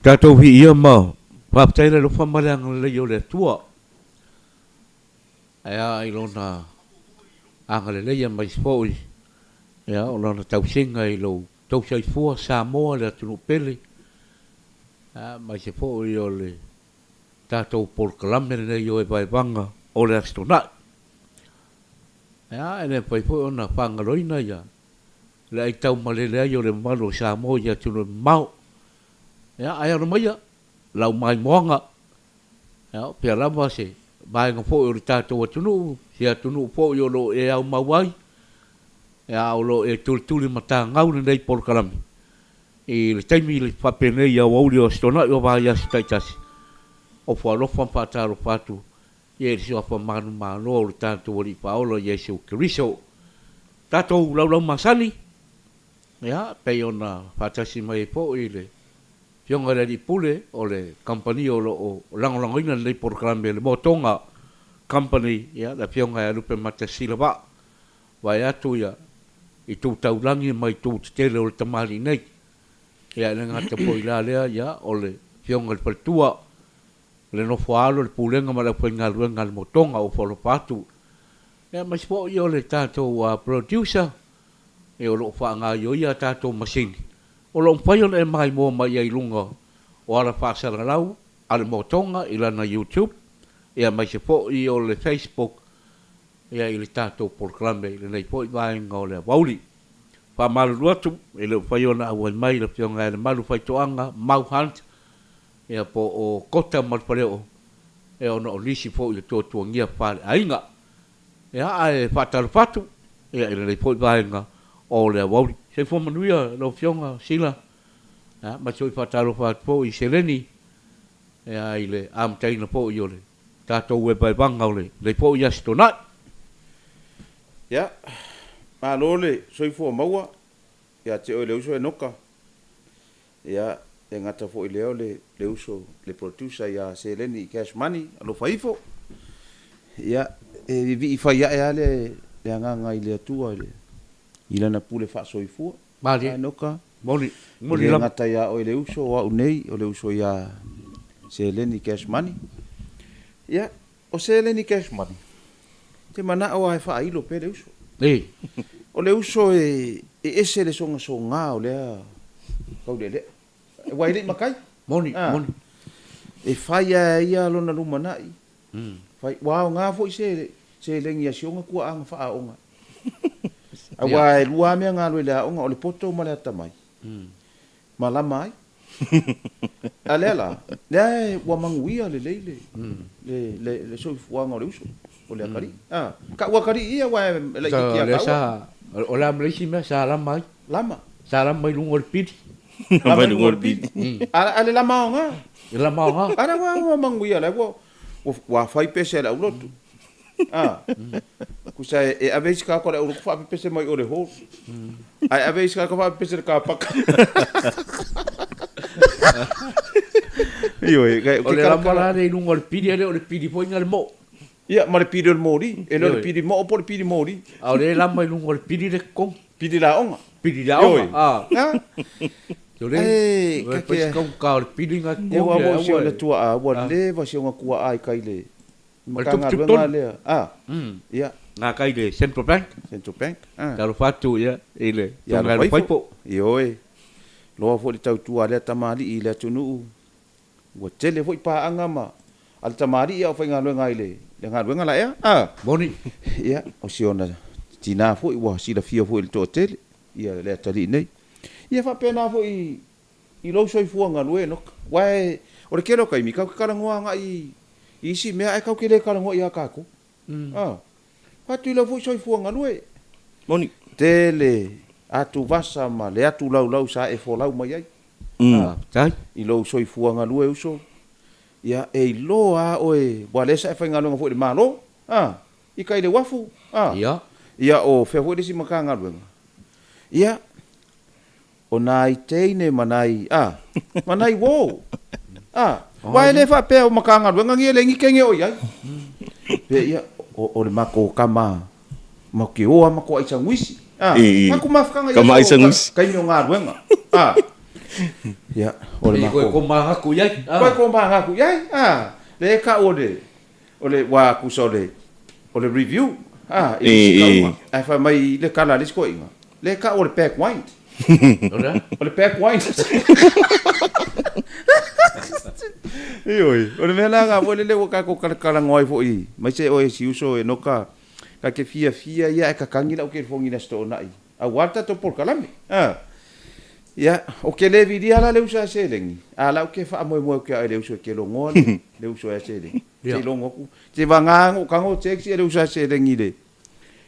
Tatou hi ia mau. Whaptai le lofa mareanga le yo le tua. Ea i lona anga le leia mai spoi. Ea o lona tau singa i lo tau sai fua sa moa le atunu pele. Mai se foi o le tatou polkalame le yo e vai vanga o le astonai. Ea ene pai foi ona whangaroina ia. Le ai tau malelea yo le malo sa moa ia tunu mau. Ea ai ana mai ia. Lau mai moanga. Ea pia lama se. Mai ngā fōi o le tātou atunu, si atunu fōi o lo e au mawai, e au lo e tuli mata ngau nei polkalami. I le taimi le whapenei au auli o stona i o vai asi taitasi. O whalofa whataro whatu, i e si wafa manu manu o le tātou o li whaolo Jesu Kiriso. Tātou lau masani, ea, pei ona whatasi mai fōi le. Pionga le di pule o le company o lo langolangoina nei polkalame le motonga company ya la pionga ya lupe matasila ba vai atu ya i tu taulangi mai tu tele o le tamali nei ya le ngata poila lea ya o le pionga le paltua le no foalo le pulenga ma la penga luenga le motonga o folo patu ya mas po yo le tato producer e o lo fa nga yo ya tato machine o lo mpaio e mai mo mai ai lunga o ala whaasara lau, ale motonga i lana YouTube, ia mai se po i o le Facebook, ia i le tātou polkalame, i le nei po i vaenga o le wauli. Wha malu luatu, i le whaiona au ai mai, le pionga e le malu whaitoanga, mau hunt, ia po o kota marpareo, e ona o nisi po i le tōtua ngia whare ainga. Ia ae whataru whatu, ia i le nei po i vaenga o le wauli. Se fo manuia lo fionga sila ma soi fatalo fat po i seleni e ai le am taina po i ole tato we bai banga ole le po i astona ya ma lole soi fo maua ya te o le uso e noka ya e ngata fo i leo le uso le producer ya seleni cash money alo faifo ya e vi fa ya le nganga i le tua le ila na pule fa soifua mali noka moli la ngata ya o le uso wa unei o le uso ya seleni cash money ya o seleni cash money te mana o ai fa ilo pe le uso o le uso e ese le songa songa o le ko le wai le makai moni e fa ya lona lumanai fai wa nga fo se lengi ya sionga ku anga fa onga Awai lua mea ngā lue lea onga o le poto ma lea tamai. Ma mai. A lea la. Lea ua manguia le leile. Le soifuanga o le uso. O lea kari. Ka ua kari ia wai le ikia kaua. O lea mleisi mea sa lamai. Lama. Sa lamai lungo le piti. Lama lungo le piti. Ale lama o ngā. Lama o ngā. Ara ua manguia le ua fai pese le ulotu. Kusa e avesi ka ko le uruku fa pese mai ore ho ai avesi ka fa pese ka pak yo e o le lama le lungo le pidi foi ngal mo ia ma le pidi le mori e le pidi mo po le pidi mori a le lama lungo le pidi le kong pidi la onga yo le ka ka pidi nga e wa mo si le tua wa le va si nga kua ai kai le makanga luenga le ia ngā kai le Central Bank taro fatu ia ile ia le waipo ioe loa fo le tautua le tamali i le tunu ua tele fo i paanga ma al tamali ia o fai ngā luenga ile le ngā luenga la ea moni ia o siona tina fo i wa sila fia fo i le tō tele ia le atali nei ia fa pena fo i lo soi fuanga lue noka wae o le kero kai mi kau karangoa nga i si mea e kau ke le karangoa i a kako Patu ila fui soi fuanga lue. Moni. Tele atu vasa ma le atu lau sa e fo lau mai ai. Tai. I lo soi fuanga lue uso. Ia e loa oe wale sa e whainga lunga fui le malo. I kai le wafu. Ia. Ia o fea fui desi makanga lunga. Ia. O nai teine manai. Manai wo. Wai le fa pea o makanga lunga ngie le ngikenge o iai. Pe ia. O le mako kama ke oa mako ai sanguisi Aku maafkan Kama ai sanguisi kai no ngā ruenga Ya, ole Koe mako. ko mangaku iai. Koe ko mangaku iai. Le ka ole wa ku sole. Ole review. Ai fa mai le kala le ko inga. Le ka ole pack wine. Ora? Ole pack wine. Ioi, ole me la ga ole le ka ko kala ngoi fo i. Mai se o si uso e noka ka ke fia ia ka kangi la o ke fongi na sto nai. A wata to por kalame. Ya, o ke le vidia la le usa se lengi. La o ke fa mo ke le uso ke lo ngole, le uso se lengi. Se lo ngoku. Se vanga o kango taxi le usa se lengi le.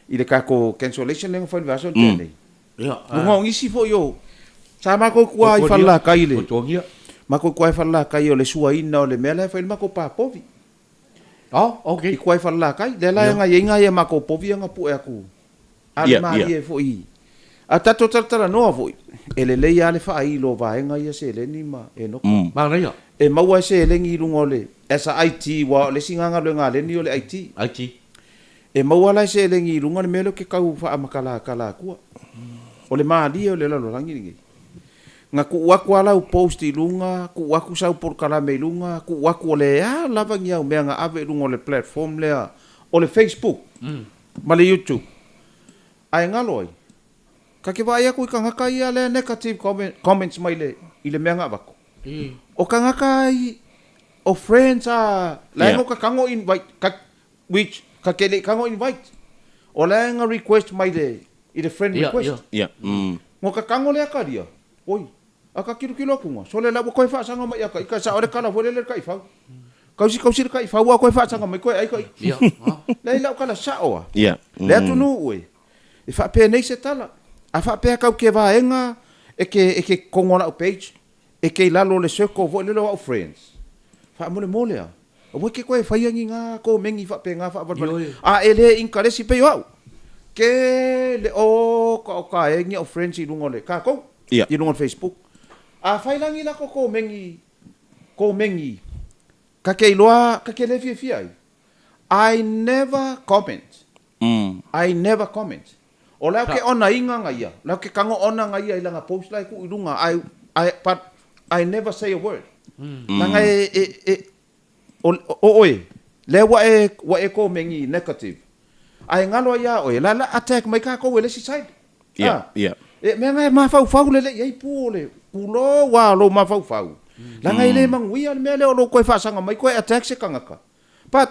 Ile ka ko cancellation le fa vaso tele. Ya. Ngo ngisi fo yo. Sama ko kuai fa la kai le. Ko tongia. Ma ko kuai fa la kai o le suaina o le mela fa ma ko pa povi. Okay. I kuai fa la kai, le la nga yenga ye ma ko povi nga pu e aku. Ale ma ye fo i. A tato tartara noa fo i. Ele le ia le fa ai lo vaenga ia se le ni ma e no. Ma na ya. E maua se le ngi lungo le. Esa IT wa le singanga le nga le ni o le IT. IT. E maua la se le ngi lungo le melo ke kau fa amakala kala kua. O le ma dia o le lalo langi ngi. Nga ku waku ala u post i lunga, ku waku sau por kala me lunga, ku waku le lava ngia o mea nga ave lungo le platform lea o le Facebook. Ma le YouTube. Ai ngaloi. Ka ke vai aku i ka ngaka ia le negative comments mai le i le mea nga wako. O ka ngaka i o friends la ngo ka kango invite which ka kele kango invite. O la nga request mai le i le friend request. Ngo ka kango le ka dia. Oi. Aka kilo aku nga. So le la ko fa sanga mai aka sa ore kala vole le kai fa. Kausi kai fa wa ko fa sanga mai ko ai ko. Ya. Le la kala sa o. Ya. Le tu no we. E fa pe nei se tala. A fa pe ka ke va enga e ke kongola o page. E ke lalo le seko vo le lo friends. Fa mole a. O ke ko e fa yangi nga ko mengi fa pe nga fa ba. Ele inkaresi pe yo. Ke le o ka engi o friends i lungo le ka ko. I lungo Facebook. A fa langi la ko mengi ka ke loa ka ke le fia ai. I never comment. I never comment. O la ke ona inga nga ia. La ke kango ona nga ia ilanga post like ku ilunga. But I never say a word. Langa oi. Le wa e ko mengi negative. Ai ngalo ia oi. La attack mai ka ko wele si side. Yeah. E me nga ma fau le ia pule. Pulo wa lo ma fau. Langa ile manguia me le o lo ko fa sanga mai ko attack se kangaka. But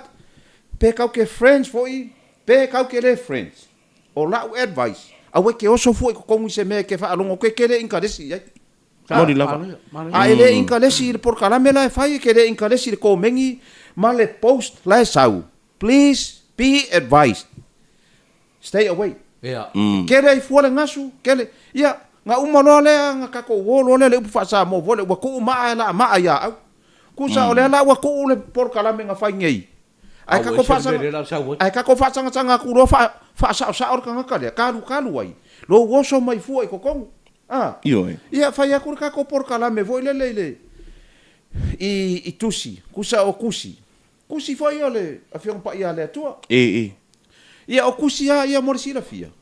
pe ka ke friends foi. Pe ka ke le friends. O la advice a we ke oso fu ko kongu se me ke fa longo ke kele inkaresi ai Mori lava. ele inkaresi por kala me la fai ke le inkaresi ko mengi male post la sau please be advised stay away kele fu le ngasu kele ya nga umalo le nga ka ko wo le fa sa mo vo le ko ma la ma ya ku sa ole la wa ko le por kala me nga fai ngei ai ka ko fa sanga ku ro fa sa or ka ngaka kalu ai lo woso mai fu ai ko kong ia fa ya ku ka ko por kala me voi le i tusi kusa o kusi foi ole a fiong pa ia le tua ia o kusi ia morisi la fia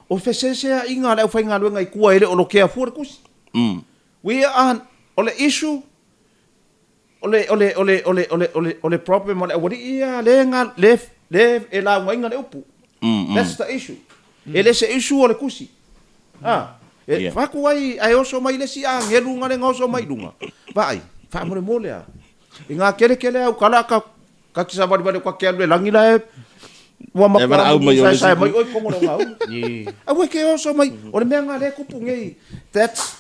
o fesese inga le fa inga lo ngai ku ele o lo ke fu kusi we are ole issue ole problem ole wori ia le nga le e la ngai nga le upu. That's the issue. Ele se issue ole kusi. Fa ku ai oso mai le si ang helu nga le ngoso mai lunga. Vai, fa mole a. Inga kele au kala ka kisa bari kwa kele langi la wa ma sa mai oi kongo nga. Awe ke oso mai ole me nga le kupu ngei. That's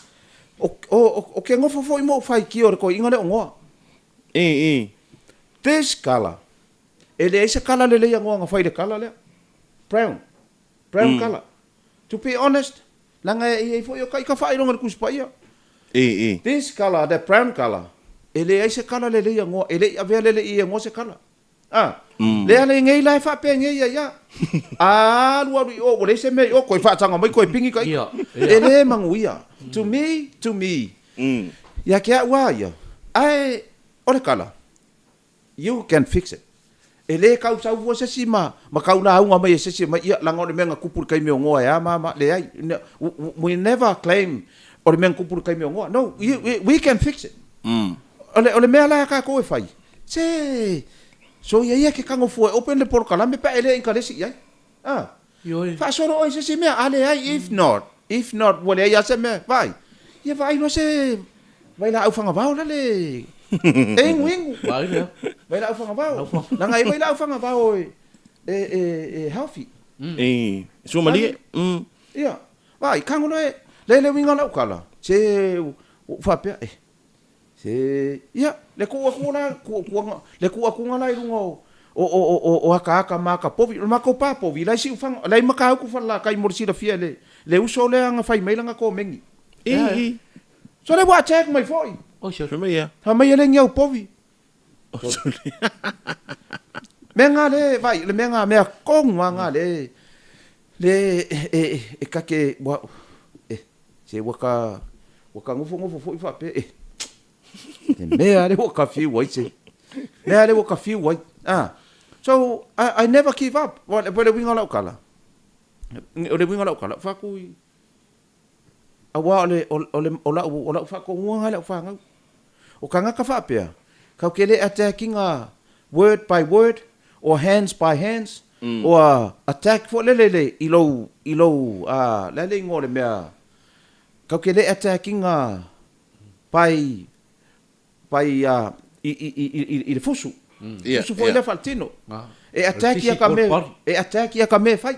o ke ngofo fo mo fai ki or ko inga le ngoa. This color. Ele ese kala le ia nga fai de kala le. Brown color. To be honest, langa e foi o kai ka fai longa kuspa ia. This color, the brown color. Ele ese kala le ia nga ele ave le ia nga se kala. Le ale ngei lai fa pe ngei ia. Lu o le se me o ko fa tanga mai ko pingi kai. Ele manguia. To me. Ya ke wa ia. Ai ole kala. You can fix it. Ele kau sau vo se sima ma kau na unga mai se sima ia langa le menga kupur kai me ngoa ya mama le ai we never claim o le mea kupuru kai mea ngoa. No, we can fix it. Mm. O le mea la ka koe fai. Se, so ia ke kango fue open le por kalame pa ele in kalesi ia. Ioi. Fa soro o se mea ale ai if not wale ia se mea vai. Ia vai no se vai la au fanga vau la le. Wing. Vai le. Vai la au fanga vau. Na ngai vai la au fanga vau healthy. So mali. Ia. Vai kango le winga la ukala. Se fa pe se ia le ku le ku ngala i rungo o aka maka povi maka pa povi lai si fang lai maka ku fala kai morsi da fia le uso le anga fai mai langa ko mengi so le wa check mai foi O se. So ya. ha mai le nyau povi menga le vai le menga me ko nga le ka ke wa se waka ngofo foi fa pe mea le waka fi wai se mea le waka fi wai so I never give up what le winga la kala le winga la kala fa ku awa ole fa ko nga la fa nga o kanga ka fa pe ka kele attacking word by word or hands by hands or attack for le ilo le ngore mea ka kele attacking by i le fusu. Fusu foi le faltino. Attack ia ka me fai.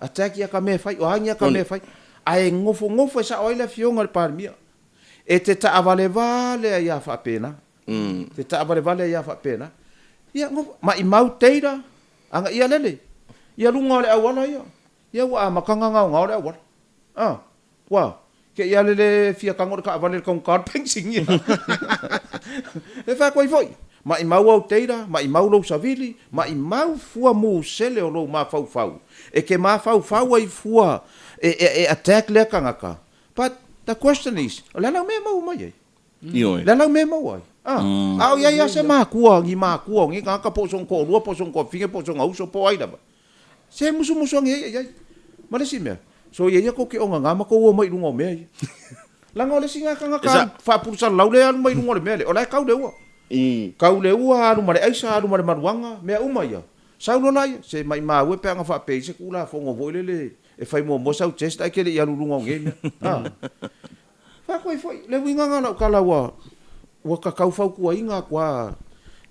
Attack ia ka me fai, o hanga ka me fai. Ai ngofo sa oile fionga le parmia. E te ta vale ia fa pena. Te ta vale ia fa pena. Ia ngofo ma i mau teira anga ia lele. Ia lunga le awala ia. Ia wa makanga nga le awala. Wa ke ia le fia kangor ka vale kong card pensing ia. E fa koi foi. Ma i mau au teira, ma i mau lo savili, ma i mau fua mu sele o lo ma fau. E ke ma fau ai fua attack le kangaka. But the question is, la me mau mai. Ioi. La me mau ai. Au ia se ma kua ngi ka posong ko lua posong ko finge posong au so po ai da. Se musu ngi. Ma le sime. So ia ko ke onga ngama ko mai lungo me. Langa le singa kanga ka fa purusa laule anu mai lungo le me. O la kau le ua. Kau le ua anu mare aisa anu mare maruanga me uma ia. Sau no lai se mai ma we pe anga fa pe se kula fongo voile le e fai mo sau chest ai ke le ia lungo nge. Fa ko foi le winga nga kala wa ka kau fau ku inga kwa.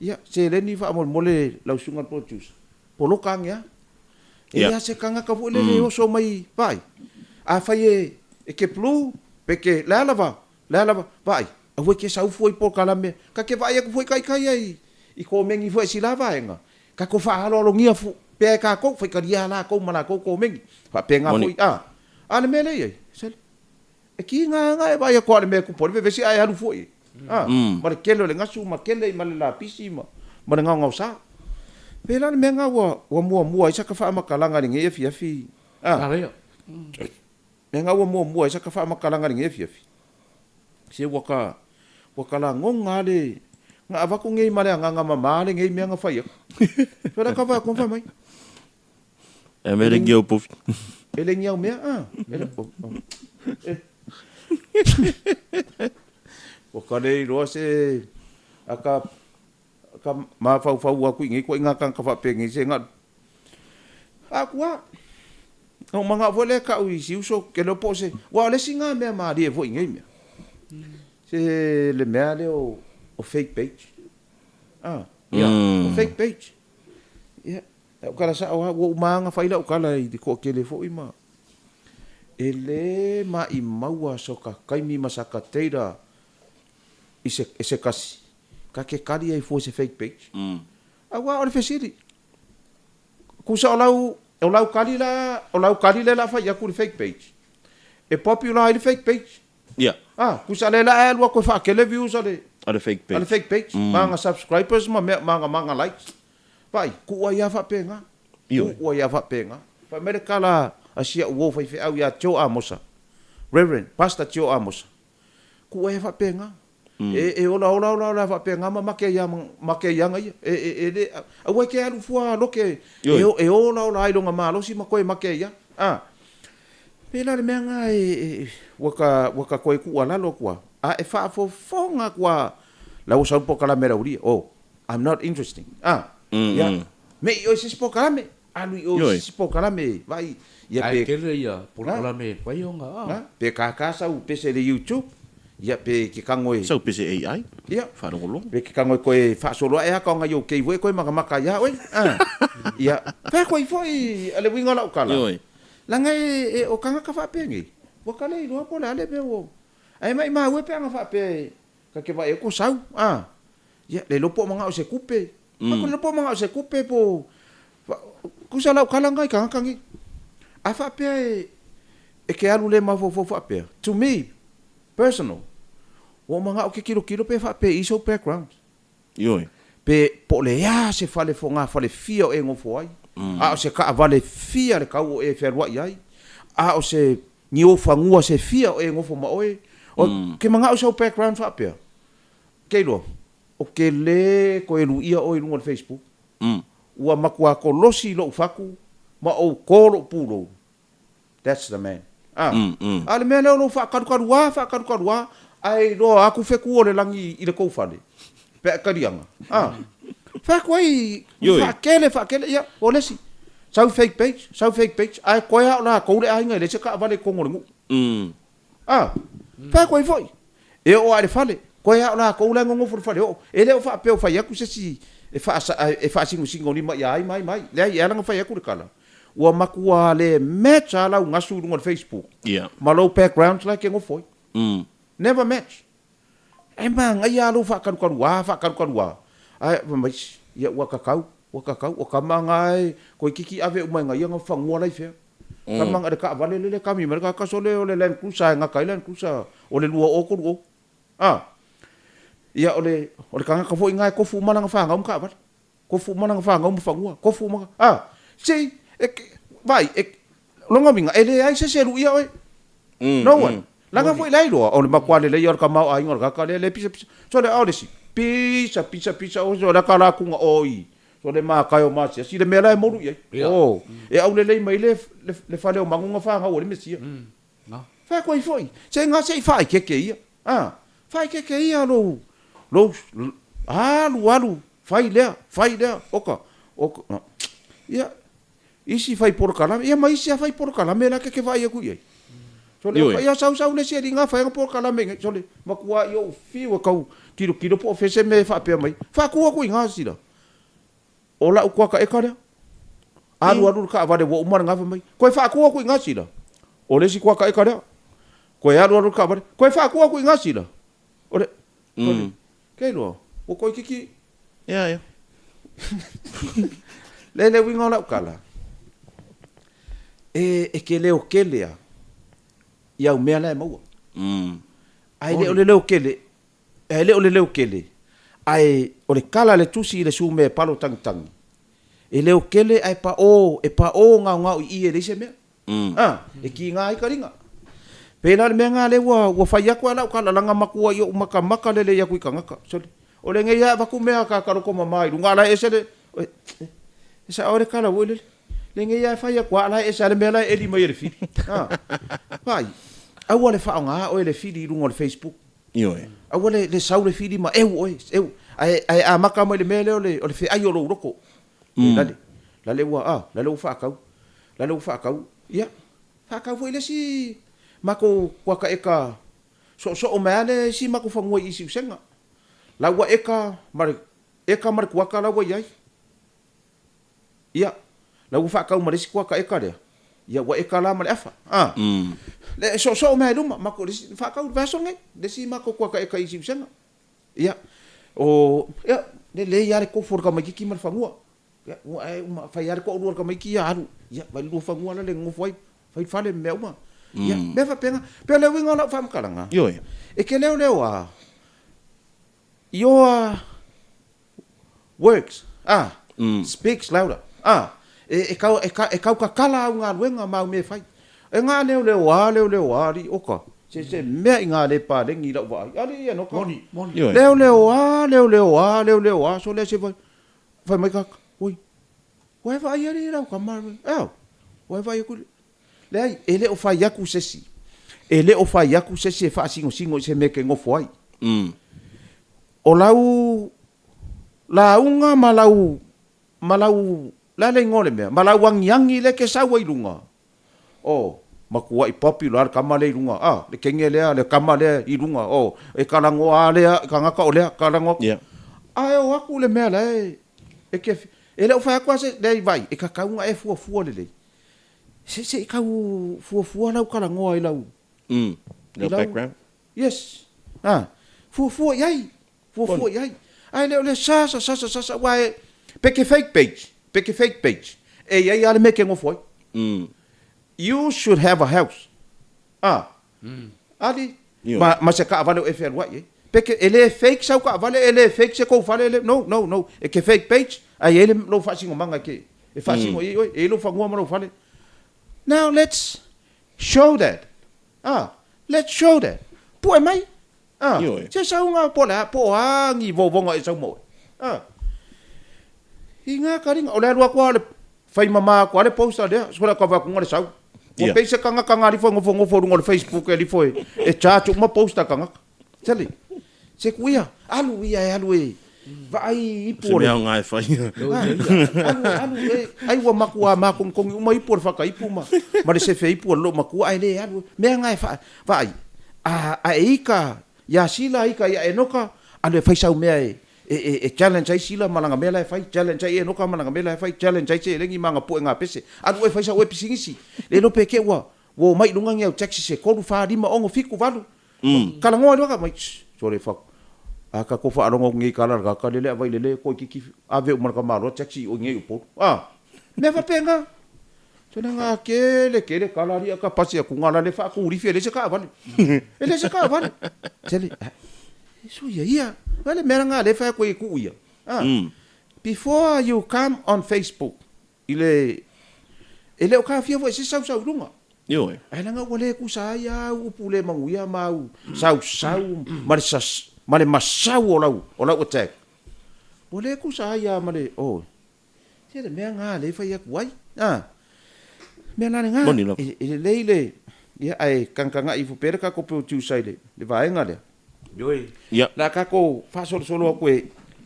Ia se le ni fa mo le lau sunga produce. Polo kang ya. Ia se kanga ka voile le o so mai vai. A fai e ke plu peke la lava vai a voi ke sau foi por kalame ka ke vai ko foi kai ai I ko mengi foi si lava enga ka ko fa lo ngia fu pe ka ko foi ka dia la ko mana ko mengi fa pe nga foi ana mele ai sel e ki nga e vai ko le me ko por ve si ai halu foi ma ke lo le ngasu ma ke le ma la pisi ma nga sa pe la me nga wa mua isa ka fa ma kalanga ni nge fi Menga wa mo isa ka fa makalanga nge fi. Se waka la ngonga le nga ava ko ngei male nga mama le ngei me nga fa ia. Pera ka va kon fa mai. E me le ngeu pof. Ele ngeu me ele pof. Waka le ro se aka ma fa wa ku ngei ko nga kan ka fa pe ngei se nga. Akwa no manga vole ka ui si uso ke lo pose wa le singa me ma die vo ngai me se le me ale o fake page o fake page o kala sa o manga faila o kala I ko ke le fo ima ele ma I maua so ka kai mi masaka teira ise kasi ka ke kali ai fo se fake page wa o le fesiri kusa o lau kali le la fa ya ku fake page e popular I fake page kusa le la el wa ko fa ke le views ale fake page manga subscribers manga likes vai ku wa ya fa penga fa america la asia wo fa fe au ya cho amosa reverend pastor cho amosa ku wa ya fa penga ola fa penga ma ke ya ngai le awe ke alu fua lo ke ola ai longa malo si ma ko ma ke ya pela le menga waka koe ku alalo kwa. A e fa fo fonga kwa. La usa po kala mera uri. Oh, I'm not interesting. Ya. Me yo se po kala me. Alu yo se po kala me. Vai. Ya Ai kere ia, porala me, pai o ngā. Pe kakasa u pese le YouTube. Ya pe ki kangoe. Sau pese AI. Ya. Whanongolong. Pe ki kangoe koe whaasoloa ea ka nga yo kei voe koe makamaka ia oi. Ya. Pe koe foi. Ale winga lau kala. Ioi. Langa e o kanga ka whapengi. Wakale i roa pole ale pe o. Ai mai ma ue pe anga whape. Ka ke vai e ko sau. Ya. Le lopo mga o se kupe. Ako lopo mga o se kupe po. Kusa lau kala ngai kanga kangi. A whape e ke alu le ma fo whape. To me, personal. O mga o ke kilo pe whape iso background. Ioi. Pe po le ya se fale fo ngā fale fia o e ngofo ai. A o se ka avale fia le kau o e wherua iai. A o se ni o whangua se fia o e ngofo ma oe. O ke mga o sau background whapea. Kei loa. O ke le ko e ia o i lunga Facebook. Ua makua ko losi lo ufaku. Ma o koro puro. That's the man. Ale mea leo lo whakarukarua. Ai roa aku wheku o le langi i le koufale. Pea karianga. Whakuai. Whakele. Ia, o lesi. Sau fake page. Ai koe hao la koure ainga le se ka avale kongorengu. Whakuai foi. E o are fale. Koe hao la koure ngongo fale o. E leo whapeo whai aku se si. E whaasingo ni mai ai mai. Lea i alanga whai aku le kala. Ua makua le match ala u ngasu runga Facebook. Yeah. Ma low background like ngo foi. Never match. Ai mang ai alo whakarukarua. Ai mais ia ua kakau o kamangai ko kiki ave u mai ngai nga whangua lai fea. Kamanga de ka vale le kami mereka ka sole o le Land Cruiser nga kai Land Cruiser o le lua o ko. Ia o le kanga ka foi ngai ko fu mana nga whanga ka vale. Ko fu mana nga whanga whangua. Ko fu mana. Sei vai longa minga ele ai se seru ia oi no one langa foi lai lo o le makwale le yor ka mau ai ngor ka le pisa so le audisi pisa o so la kala kunga oi so le ma kayo ma si le mela e moru ia e au le mai le fale o mangunga fa nga o le mesia fa koi foi se nga sei fai ke ia fai ke ia lo alu fai le oka ia isi fai por kalame ia mai isi fai por kalame la ke vai aku ia so le ia sau le sia ringa fai por kalame so le makua yo fi o kau kilo po fese me fa pe mai fa ku aku inga sila ola ku ka ekara alu ka va de wo umar nga mai ko fa ku aku inga sila ole si ku ka ekara ko alu ka va ko fa ku aku inga sila ole ke lo o ko kiki ya le winga la kala e ke leo kelea ia o mea la e maua ai le leo kele le leo kele ai o le kala le tusi le su me palo tangi e leo kele ai pa o nga i e le se mea e ki nga ai karinga pena le mea nga le wa fai aku ala kala langa makua i o maka le iaku i kangaka o le ngai ia vaku mea ka karoko mamai runga ala e se le sa ore kala wo le nge ia fai aku ala e sale mela e li mai le fi vai au le fa nga o le fi di rungo le Facebook Io au le sau le fi di ma ai a maka mai le mele o le fi ai o lo roko la le fa kau ia fa kau foi le si mako kwa ka eka so o mele si mako fa ngoi isi senga la wa eka mar kwa ka la wa ia la u fa ka ma risi kwa ka eka le ia wa eka la ma le afa le so me luma ma ko risi fa ka va so ngai de si ma ko kwa ka eka isi sanga ia o ia le ia le ko for ka ma ki ma fa ngua ia ma fa ia ko ru ka ma ki ia aru ia va lu fa ngua le ngo foi fa le me uma ia me fa penga pe le winga na fa ma kalanga Io e ke le wa your works speaks louder e kau ka kala au ngā ruenga mau me fai. E ngā leo wa ri oka. Se mea i ngā le pā rengi lau wa ai. Ali ia no ka. Moni. Leo wa. So le se vai. Vai mai kaka. Oi. Wai vai ari rau ka maru. Wai vai aku. Le ai, e leo fai aku sesi. e le o fai aku se whaasingo se me ke ngofo ai. O launga malau lale ngole mea, malau angiangi le ke sawa ilunga. O, makua i popular kamale ilunga. Le kenge lea, le kamale ilunga. O, e kalangoa lea, kangaka o lea, kalangoa. Yeah. Ai o aku le mea le, e ke, e le o fai aku ase, le vai, e ka kaunga e fua le. Se i kau fua lau kalangoa i lau. No background. Yes. Fua iai. Fua iai. Ai le sasa wae peke fake page. E iai ale me ke ngofoi. You should have a house. Ali ma se ka vale o FR wae. Peke ele fake sau ka vale ele fake se ko vale ele no. E ke fake page ai ele lo fasingo manga ke. E fasingo e lo fangua mo vale. Now let's show that. Let's show that. Pue mai. Se saunga po ngi vovonga e sau mo. Inga karinga o le rua kwa le fai mama kwa le posta le sura ka va ku ngale sau. O pese kanga li ngofo ngol Facebook e li foi e chacho uma posta kanga. Tele. Se kuia alu e. Vai ipo. Se ngai fai. Alu ai wa makua ma kong uma ipo fa ipo ma. Ma se fe ipo lo makua ai le alu me ngai fa. Vai. Ika ya sila ika ya enoka ale fai sau me e challenge ai sila malanga mela e fai challenge ai enoka malanga mela e fai challenge ai se lengi manga pu nga pese alu e fai sau e pisingisi le no peke wa wo mai lunga ngeu taxi se ko fa di ma ongo fiku valu kala ngo ka mai sorry fuck aka ko fa rongo ngi kala ka le vai le ko ki ave o marka malo taxi o ngi po never penga tena nga kele kala ria ka pasi ku ngala le fa ku rifi le se ka vale ele se ka vale tele so ia vale meranga le fa ku ia before you come on Facebook ele o ka fia vo se sau lunga Yo. ai nga wale ku sa ya u pule manguia mau sau mare masau o lau attack wale ku sa ya mare tele meranga le fa ia ku ai me na nga le ia ai kanga i fu pere ka ko pe tu sai le vai nga le Yoi. Ya. la ka ko fa solo ko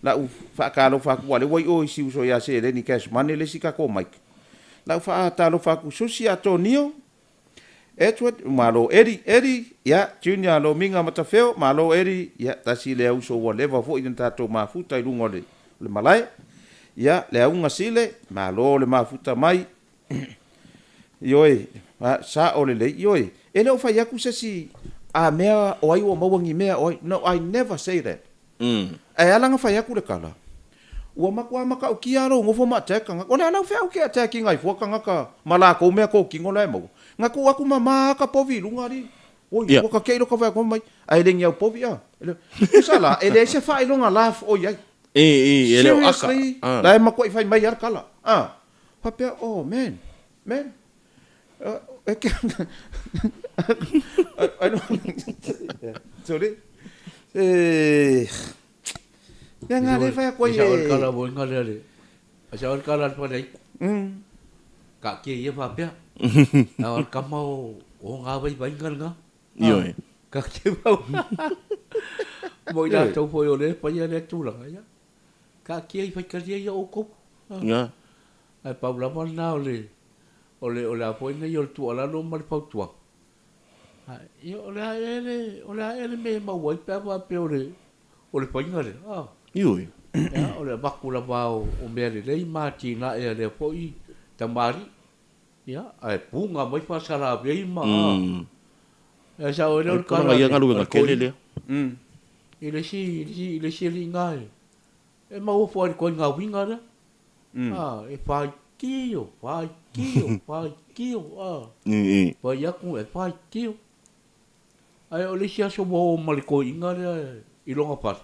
la u fa ka lo fa ko le wai o si so ya se le ni cash mane le si ka ko mike la fa ta lo fa ku so si Antonio Edward malo eri ya junior lo minga matafeo malo eri ya ta si le u so wa le va fo identa to ma futa i lungo le malai ya le unga sile malo le ma futa mai Yoi, sa ole le yoi. Ele o fai aku si a mea o ai o mawangi mea o no I never say that. Ai alanga fai aku le kala. Ua maka o kiaro ngofo ma teka nga. Ole ala fai au ki ateki ngai fo kanga ka mala ko mea ko kingo lai mo. Nga ko aku mama ka povi lunga ri. Oi, ko ka keiro ka fai ko mai. Ai le ngiau povi a. Ele sala ele se fai lunga laugh o ai. Ele o aka. Lai mako i fai mai ar kala. Papea man. I don't. Sorry. Yang ada saya kau Saya kalau boleh ngalir le. Saya kalau apa lagi? Kak kia ya apa ya? Awal kamu ngabai bangal ngah? Yo. Kak kia mau. Mau dah tahu poyo le, payah le tu lah ya. Kak kia ifai kerja ya okop. Ya. Ai pau lama nau le. Ole apo ina yo tu ala no mal pau tua. Yo ole ele me ma wai pa pe ole pa ngale. Yo. Ya ole bakula bau o me le ma tina e le foi tamari. Ya ai punga mai pa sala be ma. Ya sa ole Ka nga yang alu nga kele le. Ile si ngai. E ma o foi ko nga winga da. E pa kio. Vai aku vai kio. Ai o lisia so mo maliko inga le ilonga pas.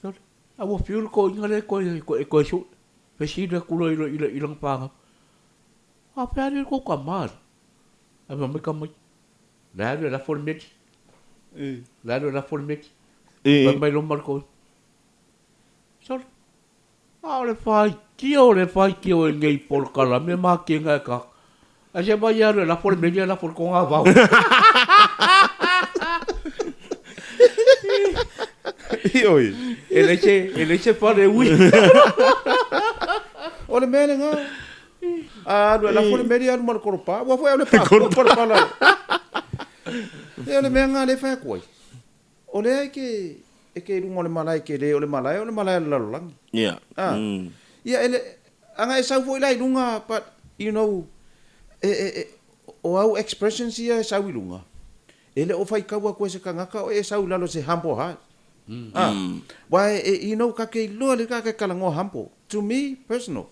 So, abo fiul ko inga le ko so. Pesida kulo ilang panga. Apa ari ko kamar. Aba me kamai. La formet. La formet. Ba mai lo marco. So, le fai kio ngai por kala me ma ki ngai ka. A se vai la por me la por con ava. Ioi. Ele se pare ui. O le mele nga. Alu la fo le mele alu mal koropa. Wa fo le pa koropa la. Le mele nga le fa koi. O le ke lungo le malai ke le o le malai la lang. Yeah. Ia ele anga e sau fo lai lunga but you know o au expressions ia sau lunga. Ele o fai kaua ko se kangaka o e sau lalo se hampo ha. Why you know ka ke lo le ka kalango hampo. To me personal.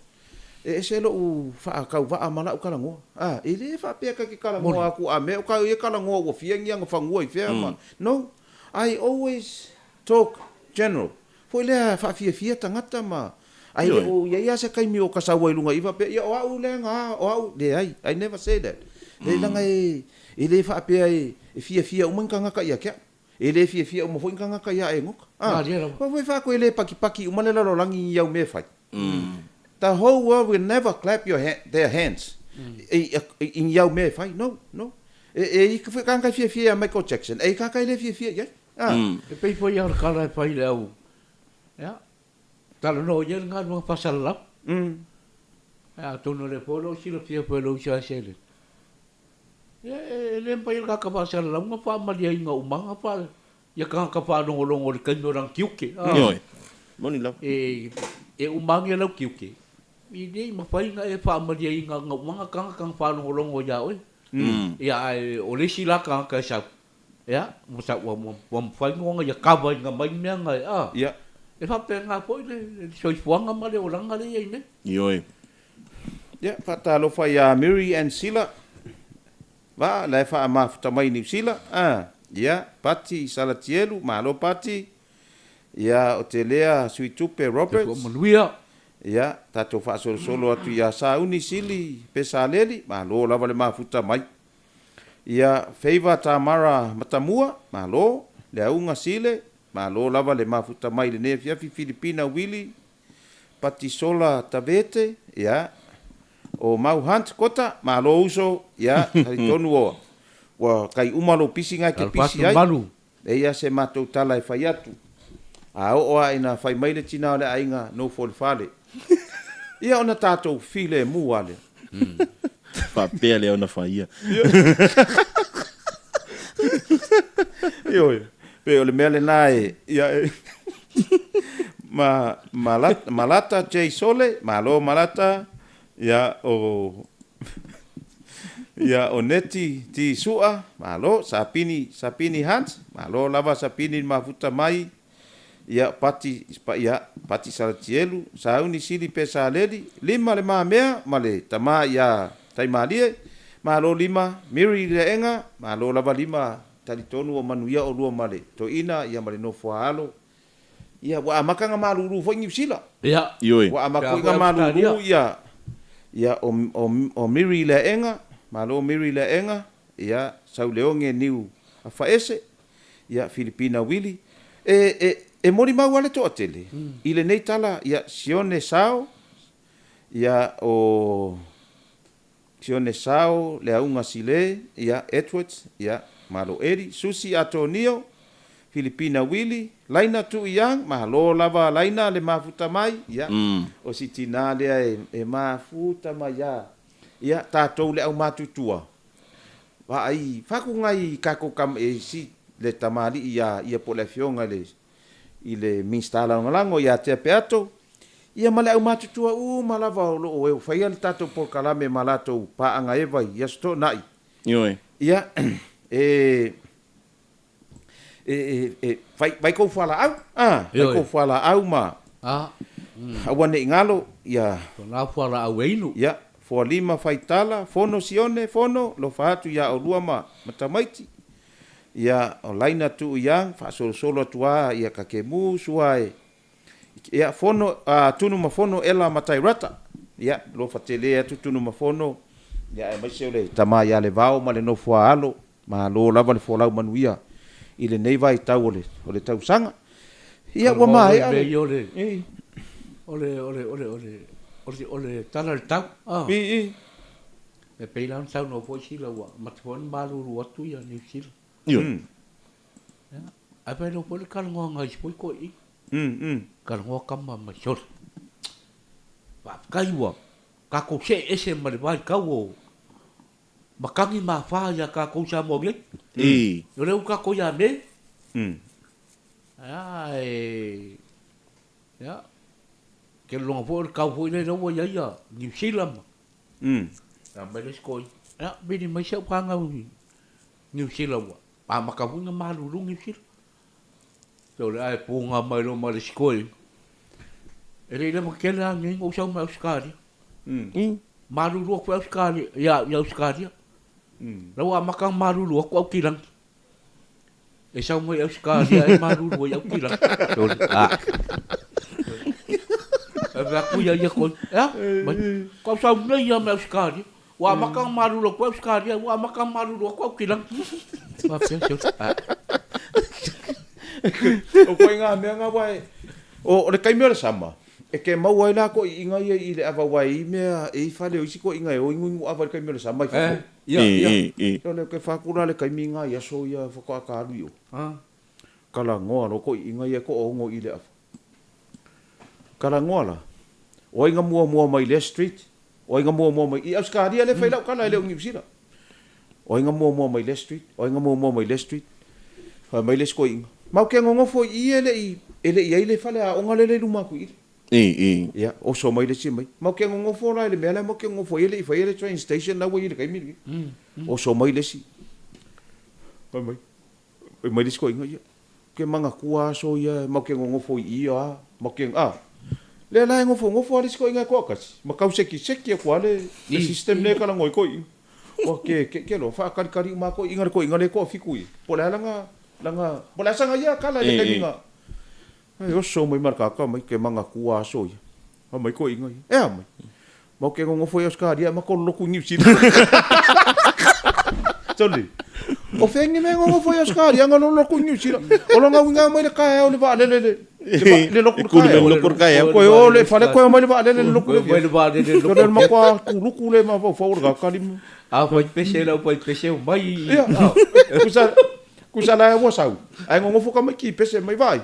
Se lo u fa ka va amala u kalango. Ele fa pe ka ke kalango aku ame o ka e kalango o fiang yang fa ngoi fe ma. No. I always talk general. Foi le fa fia tangata ma. Ai o ia se kai mi o ka sawa ilunga iwa pe ia o au le nga o au le ai. I never say that. Le langa ele fa pe ai fia o manga ka ia ke. Ele fia o mo foi nga ka ia e ngok. Foi fa ko ele paki o malela lo langi ia me fai. The whole world will never clap their hands. In ia me fai. No. Ka fa ka fia Michael Jackson. Ka ele fia ia. E pei foi ar kala e pai le au. Ya. Talo no yer nga no pasal lap. Ya tono le polo silo fia polo xa sele. Le pai ka ka pasal lap nga fa ma dia nga umanga fa. Ya ka fa no longo le kendo rang kiuke. Yoi. Moni la. E umanga la kiuke. I dei ma pai nga e fa ma dia nga umanga ka fa no longo ya oi. Ya o le sila ka sa. Ya, musa wa fai ngonga ya kava nga mai me nga Ya. E fa pe nga foi le soi fuanga ma le oranga le ai ne. Yoi. Ya, fata lo fai a Mary and Sila. Va, la fa ma futa mai ni Sila. Ya, Pati Salatielu, malo Pati. Ya, o te lea Suitupe Roberts. Ko manuia. Ya, tato fa solo atu ya sauni sili pesaleli, malo lava le ma futa mai. Ia Favor Tamara Matamua, malo, le aunga sile, malo lava le mafuta mai le ne fiafi Filipina Willy, Patisola Tavete, ia, o Mau Hunt Kota, malo uso, ia, haritonu o, wa kai umalo pisi ngai ke pisi ai, e ia se matou tala e fai atu, a o oa ina fai mai le tina le ainga no fole. Ia ona tatou file mu ale. Fa pe le ona fa ia. Yo, pe ole mele nai ia malata J Sole, malo malata ia o neti ti sua, malo sapini Hans, malo lava sapini mafuta mai. Ia pati Salatielu, sauni sili pesa leli, lima le mamea, male tama ia taimalie, malo lima, Miri le enga, malo lava lima, talitonu o manuia o lua male, to ina, ia male no fualo, ia wa amakanga maluru fo ngi sila. Ia. Yoi. Wa amakuinga maluru ia o Miri le enga, malo Miri le enga, ia sauleonge niu afaese, ia Filipina Willy, e mori mau ale to atele. Ile nei tala ia Sione Sao, ia o Sione Sao, le aunga sile, ia Edwards, ia malo Eri, Susi Antonio, Filipina Willy, Laina tu iang, malo lava Laina le mafuta mai, ia, o si tina lea e mafuta mai, ia, tātou le au matutua. Wa ai, whaku ngai kako kam e si le tamali ia po le fionga le, i le minstala ngalango ia te peato ia male au matutua malava lo o fai al tato por kalame malato pa anga eva ia sto nai Yoi. ia vai ko fala au vai ko fala au ma awane ngalo ia na fala au einu ia fo lima faitala fono sione fono lo fatu ia o lua ma matamaiti ia o laina tu yang fa solo tua ia kakemu suai ia fono tunu mafono ela matairata ia lo fatele tunu mafono ia e mai sele tama ia le vao ma le no fua alo ma lo lava le folau manuia ile nei vai tau ole tau sanga ia wa mai ole tala tau i e peilan tau no foi sila wa matfon balu ruatu ia ni sila ai pai no pole kala ngoa ngai spoi ko i kala ngoa kama ma shor pa kai wa ka ko se ese ma le vai ka wo makangi ma fa ya ka ko sa mo ge yo le ka ko ya me ai ya ke lo fo ka fo le no ya ya New Zealand me le skoi ya bini mai se pa nga New Zealand wa pa ma ka funga ma lu New Zealand so le ai punga mai lo ma le skoi ele le mo ke la ngi o sa ma skari ma lu ro ko skari ya skari la wa ma ka ma lu ro ko kilang e sa mo skari ai ma lu ro ya kilang so va cuia ia ko ya ko sa nei ia me skari wa maka maru lo ko skari wa maka maru lo ko kilang va pe o ko inga me nga wai o le kai me sama e ke mau wai la ko inga ia i le ava wai me e fa le ko inga o ingu ava kai me sama ia yo le ke fa kura le kai minga ia so ia fa ko ka lu yo kala ngoa ro ko inga ia ko o ngo i le ava kala ngoa la o inga mua mai le street o inga mua mai i auskaria le faila kala le ngi sira o inga mua mai le street o inga mua mai le street fa mai le sko inga mau ke ngongo fo i ele i le fale a onga le luma ku i ya o so mai le si mai mau ke ngongo fo la le mela mau ke ngongo fo ele i fa ele train station la wo i le kai mi o so mai le si fa mai le sko inga ya ke manga kua so ya mau ke ngongo fo i a mau ke le la ngofo ali sko inga ko kas ma kau seki ko ale le system le kala ngoi ko o ke lo fa kari ma ko inga le ko fikui po la langa po la sanga ya kala le kinga ai o so mai marka ka mai ke manga kua so ya mai ko inga mai mo ke ngofo ya ska dia ma ko lo ku ngi si toli o fengi me ngofo ya ska dia ngalo lo ku ngi si o lo nga mai le ka o le va le le lokur kaya ko o le fale ko mai va le lokur le va le ko le ma ko ku le ma fa ga kalim a foi pese mai ku sa la wo sau ai ngo fu ka mai ki pese mai vai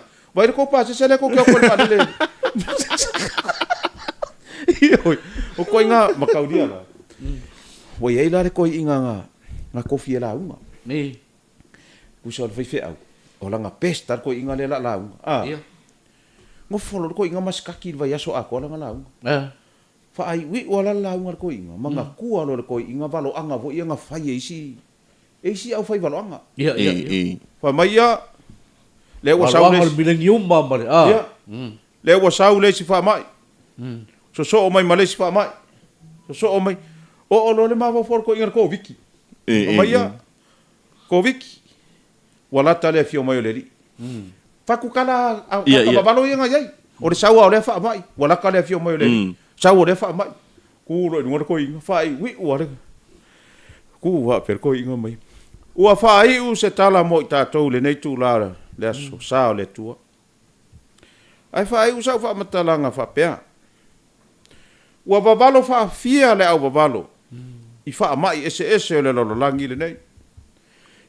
ko pa se le ko ko le o ko inga makau dia la wo ye la ko inga nga kofi la uma ni ku sa fe au o la nga pesta ko inga le la ngo folo ko inga mas kaki vai aso ako la ngala fa ai wi wala la ngar ko inga manga ku alo ko inga valo anga vo inga fai esi au fai valo anga fa mai ya le wa sa le millennium mama le wa sa le si fa mai so mai male si fa mai so mai o lo le ma vo for ko inga ko viki mai ya ko viki wala tale fio mai le faku kala a babalo yang ai o le sawa o le fa mai wala kala fio mai le sawa le fa mai ku ro ngor ko inga fa ai wi wa ku wa per ko inga mai ua fa ai u se tala mo ta to le nei tu la le so sa le tu ai fa ai u sa fa matalanga fa pe ua babalo fa fia le au babalo i fa mai ese le lo langi le nei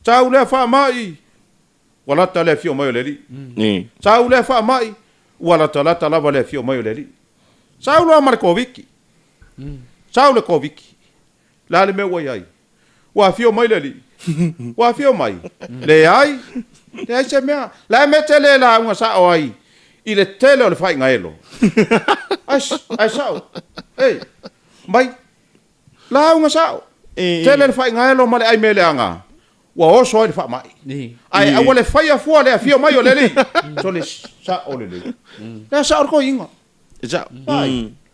tau le fa mai wala tale fio mai le li sau le fa mai wala tala vale fio mai le li sau lo Markovic sau le Kovic la le me wai wa fio mai le li wa fio mai le ai se me la me tele la un sa oi il est tele le fa ngaelo ai sau mai la un sa tele le fa ngaelo male ai me le anga wa o so fa mai ai a wale faya fu le fio mai o le li so le sa o le la sa ko inga Esa.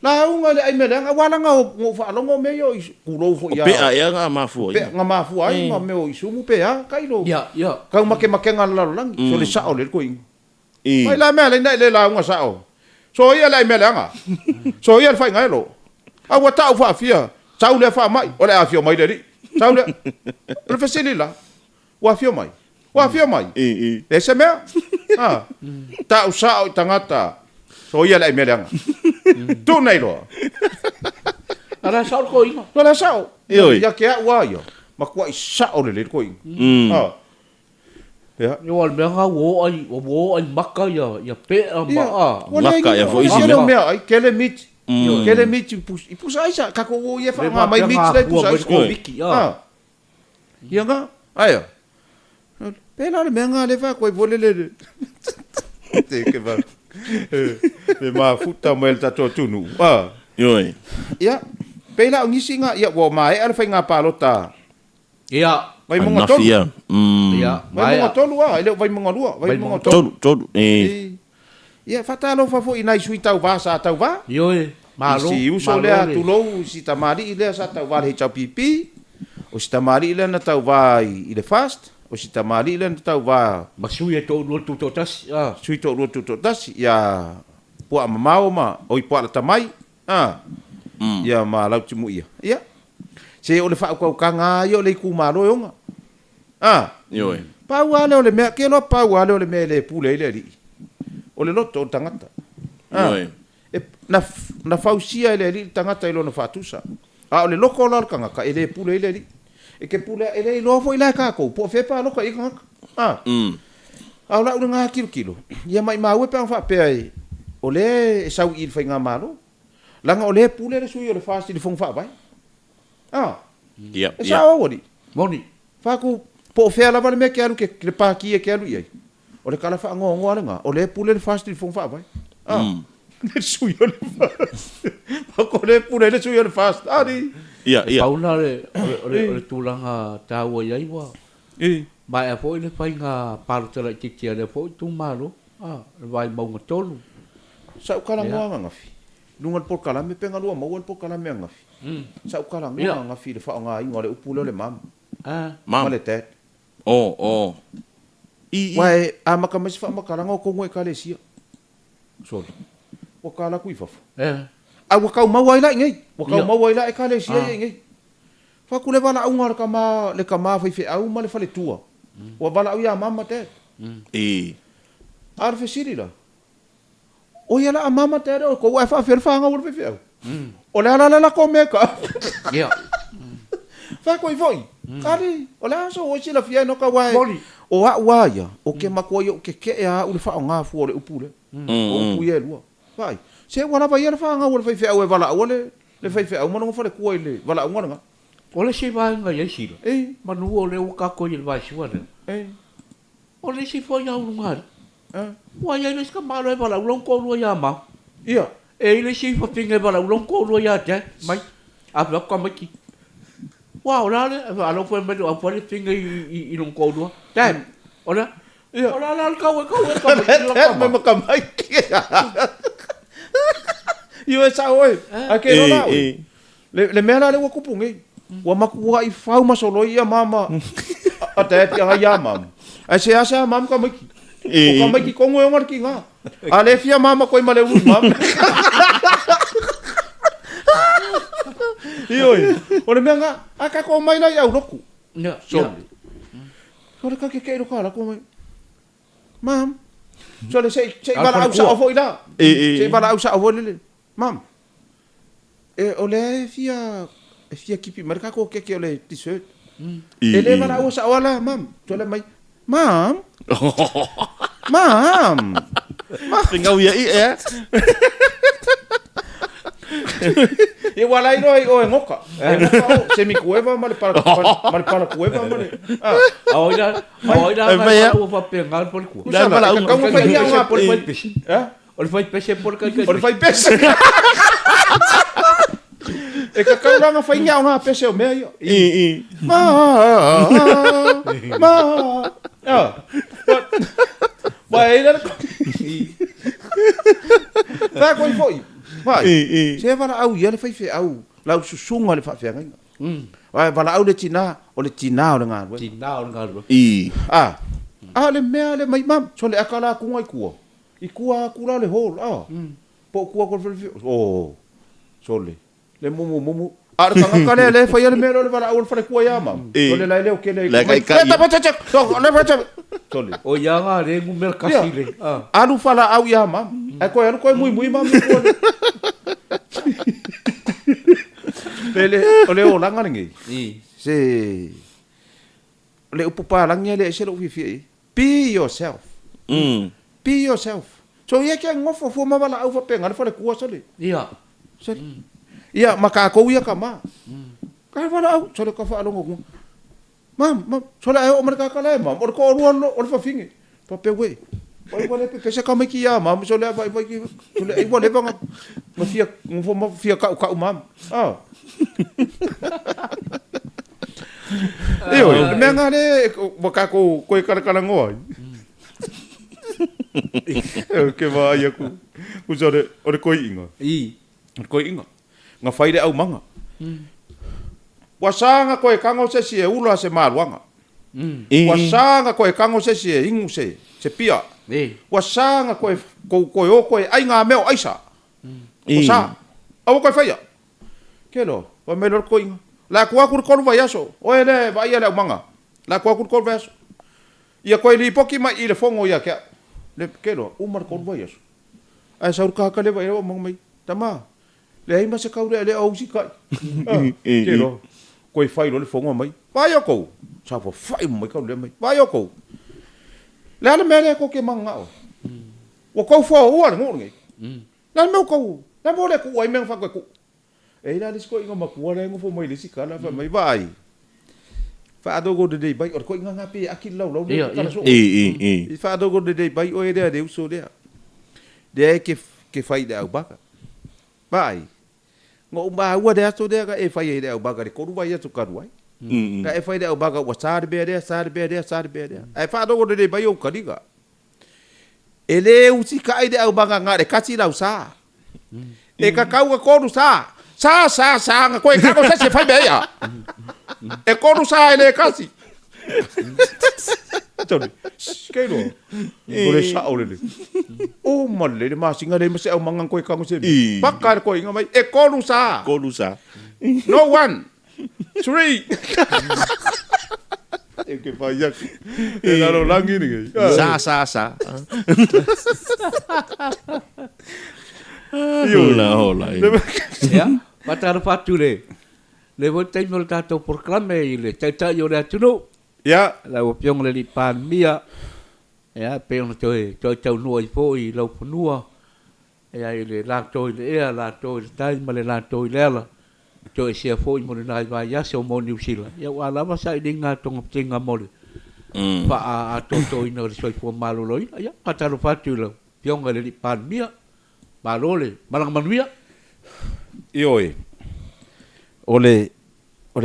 La unga le ai me le wala nga o fa lo me yo ku lo fo ya Pe ai nga mafu. Pe nga mafu ai ma me o isu mu pe ya kai lo ya ka ma ke nga la lang so le sa o le ko inga mai la me le le la unga sa o so ia le me le nga so ia fa nga lo a wa ta fa fia sa le fa mai o le a fio mai le sa le professeur la wa fio mai e se me ta usa o tangata so ia le me le nga tu nei lo ara sa ko inga no la sa ya ke wa yo ma ko sa o le ko inga Ya. Yo al menga wo ai maka ya pe ma. Maka ya foi isi isi le mea ai kele mit. Mm. Kele mit ipus aisa kako wo ia fa nga mai mit le ipus aisa. ko wiki ah. Ia nga. Aya. Pela le menga le fa ko vole le. Te ke va. Le ma futa mo el tato tunu. Ah. Yoi. Ia. Pela ngisi nga ia wo mai ala fa nga palota. Ia. Vai mo nga tolu. Nafia. Ia. Vai mo nga tolu ah, ele vai mo nga lua, vai mo nga tolu. Todo. Ia fatalo fa fo ina sui tau va sa tau va. Yo malo. Si uso le atulou si tamari ile sa tau va le chau pipi. O si tamari ile na tau va i le fast. O si tamari ile na tau va Masui to no tu tas ah. sui to ro tu tas ia pua mamao ma o i pua la tamai. Ah. Ia ma lau timu ia. Ia. Se o le fa ko kanga yo le ku malo yo nga. Ah. Yoi. Pau ale o le mea ke lo pau ale o le mea le pule ile ri. O le loto o tangata. Yoi. E na fausia ile ri tangata ilo na fatusa. A o le loko la kanga ka ile pule ile ri. E ke pule ile lo fo ile ka ko po fe pa lo ka ika. Ah. A la una kilo. Ia mai mau pe fa pe ai. O le sau il fa nga malo. Langa o le pule le sui o le fasti le fong fa vai. Ah. Yep. E sa o di. Moni. Fa ku po fe ala vale me ke alu ke le pa ki e ke alu ia. O le kala fa ngo nga. O le pule le fasti le fong fa vai. Ah. Le sui o le fasti. Pa ko le pule le sui o le fasti. Ah di. Ia. Paula le tulanga tawa ia wa. Mai a foi le fai nga paru tala titia le foi tu malo. Ah, vai mau tolu. Sa kala ngo nga fi. Lungal por kala me penga lua mau por kala me nga fi. Sa kala ngo nga fi le fa nga i ngole upule le mam. Ah, Mam. Le tet. Oh. Wai a maka mas fa maka ngo ko ngoi kale sia. So. O kala kui fa. A wa kau mau ai la ngai. Wa kau mau ai la e kale sia ngai. Fa kule bala ungar kama le kama fa fe au ma le fa le tua. Wa bala au ya mama te. Ar fe siri la. O ya la mama te o ko wa fa fer fa nga ur fe fe au. O la ko me ka. ia. Fa ko i foi. Kali, o la so o sila fia no ka wai. O wa ya, o ke mako yo ke ya u fa nga fu o le upule. O pu ye lua. Vai. Se wala va yer fa nga ur fe fe au e vala o le fe fe au mo no fa le ku ile vala o nga. Ole se vai nga ia sila. Manu ole o ka ko il vai suana. Ole se foi au lugar. Wa ia le ska malo e vala ulong ko lu ya ma. Ia. E le se fa pinga vala ulong ko lu ya te. Mai. A va ko mai. Wow, la alo foi me a foi pinga i long ko lu. Te. Ola. Ola la ka Me makamai. Io sa oi. A ke no la. Le mela le wa kupungi. Wa makua i fau masolo ia mama. Ate ti ya mama. A se asa mama ka mai. O ka mai ki kongo e ngar ki nga. A le fia mama ko i male u mama. Ioi. O le menga aka ko mai lai au roku. Ya. So. Ko le ka ke ro ka la ko mai. Mam. So le sei bala au sa o foi la. Sei bala au sa o le. Mam. E o le fia kipi marka ko ke ole t-shirt. Ele bala au sa wala mam. So le mai. Mam. Mam. Tinggal ya E wala ino o ngoka. Se mi cueva male para cueva male. Ahora o va pegar por cu. Como fai nga por peixe. O fai peixe por que o fai peixe. E ka ka nga fai nga peixe o meio. Ma. Vai ela. Vai coi foi. Vai. Se vala au ia le fai fe au. Lau susunga le fa fe nga. Vai vala au le tina, o le tina o nga. Tina o nga. Ah. Ah le mea le mai mam, so le akala ku ngai ku. I kua kula le hol. Ah. Po kua ko fe. Oh. So le mumu. Ar ka le fai le mea le vala au fa le kua ya mam. So le lai le o ke le. Le kai. So le fa. So le. O ia nga re ngu merkasile. Alu fala au ya mam. Ai ko alu ko muy mam. Pele ole o langa ngi. Se le upupa langia le se lo fi fi. Be yourself. Be yourself. So ia ke ngofo fo mawala au fa penga fa le kua sole. Ia. Ia maka ko ia kama. Ka fa au sole ka fa alongo. Mam, sole ai o marka kala mam, o ko ruan o fa fingi. Pa pe we. Oi wale pe se ka me ki ia mam sole vai ki sole ai wale banga. Ma fia ngofo ma fia ka mam. Ah. Iyo, me ngare maka ko kara ngoi. Ke vai aku. Usore ore koi inga. Koi inga. Nga faide au manga. Wasanga koe kango se si e ula se maruanga. Wasanga koe kango se si e ingu se pia. Wasanga koe o koe ai ngā meo aisa. Wasa. Awa koe whaia. Kelo, wa me lor koi inga. La kua kur koru vai aso. Oe le, vai ale au manga. La kua kur koru vai aso. Ia koe li poki mai i le fongo ia kia. Le kelo, umar koru vai aso. Ai saur kaka le vai rewa manga mai. Tama. Le ai masa kaure le au si kai. Kelo. Koe whai lo le fongo mai. Vai o kou. Sa fo whai mai kau le mai. Vai o kou. Le ala mele ko ke manga o. Wa kou fo ua le ngor ngai. Le meu kou. Le mo le ku ai meng fa ko. E la dis ko inga makua le ngofo mai le sikala fa mai vai. Fa adogo de dei bai or ko inga ngapi akil lau kala so. Fa adogo de dei bai o e de uso de. De ke fai de au baka. Vai. Ngo ba ua de aso de ka e fai de au baka de ko ru vai atu karuai. Ka e fai de au baka wa sar be de. Ai fa adogo de dei bai o kaliga. Ele usi ka de au baka ngare kasi lau sa. E ka kau ko ru sa. Sa nga koe kako se fai bea. E koru sa ele kasi. Tone. Skero. Ore sa ole. O male le masinga le mase au mangang koe kako se. Pakar koe nga mai e koru sa. No 1 3. E ke fai ak. E laro langi ni. Sa. Hola. Ya. Patara patu le. Le wo tai mo tato proclame ile tai yo le tunu. Ya, la wo piong le li pan mia. Ya, peong toi no i fo i lo punua. Ya ile la toi le la toi tai ma le la toi le la. Toi sia fo i mo le nai vai ya so mo New Zealand. Ya wa la ma sai dinga tong tinga mo le. Pa a to ino le soi fo malo loi. Ya, patara patu le. Piong le li pan mia. Malole, malang manuia. Ioi. Ole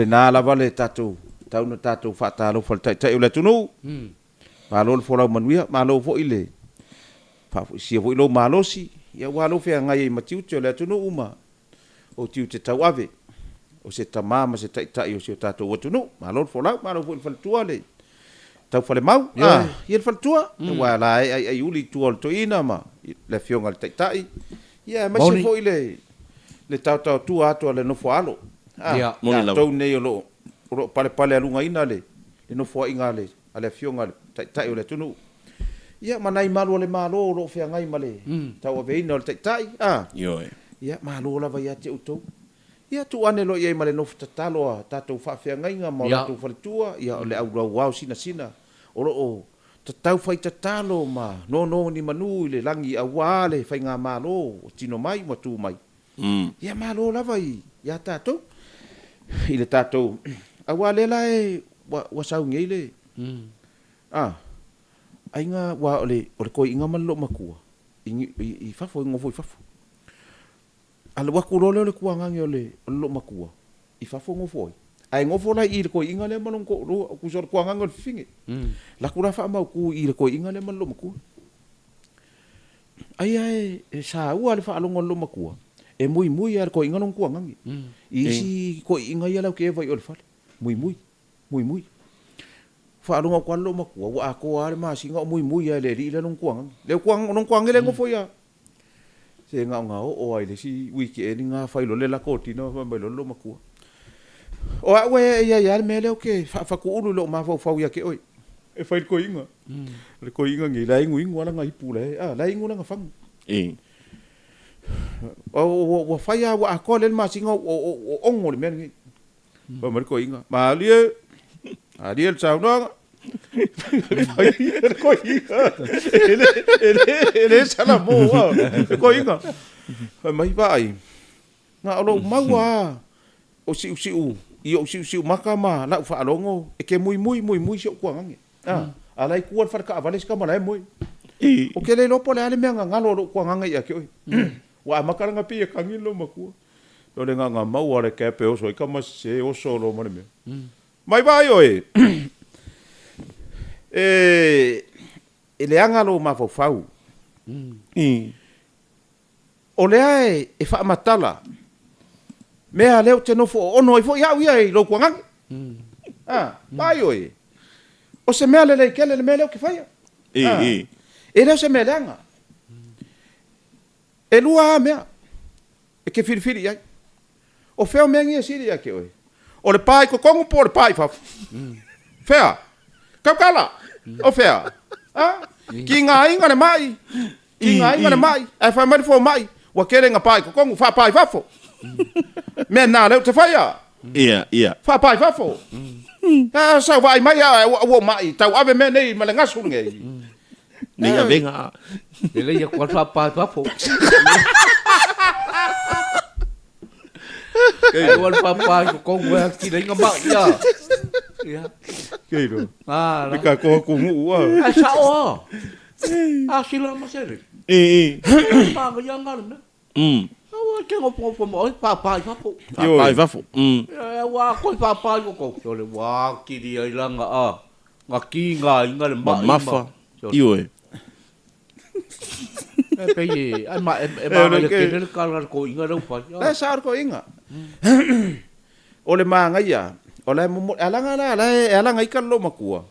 na la vale tatu. Tau no tatu fata lo fal tai ole tunu. Malo fo la manuia, malo fo ile. Fa si fo lo malo si. Ya walo fe ngai matiu te le tunu uma. O tiu te tau ave. O se tamama se tai o se tatu o tunu. Malo fo fal tuale. Tau fale mau. Ia fal tua. Wa la ai uli tuol to ina ma. Le fionga tai. Ia ma se fo ile. Le tau tu ato le no fo alo. Moni la. Tau nei lo pale alunga ina le. Le no fo inga le. Ale fionga tai o le tunu. Ia manai malo le malo lo fe ngai male. Tau ave ina le tai. Yo. Ia malo la vai ate uto. Ia tu ane lo ia male no tatalo tatu fa fe ngai nga mo tu fa tua. Ia le au wow sina. O tatau fai tatalo ma no ni manu le langi awale fai nga malo tino mai mo tu mai. Ia malo la vai ia tato. Ile tato awale la e wa sau ngile. Ainga wa ole ko inga man lo makua. I fa fo ngofo fa. Ala wa ku le kuanga ngole lo makua. I fa fo ngofo. Ai ngofo la i ko inga le man ko ku sor kuanga ngol fingi. La ku ra fa ma ku i ko inga le man lo makua. Ai sa wa le fa lo ngol lo makua. E mui ar ko inga non kuanga ngi. I si ko inga ya la ke vai ol fa. Mui. Fa lo ngol lo makua wa ko ar ma singa mui ya le ri le non kuanga. Le kuang non kuanga le ngofo ya. Se nga o ai le si wiki e nga fa lo le la ko tino fa lo makua. O we ya mele o ke fa ku ulu lo ma fa ya ke oi. E fa ko inga. Le ko inga ngi lai ngui ngwa nga ipu le. Lai ngula nga fang. O fa ya wa ko le ma singa o ongo le men. Ba mer ko inga. Ma lie. Ariel chao no. Ko inga. Ele sala mo wa. Ko inga. Mai vai. Nga olo maua. O si Iyo si makama la fa alongo e ke muy si ko ngangi. Alai kuan fa ka avales ka malai moi. O ke le lopo le ale me ngalo ko ngangi ya ke oi. Wa makaranga pi e kangilo makua. Lo le nga mau are ke pe o so ka mas se o solo mo me. Mai vai oi. Ele angalo ma fau. O le ai e fa matala. Mea leo te nofo ono i fo ia i lo kuangang. Vai oi. O se mea lele kele le mea leo ke faia. E leo se mea leanga. E lua mea. E ke firifiri ai. O feo mea ngia siri ake oi. O le pai ko kongu po le pai fa. Fea. Kaukala. O fea. Ki ngā inga ne mai. Ki ngā inga ne mai. E fai mari fo mai. Wa kere ngā pai ko kongu fa pai fafo. Me na leo te faia. Ia. Fa pai fafo. Sa vai mai o mai. Tau ave me nei malenga sunge. Ninga venga. Ele ia kwa fa pai fafo. Kei wan fa pai ko ngwa ki nei ngamba ya. Ya. Kei ro. La. Ka ko ku mu wa. Sa o. Sila masere. Pa ga yang ngal na. Awa ke ngopo mo pa pai fafo. Pai fafo. Wa ko pa pai ko ko le wa ki di ai langa nga ki nga inga le Mafa. Io. Pe ai ma le ke le kala ko inga ro pa. La sa ko inga. O le manga ia. O le mo alanga i kallo makua.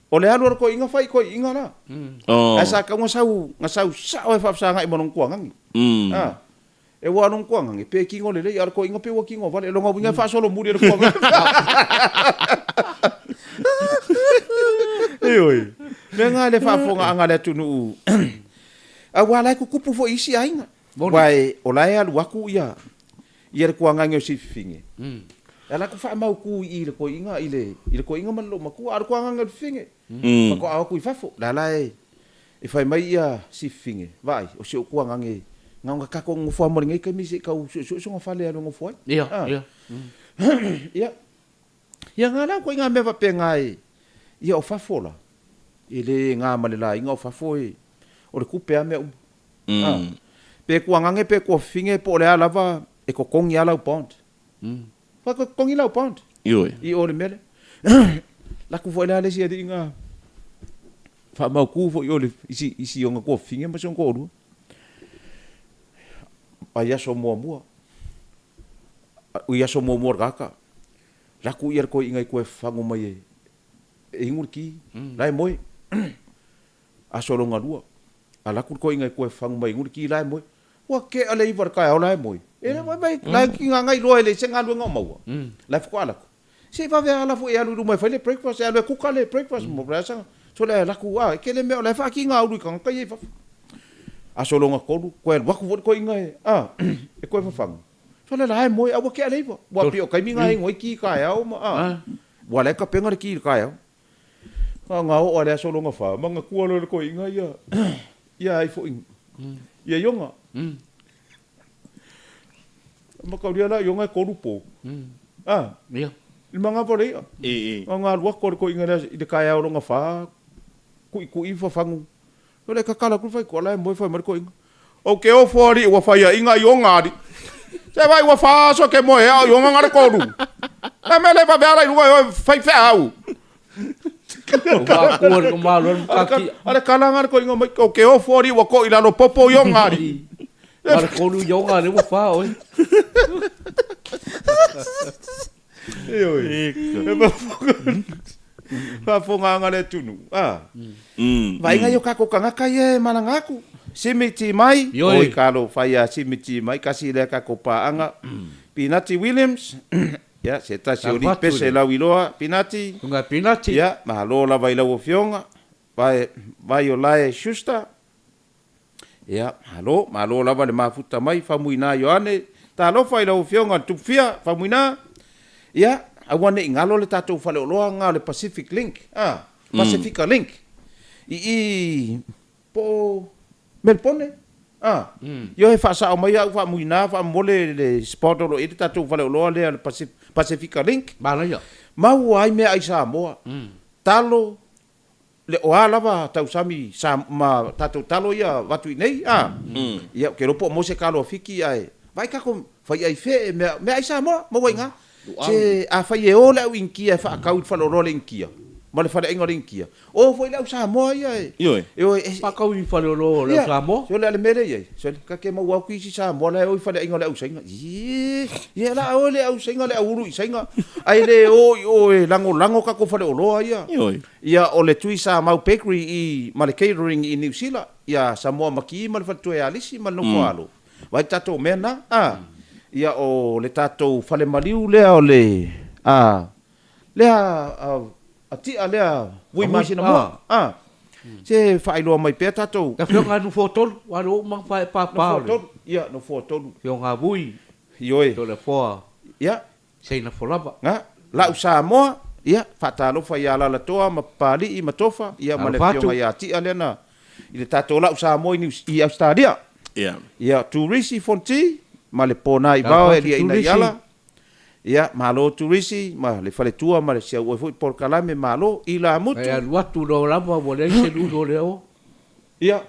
O le alu ko inga fai ko inga na. Asa ka ngosau sa o fa sa ngai monong kuangang. E wa nong kuangang pe kingo le ar ko inga pe wa kingo vale lo ngobinga fa solo muri ko kuangang. Oi. Menga le fa fonga anga le tunu. A wala ku kupu fo isi ainga. Wai o lai alu aku ia. Ia le kuangang o si finge. Ala ku fa mau ku i le ko inga ile ko inga man lo maku ar kuangang o finge. Ko aku i fafo la lai. E fai mai ia si finge. Vai o si kuangang e nga ka ko ngofo mo ngai ka misi ka so ngofale ano ngofo. Ia. Ia ngala ko inga me va pengai. Ia o fafola. Ile nga malela inga o fafo e. O le kupe ame pe kuangange pe ko finge po le alava e ko kongi ala pont. Pa ko kongi la pont. Io. I o le mele. La ku foi la le sia dinga. Fa mau ku fo yo le isi onga ko finge ma son ko ru. Pa ia so mo. U ia so mo gaka. La ku ia ko inga ko fango mai e ingur ki. Lai moi. A solo nga dua. Ala ku ko inga ko fango mai ingur ki lai moi. Wa ke ale ivar ka o lai moi. Ele mai lai ki nga ngai lo ele se nga lu nga mau. Lai fu ala ku. Se va ver ala fu e alu mai fa le breakfast e alu ku ka le breakfast mo brasa. So le la ku a ke le me lai fa ki nga u ka ka fa. A solo nga ko ko wa ku ko inga e ko fa fango. So le lai moi a wa ke ale iva. Wa pio kai mi nga ngoi ki ka ya o ma. Wa le ka penga ki ka ya. Nga o ale solo nga fa manga ku lo ko inga ya. Ya ai fo ing. Ya yonga. Maka dia la yonga ko rupo. Ia. Manga po re. Nga wa ko inga de ka ya o nga fa. Ku i fa fangu. Ole ka kala ku fa ko la mo fa mar ko inga. O ke o fori wa fa ya inga yonga di. Se vai wa fa so ke mo ya yonga ngar ko ru. Na mele ba ba ru fa fa au. Wa ko ko malon kaki. Ale kala ngar ko inga o ke o fori wa ko ila no popo yonga di. Mar ko lu yonga le wa fa oi. Fa fonga ngale tunu. Vai nga yo ka ko kanga kai malangaku. Simiti mai oi kalo faya simiti mai kasi le ka ko paanga. Pinati Williams. Ya, se ta se ori pese la wiloa Pinati. Kunga Pinati. Ya, mahalo la vai la wo fionga. Vai o lae Schuster. Ya, malo la va le mafuta mai famuina Yohane. Ta lo fai la wo fionga tufia famuina. Ya, awane ingalo le tatou fale loa nga le Pacific Link. Pacifica Link. I po Melbourne. Yo he fa sa mai au fa muina fa mole le sport lo ite tatu fa lo le Pacifica Link. Mana ya. Mau ai me ai Samoa. Talo le oa lava tau sami sa ma tatu talo ia watu nei ia ke ropo mo se kalo fiki ai vai ka ko fai ai fe me ai Samoa mo wenga se a fai e ola winkia fa ka ut fa lo le inkia mo le fa le ingo inkia o foi la Samoa ia Io. Pa ka wi fa lo le Samoa. so le mere ia so ka ke mo wa ku si Samoa le o fa le ingo le usenga ia la o le usenga le uru isenga ai le o lango ka ko fa le lo ia Io. ia o le tui sa mau bakery i ma le catering i New Zealand ia Samoa maki ma le fatue alisi ma no falo vai tato mena ia o le tato fale maliu le o le le a ti a le wi ma sina mo se fai lo mai pe tato Ka fio nga nu foto wa ro mang fa pa pa. ia no foto Fio nga bui ioi to le fo. ia Sei na folava. nga la Samoa ia fatalo fa ia la toa ma pali i matofa ia ma le fio ia ti a le na i le tato la Samoa i Australia. Yeah. Ia turisi fonti ma le pona i bao e lia ina iala. Ia malo turisi ma le fale tua ma le sia ua fui por kalame malo i la mutu. Ia watu do lava mo le se lu do le o. Ia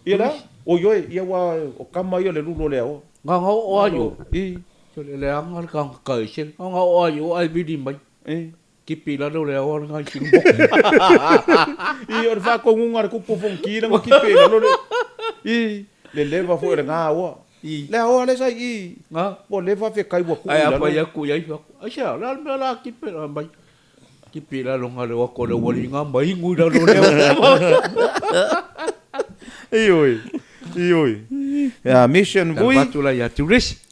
la o yoe ia wa o kama ia le lulo le o. Nga o ayo. I to le anga ka ka se. Nga o ayo ai vidi mai. Kipi la do le o nga sing mo. I or fa ko ngunga ku po fonki na kipi la lo. I le leva fo nga o. Le o le sai i. Nga bo leva fe kai wa ku. ai apa ya ku ya. Asa la me la kipi la mai. Kipi la lo nga le wa ko le wali nga mai ngu da lo le. Ioi. Ya mission vui. Batu la ya turis.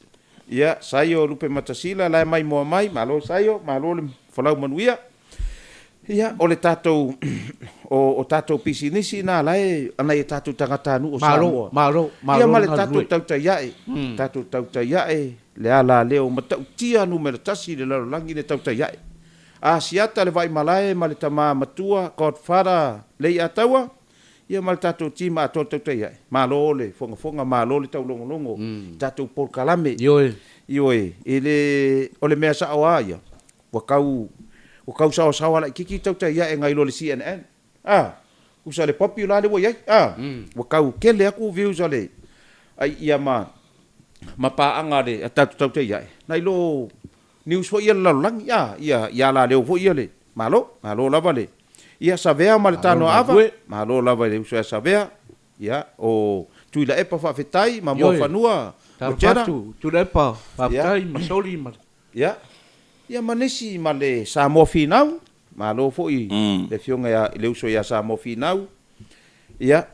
Ia, sayo lupe matasila, lai mai moa mai, malo sayo, malo le falau manuia. Ia, o le tatou, o tatou pisinisi na lai, anai tatou tangatanu o Samoa. Malo. Ia, ma le tatou tautaiae, tatou tautaiae, le ala leo, ma tautia nu me le tasi le larolangi le tautaiae. A siata le vai malae, ma le tama matua, Godfather, lei ataua, ia ma le tatou tima a tō tautaiae. Malo le, fonga malo le tau longo, tatou por kalame. Ioe, o le mea sa oa ia, wakau sa la kiki tautaiae ngai lo le CNN. Usa le popular le waiai. Wakau kele aku views ale. Ai ia ma paanga le a tautaiae. Nai lo news fo ia lalang, ia la leo fo ia le. Malo lava le. Ia savea ma le tano ava, malo lava le usa savea. Ia, o tuila epa whawhetai, ma mua whanua. Tapatu, turepa, papai, masoli, ia. Ia manesi ma le Samoa finau, ma lo foi le fionga ia le uso ia Samoa finau. Ia.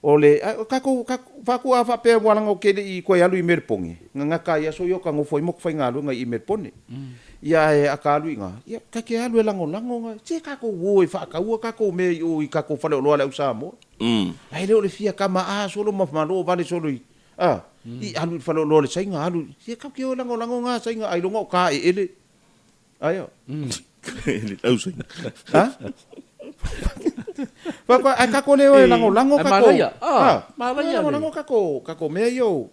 O le kako faku a fa pe wala ngo kele i ko yalu i merpongi. Nga ka ia so yo ka ngo foi mo fa ngalu nga i merpone. Ia e akalu nga. Ia ka ke alu lango nga. Che kako wo fa ka wo kako me o i kako fa lo la Samoa. Ai le fia kama solo ma malo vale solo i. I alu fa lo le sai nga alu. Che ka ke lango nga sai nga ai lo ngo ka ele. Ayo. Au sai. Papa kako le lango kako. Lango kako me yo.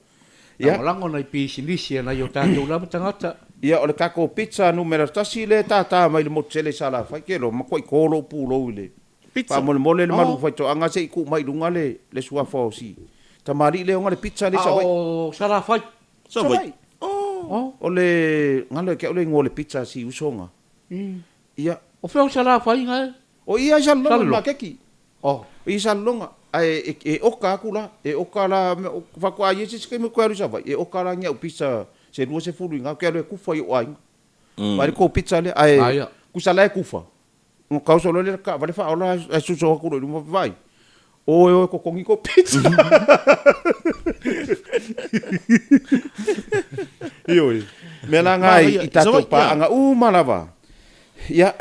Ya, lango na pisinisi na yo tanto la tangata. Ia o le kako pizza numero tasi le tata mai le mozzarella sala fai kelo ma koi kolo pulo ile. Pizza pa mole le malu fai to anga se ku mai lunga le sua fosi. Tamari le nga le pizza le sa Oh, sala fai. So vai. O le ngalo ke ole ngole pizza si usonga. Ia o feo sala fai nga. O ia jalonga ma keki. I jalonga e oka kula e oka la fa ko ai se ke me ko sa vai e oka la nya pizza se dua se fulu nga ke le kufa i oai. Mari ko pizza le ai ku sala e kufa. Ngo ka so le ka vale fa ola e su so ko lo vai. O ko kongi ko pizza. Ioi. Mena ngai i tato pa anga malava. Ia.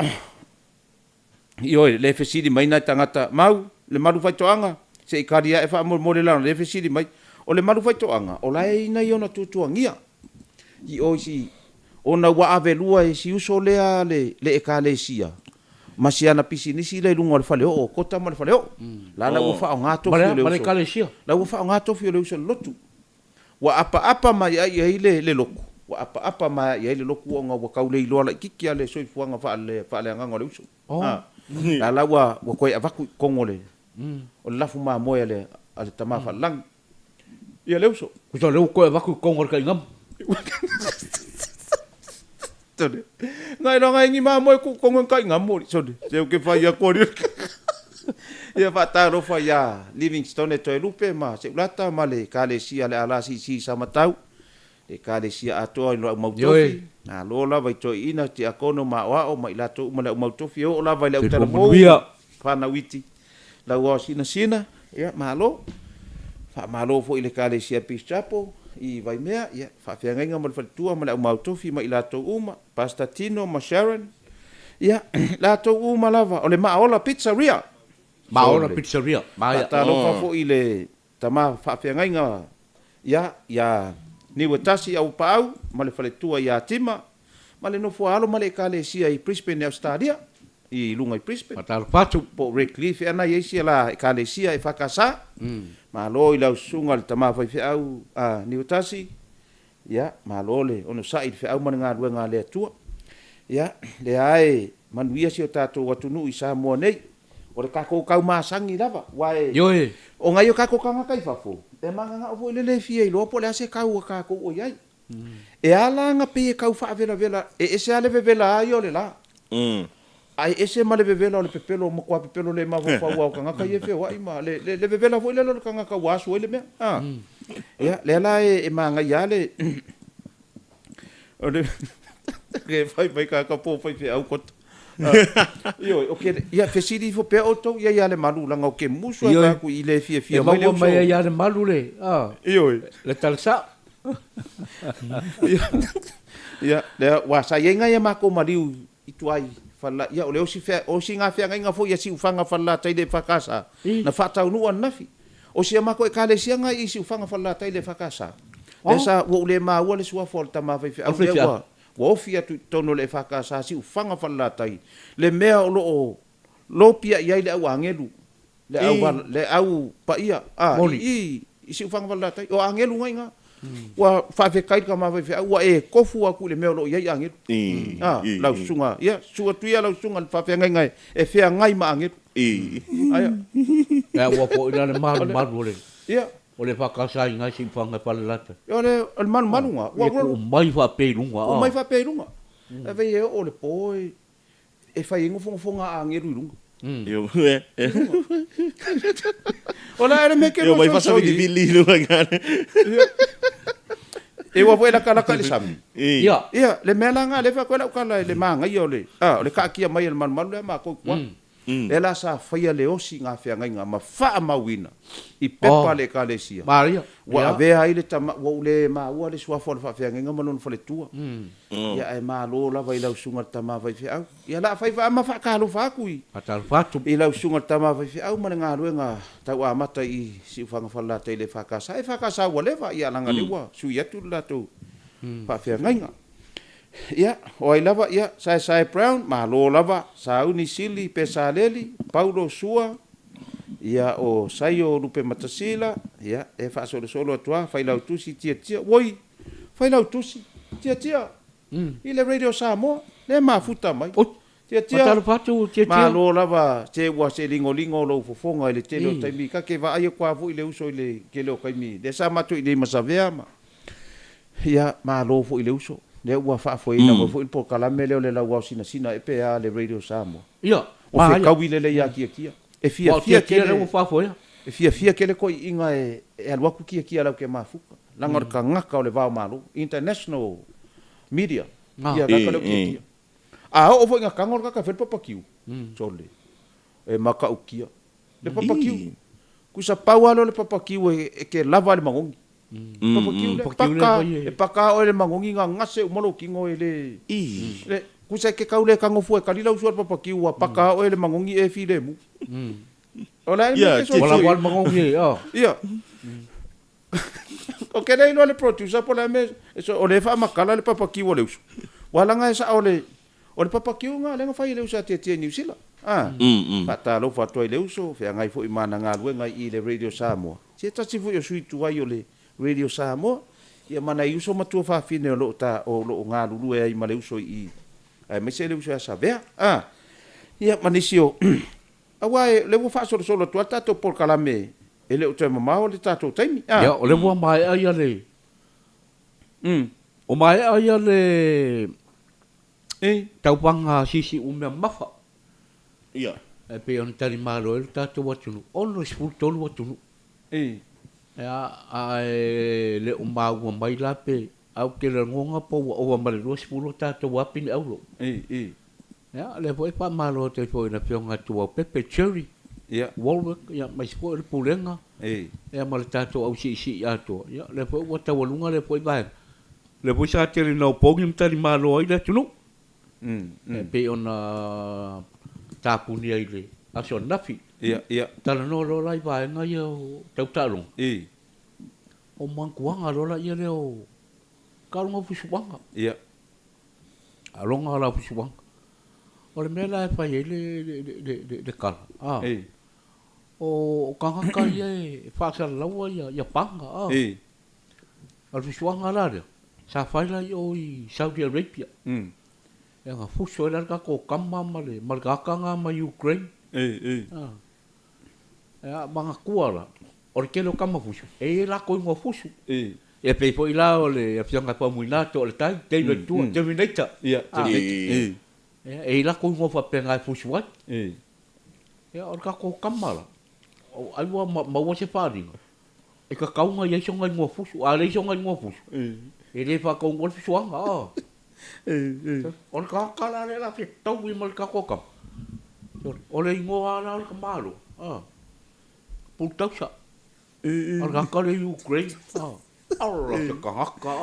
Ioi le fesidi mai na tangata mau le malu fai toanga se ikaria e fa mo le lana le fesidi mai o le malu fai toanga o lai na iona tutuangia. I oisi ona wa avelua e si uso le ekalesia. masiana pisinisi le lunga le fale o kota ma le fale o la ua fa nga to fi le Mare kalesia. la ua fa nga to fi le uso lotu wa apa mai ai le loku wa apa mai ai le loku o nga wa kaule i lola kiki ale so fuanga fa le nga le uso la ua koe avaku kongole o lafu ma moya le ale tama fa lang ia le uso Ku so le ko va ku kongor ka ngam. Tode. Ngai ro ngai ngi ma mo ku kongon kai ngam sode. Se o ke fa ia ko ri. Ia fa ta ro fa ia Livingstone to lupe ma se ulata ma le ka le sia le ala si sama tau. E ka le sia ato no mau tofi. Na lo la vai to ina ti akono ma wa o mai la to ma le mau tofi o la vai le utara mo. Fa na witi. La wa sina ia ma lo. Fa ma lo fo ile ka le sia pichapo. I vai mea, ia, whawhiangainga ma le whatua ma le au mautofi ma i lātou uma, Pastor Tino ma Sharon, ia, lātou uma lava, o le Maola Pizzeria. Maola Pizzeria, Maia. Ta roka fo i le tama whawhiangainga, ia, niwa tasi au paau, ma le whaletua ia tima, ma le nofo alo ma le kalesia i Brisbane Australia, i lunga i Brisbane. Matalo patu. Po Redcliffe, ana i eisia la kalesia i whakasa, malo i lau sunga le tama fai au ni utasi ya malo le ono sai fe au manga ruenga le tua ya le ai manuia si o tato watunu i Samoa nei o le kako kau masangi lava wae Yoe. o ngai o kako kanga kai fafo e manga nga o le fie i lo po le ase kau o kako o yai e ala nga pe kau fa vela e ese ale vela ai o le la ai ese male vevela o le pepelo mo kwa pepelo le ma fa wa kanga ka ye fe wa ima le vevela fo le lo kanga ka wa so le me ya le la e manga ya le o le ke fai ka po fai fe au kot yo okay ya fe sidi fo pe auto ya le malu langa o ke muso ka ku ile fie mai le mai ya le malu le yo le talsa ya le wa sa yenga ya ma ko mariu ituai fala ia o le o si nga nga fo ia si ufanga fala tai le fakasa na fata unu an nafi o si ma ko e kale si nga i si ufanga fala tai le fakasa esa wo le ma wo le sua folta ma fe au le wa wo fia tu tono le fakasa si ufanga fala tai le mea o lo pia ia le au angelu le au pa ia i si ufanga fala tai o angelu nga wa fa fe kai ka ma fe wa e kofu aku le meo lo ia angelu lau sunga ia sua tuia lau sunga fa fe ngai e fe ngai ma angelu aya ya wa po ina le malu le ia o le fakasa ngai si fanga pala lata o le manu nga wa mai fa pe lunga o mai fa pe lunga e ve e o le poi e fa ingo fonga angelu lunga Yo, Ola era me que yo vai pasar de vili no ngane. E wa foi la kala kala sami. Ia. Ia, le melanga le fa kola kala le manga yo le. Le ka kia mai le man le ma ko kwa. E la sa faia le osi nga fia nga ma fa mawina. I pepa le kalesia. Maria. Wa ve ai le tama wa le ma wa le swa fo fa fia nga malon fo le tua. Ia e ma lo la vai la sunga tama vai fia. Ia la fai fa ma fa ka lo fa kui. Atal fatu. I la sunga tama vai fia ma nga lo nga ta wa mata i si fa nga fa la te le fa ka sa wa le va ia langa le wa su ia tu la tu. Fa fia nga. Ia, o ai lava ia sai Brown ma lo lava Sauni Sili Pesaleli Paulo Sua ia o Saio Lupe Matasila ia e fa solo tua fai lau tusi tia woi fai lau tusi tia ile radio Samoa le mafuta mai tia Atal fatu tia ma lo lava te wa se lingo lo fofonga ile te lo taimi ka ke va ai kwa fu ile uso ile ke lo kaimi de sa matu ile masavea ma ia ma lo fu ile uso le ua fa foi na foi po kala mele le la ua sina e pe a le radio Samoa ia o fe kawi le ia kia e fia ke le fa foi e fia ke le ko inga e alwa ku kia la ke mafuka la ngor ka ngaka o le va malu international media ia ka le kia o foi nga kangor ka fe papakiu sole e maka ukia le papakiu ku sa pawalo le papakiu e ke lava le mangongi paka o le mangongi nga ngase umalo kingo ele le kusa ke kaule kango fu e kalila usual papaki wa paka o le mangongi e file mu ola me so wala wal mangongi ia o ke dai no le producer por la me eso o le fa makala le papaki o le usu wala nga esa o le papaki nga le nga fa ile usa tie New Zealand Faatalo faatoai le uso feagai foʻi managaluega i le Radio Samoa. Tia tasi foʻi o suitu ai o le Radio Samoa. Ia mana i uso matua faafine o loo galulu e ai ma le uso i mai se le uso asa vea. Ia manisi o aua le ua faasolosolo atu a tatou polokalame e le o toe mamao le tatou taimi. Ia o le ua mae ai ale. O mae ai ale taupanga sisi umea mafa. Ia. E pe on tari malo e tatou watunu. Ono sifuru tolu watunu. Le o maua mai la pe au ke le ngonga po o male lo sifuru tatou api ni aulo. Ya, le foi pa malo te foi na pionga tua pepe cherry. Ya. Walwork ya mai foi le pulenga. Ya mal tatou au si ya to. Ya, le foi wata walunga le foi ba. Le foi sa tele no pogim tari malo ai le tunu. Pe ona tapuni ai le. Aso nafi. Ya. Tala no lo lai ba nga yo tau talong. O mankuanga lo la ia le o. Kalunga fusuanga. Ya. Alonga la fusuanga. O le mea la e whai e le kala. O kangaka ia e whaasara laua ia panga. Al fisuanga la rea. Sa whai la i Saudi Arabia. E ngā fuso e larga ko kama male. Malgakanga ma Ukraine. E mga kuara. O le kelo kama fuso. E la ko ingo fuso. E pei po i la o le fianga pa muinato o le tai. Teilo tua. Terminator. E la ko ngo fa penga fusu wat. O ka ko kamala. O ai wa ma se faringa. E ka kaunga ye songa ngo fusu, a le songa ngo fusu. E le fa ko ngo fusu anga. O ka kala le la fi tau i mal ka ko kam. O le ngo ala ka malo. Putau sa. O ka ka le Ukraine. Ora se ka haka.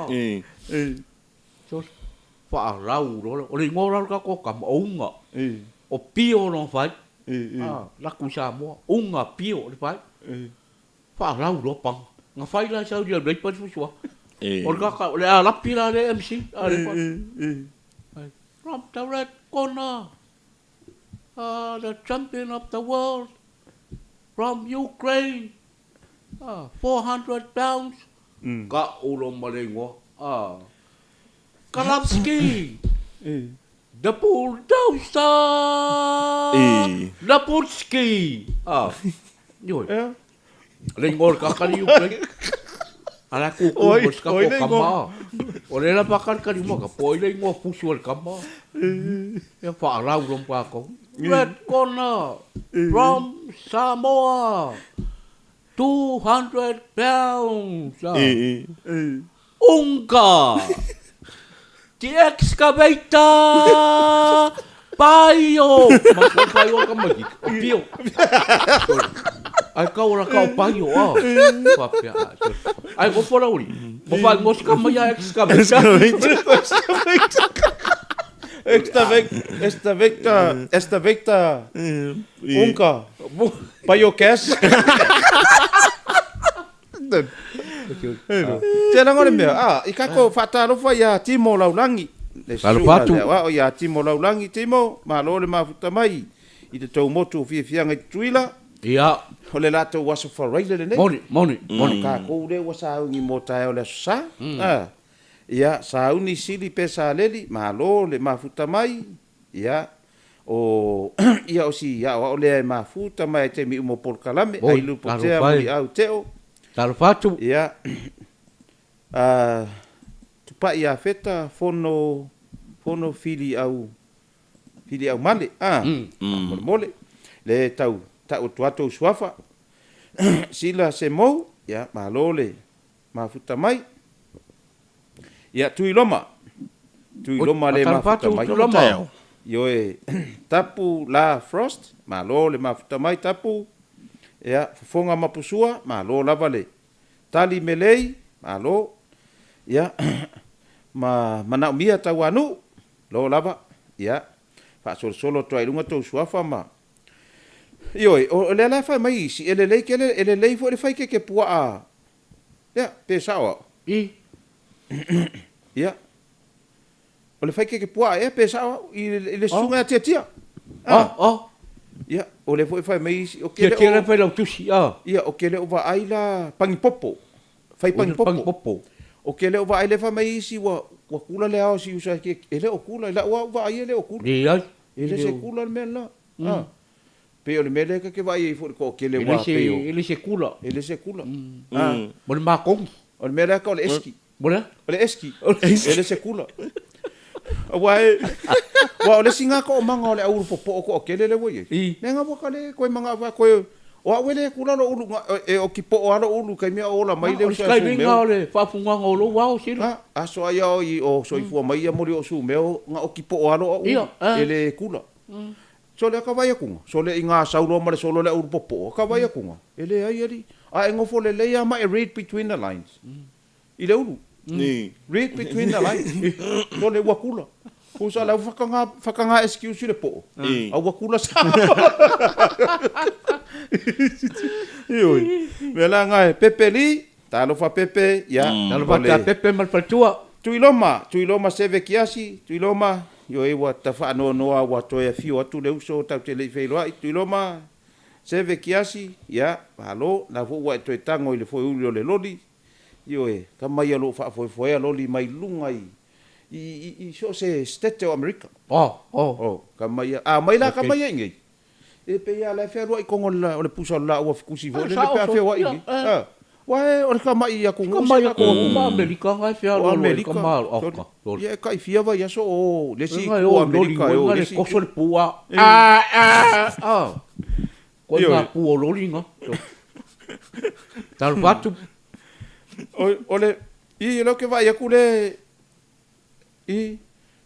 Fa rau ro o le ngora ka ko kam unga o pio no fai la ku sa mo unga pio le fai fa rau ro pang nga fai la sa dia break pa fu o ka le la pila le MC from the red corner the champion of the world from Ukraine 400 pounds ka ulo malengo Kalapski, the bulldozer, the Putski. Yun. Lingor kakali Ukraine. Ala kuku bos ka ko kama. Ole la bakar ka mo ka poi le ngo fusual kama. Ya fa ra rom pa ko. Red corner from Samoa. 200 pounds. Unga. The excavator Paio. Mas paio ka magi. Pio. Ai ka ora ka paio Papia. Ai go fora uri. Mo fa mo ska ma ya excavator. Excavator. Unka. Paio cash. Tēnā ngore mea, i kako whātārofa ia Timo Laulangi. Tarupatu. O ia Timo Laulangi, Timo, malo le mafuta mai. I te tau motu o whiawhianga i tuila. Ia. O le lātou waso wharaile le nei. Moni. Ka kou le wa saungi mō tae o le sa. Ia, sauni sili pe sa leli, malo le mafuta mai. Ia, ia o si, ia o le mafuta mai te mi umo polkalame. Ai lupo tea muli au teo. Tarupatu. Ia. Tupa ia feta fono fili au male. Mole. Le tau tuato suafa. Sila se mou. Ia, malole. Mafuta mai. Ia, tui loma le mafuta mai. Yo tapu la frost. Malole mafuta mai tapu. Ia, fonga mapusua, malo lava le. Tali melei, malo. Ia, mana umia tau anu, lo lava. Ia, solo toa ilunga tau suafa ma. Ioi, o le ala fai mai isi, ele lei fo le fai ke pua a. Ia, pe sawa. Ia. O le fai ke pua e pe sawa, i le sunga tia. Ia, o le foi fai mai isi, o Kia kele kia o, fai lau tusi a. ia, o kele o va ai la pangipopo. Fai pangipopo. Popo. O kele o va ai le fa mai isi wa kula le ao si usa ke ele o kula la wa va ai ele o kula. Ni ai. Ele se kula le mela. Ah. Pe o le mele ka ke vai ai fo ko kele wa pe o. Ele se kula. Ele se kula. Ah. Mo le makong. O le mele ka o le eski. Mo le? O le eski. Ele se kula. Wai. Wa o le singa ko manga o le au popo ko kele le wai. Nenga wa kale ko manga wa ko o wele kula no ulu e o ki po o alo ulu kai mea ola mai le o skai vinga o le whafunga ngolo wao siro. A so ai o i o so i fua mai a mori o su meo nga o ki po o alo e le kula. So le ka vai akunga. So le inga saulo ma le solo le ulu popo ka vai akunga. Ele ai ari. A ngofo le leia ma e read between the lines. I le ulu. Read between the lines. So le wakula. Kusa la fakanga excuse le po. A wakula sa. Ioi. Vela ngai pepe li, talo fa pepe ya. Talo fa pepe mal fatua. Tuiloma seve kiasi, tuiloma yo e wa tafa no wa to e fio atu le uso ta te le feilo ai tuiloma seve kiasi ya halo na fu wa to tango ile fo ulio le loli. Yo e kama ia lo fa fo loli mai lunga i so se state of America. Kama ia mai la kama ia ngai. E pe ia la fe ro i kongo la o le pusa la o kusi vo le pe fe wa i. Wa o le kama ia kongo. Kama ia kongo ma Amerika ngai fe ro le kama oka. Ia kai fia va ia so o le si ko Amerika o le koso le pua. Ko na pu o lolinga. Tal fatu. Ole i lo ke vai akule i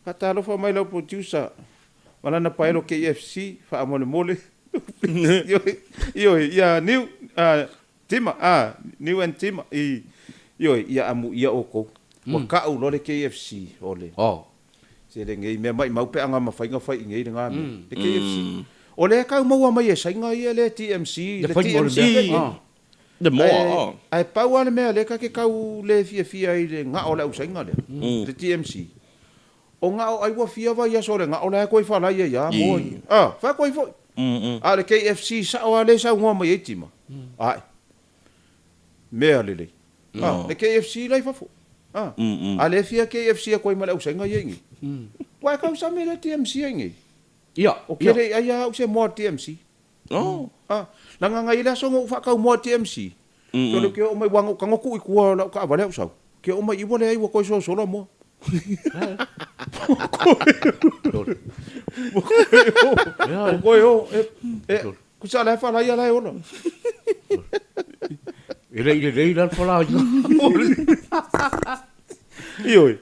hatalo fa mai lo producer. Wala na paelo KFC fa mole mole. Yo ya new tima new and tima yo ya amu ya oko. Wa ka u lo le KFC ole. Se le ngai me mai mau pe anga ma fainga fai ngai nga me. Le KFC. Ole ka mau mai e sainga i le TMC, le TMC. The more. Ai pau ale me le ka ke kau le fia i le nga ole u sainga le. Le TMC. O nga o ai wa fia va ia sore nga o la ko fa la ia mo fa ko fo ale KFC sa o ale sa ngo mai etima ai me ale le le KFC lai fa fo ale fia KFC ko mai la usenga yengi wa ka usa me le TMC yengi ia o kere ai a use mo TMC la nga ila so ngo fa ka mo TMC to le ke o mai wango ka ngoku i ku la ka vale usa ke o mai i vole ai wa ko so la mo kusa la fa la ya la ona ile la fa la ioi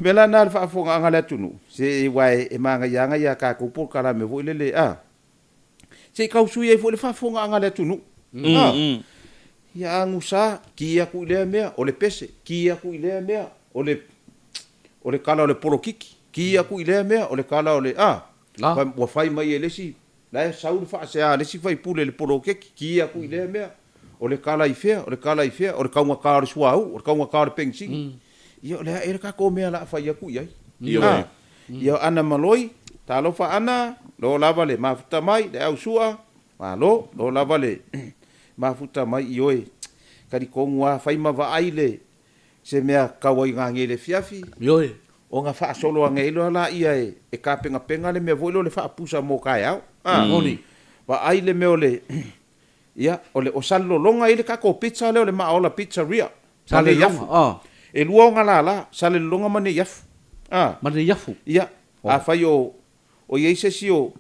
bela na fa fo nga la tunu se wai e manga yanga ya ka ku por kala me vo le se ka usu ye fo le fa fo nga la tunu ya ngusa ki ya ku le mea o le pese ki ya ku le mea o le kala o le polo kiki ki aku i lea mea o le kala o le wa fai mai e lesi la e sauru fa se a lesi fai pule le polo kiki ki aku i lea mea o le kala i fea o le kaunga ka o le suau o le kaunga ka o le pengsi ia o le e ka ko mea la fai aku i ai ia ana maloi talo fa ana lo lava le mafuta mai le au sua lo lava le mafuta mai i oe kari kongua fai ma va ai le se mea kawai ngā ngele fiafi. Ioi. O ngā wha solo a ngelo la ia e ka penga le mea voilo le wha pusa mō kai au. Moni. Wa ai le mea o le, ia, o le o salo longa ile ka ko pizza leo le maola pizzeria. Sale longa, E lua o ngā la, sale longa mane yafu. Mane yafu. Ia, a whai o yeise si o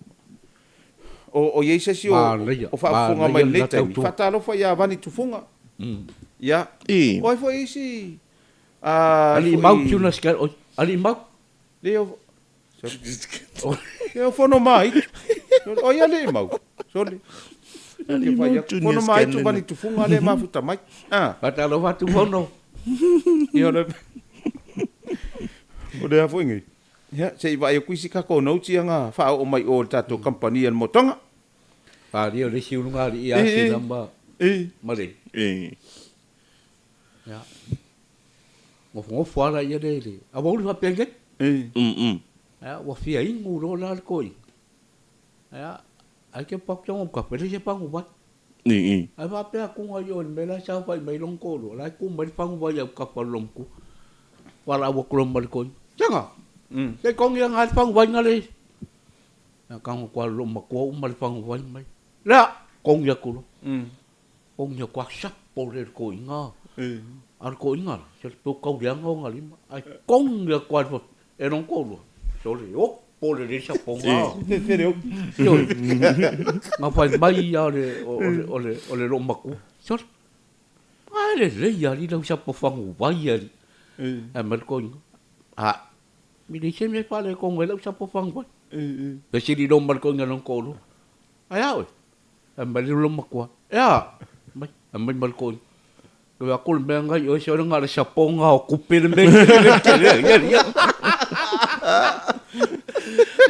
yeise si o whaafunga mai leita. Whatalo whai a vani tufunga. Ia. Oi foi isi. Ali mau tuna skar. Ali mau. Leo. Eu fono mai. Oi ali mau. Sole. Ali fono mai tu bani tu funga le mafuta mai. Patalo watu fono. Ia le. O de foi ngi. Ya, sei vai ku isi ka ko no tianga fa o mai o tato company el motonga. Pa dio le siunga ali ia si lamba. Mare. Ya. Ngofo ala ia dele. A bolu fa penget. Ya, wa fia ingu ro la koi. Ya. ai ke pa chong ka pe se pa ngwa Ni. ai va pe ku nga yo me la sa pa me long ko lo la ku me pa ngwa ya ka pa long ku wala wo krom mal ko changa ke kong yang al pa ngwa nga le na kang ko lo ma ko mal pa ngwa mai la kong ya ku lo kong ya kwa sa po le ko nga al ko nga se po ko yang nga li ai kong ya kwa e long ko lo so le o pole de sa ponga. Yo. Ma fai mai ya ole lo maku. So. Ai le ya li lo sa po fangu vai ya. Ma ko. Mi dice me fale con lo sa po fangu. Pe si di dom ko ngalong ko lo. Ai oi. Ma li lo maku. Ya. Mai mal ko. Ko aku menga yo so nga sa ponga ku pe me. Ya.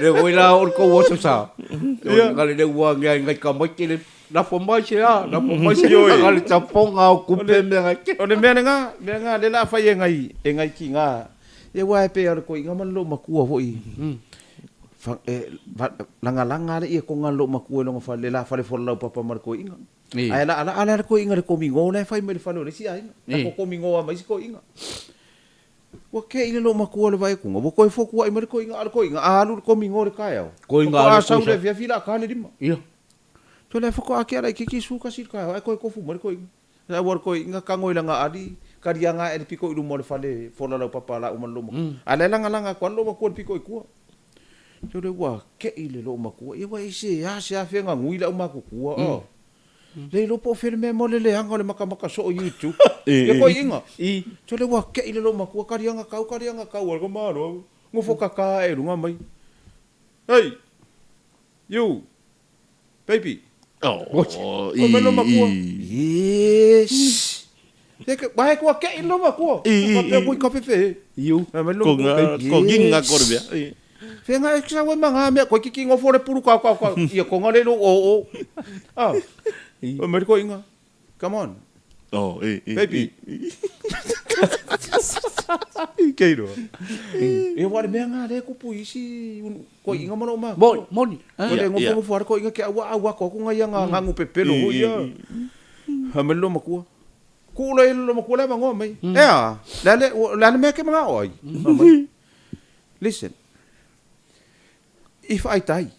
Le voy la orco vos sa. Kali de wa ngai ka mo ki la pomba sia, la pomba sia kali tapong au kupe me ngai. O le menga le la fa ngai ki nga. E wa pe ar ko inga man lo makua foi. Fa langa le ko nga lo makua lo fa le la fa le for la papa mar ko inga. Ai ala ko inga le ko mingo le fa me le fa lo le si ai. Ko mingo mai si ko inga. Wa ke ile lo makua le vai kunga. Wa ko fo ko ai mar ko inga alu ko mingo le kai. Ko inga sa le via fila ka le dima. Ia. To le fo ko aki ara ki su ka si kai. Ai ko fu mar ko inga. Sa war ko inga ka ngoi langa adi karianga e piko ilu mo le fale fo la papa la uma lo. Ala langa ko lo makua piko ku. To le wa ke ile lo makua. Ia wa ise ya se fe nga ngui la uma ku ku. Le lo po fer me mo le hanga le maka so YouTube. E ko inga. So le wa ke ile lo makua karianga kau wa ko maro. Ngo fo ka e runga mai. Hey. You. Baby. Oh, me lo makua. Yes. Te ke ba ko ke ile lo makua. Ka pe ko fe. You. Me lo ko ginga ko be. Fe nga eksa wa manga me ko ki ngo fo le puru ka. Ia ko ngale lo o. Ah. O me ko inga. Come on. Oh, baby. Keiro. E wa me nga le ku puisi ko inga mo ma. Moni. Ko le ngo fo ko inga ke wa ko nga yang ngangu pepelo ho ia. Ha me lo makua. Ku le lo makua le mango mai. Ya. La me ke manga oi. Listen. If I die.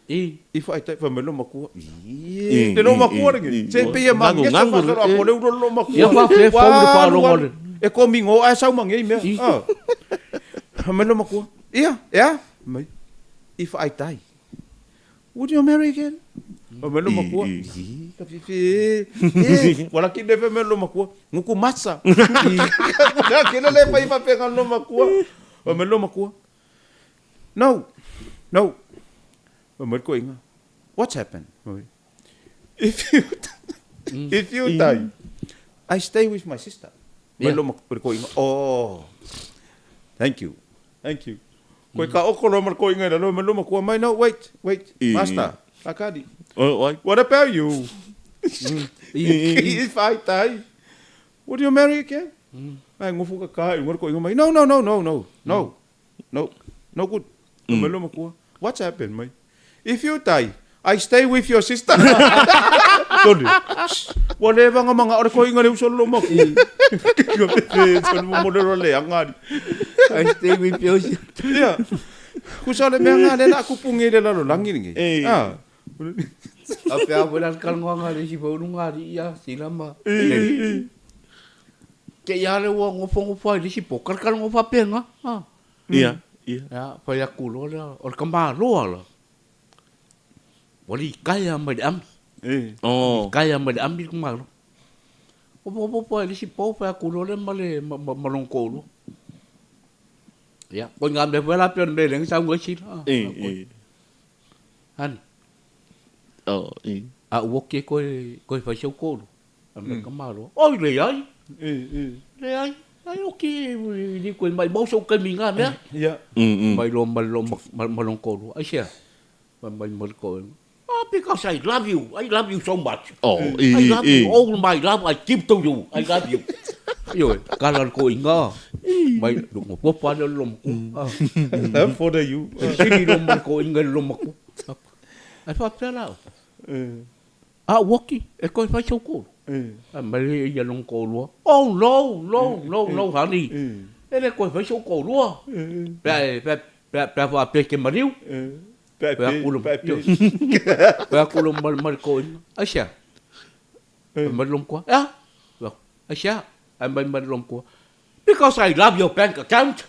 If I type famelo makua. Te lo makua ringi. Se pe ma nge sa fa ra ko le lo makua. Ya fa fe fo de pa lo ngol. E ko mingo a sa mangi me. Famelo makua. Yeah. Mai. If I die. Would you marry again? Famelo makua. Ka fi. Wala ki de famelo makua. Nguku masa. Ki le pa pe kan lo makua. Famelo makua. No. Mới ko inga. What's happened? If you die, I stay with my sister. Melo ko inga. Oh. Thank you. Ko ka o ko lo ko inga lo melo ko mai no wait. Master. Akadi. What about you? If I die, would you marry again? Ai ngofu ka ko inga mai. No. No good. Melo ko. What's happened, mai? If you die, I stay with your sister. Sorry. Whatever nga mga ore ko inga ni uso lo mo. So mo mo le angari. I stay with your sister. Yeah. Kusale me nga le na ku pungi le lo langi ngi. Ape abulan kal nga ri si bo nga ri ya silama. Ke ya le wo ngofo ri si pokar kal ngofa pe nga. Iya. Ya, pa ya kulo la or kamalo la. Wali kaya ma am. Kaya ma am bi kumalo. Po ri si po pa kulo le male malong ko. Ya, ko ngam de la pe le leng sa ngoi si. Han. A wo ke ko fa show ko. Am kamalo. Oi le ai. Le ai. Ai okay, di ko mai bo so kan minga me. Ya. Mai lo malong ko. Ai sia. Mai mal ko. Because I love you so much. I love you all my love I give to you. I love you. Yo, kalan ko inga. Mai mo po pa lom ko. For the you. Sini lom ko inga lom ko. Ai fa pela. A woki e ko fa chau ko. A mai ia long ko lo. Oh no honey. Ele ko fa chau ko lo. Pe fa pe ke mariu. Pe aku mal ko. Asia. Mal long ko. Ah. Asia. Ai mal long ko. Because I love your bank account.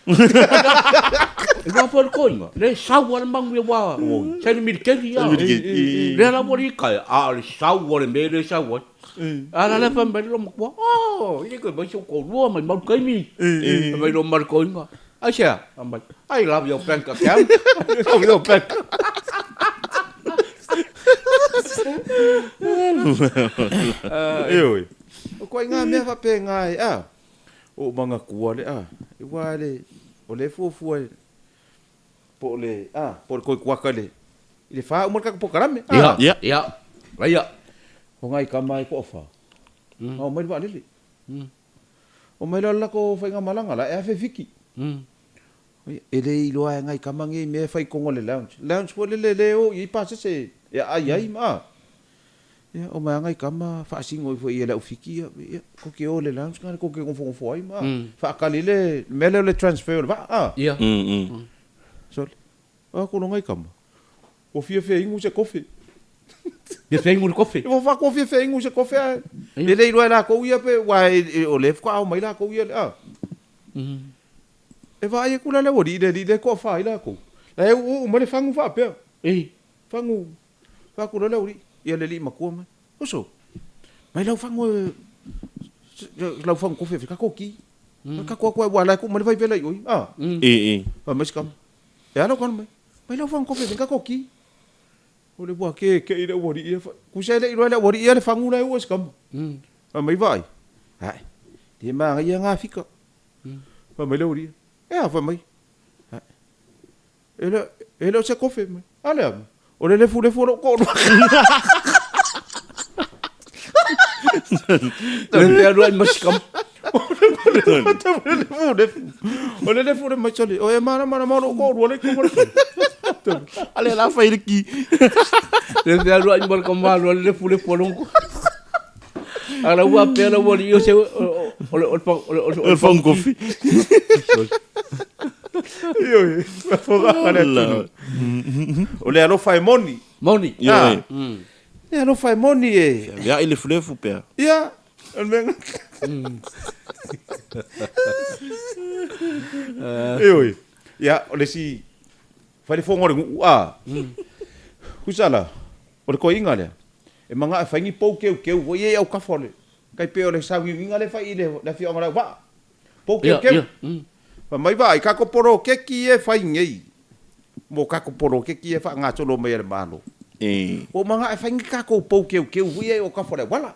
Igual for coin. Le sawa mang we wa. Sai mi ke ya. Le la bori ka. Le sawa me le sawa. Ala le fa me lo mo. Oh, ini ko ba chu ko lo mai mau kai mi. Mai lo mar coin ko. Asia. I love your bank account. Love your bank. Oi. Ko nga me fa pe ngai o manga kua le e wa le o le fu po le po ko kua le ile fa o marka po karame Ya. Raya. o ngai ka mai ko fa o mai va le o mai la ko fa nga malanga la e fa fiki e le ilo ai ngai ka mangi me fa ko ngole lounge po le o i pa se ai ma ya o mai ngai kama fa singo fo ia la ufiki ya ko ke ole la ska ko ke ko fo ai ma fa kalile mele le transfer va Ya. so ko ngai kama o fie ingu se kofi Dia fai ngur kofi. o fa ko fie ingu se kofi le le ilo la ko ia pe wa o le fa mai la ko ia e va ia kula le ori de ko fa ila ko la o mo le fangu fa pe fangu fa kula le ori ia le li makua mai oso mai lau fango kofi ka koki ka ko wala ko mai vai pela oi mas kam ya no kan mai lau fango kofi ka koki o le bua ke ida wori ia ku sai le ira le wori ia le fango na os kam mai vai ai dia ma ia nga fika mai lau ri fa mai ele se kofi mai ale o le fu ko Le aduan mas kam. Olha le fure mai chole. O e mana ko ro le ko. Ale la fa irki. Le aduan bar kam malo le fure polong ko. Ala wa pela wori yo se O fon kofi. Yo, ole aro fai money. Money. Ya. Ya no fai money Ya ile flefu pe. Ya. Almen. Oi. Ya, ole si fai fo ngore Kusala. Ole ko inga le. E manga fai ngi pou ke o ye au ka fole. Kai pe ole sa inga le fai ile la fi ngara va. Pou ke. Pa mai vai ka ko poro ke ki e fai ngai. Mo ka ko poro ke ki e fa nga cholo me malo. O manga e faingi ka ko pou ke hui o ka fore wala.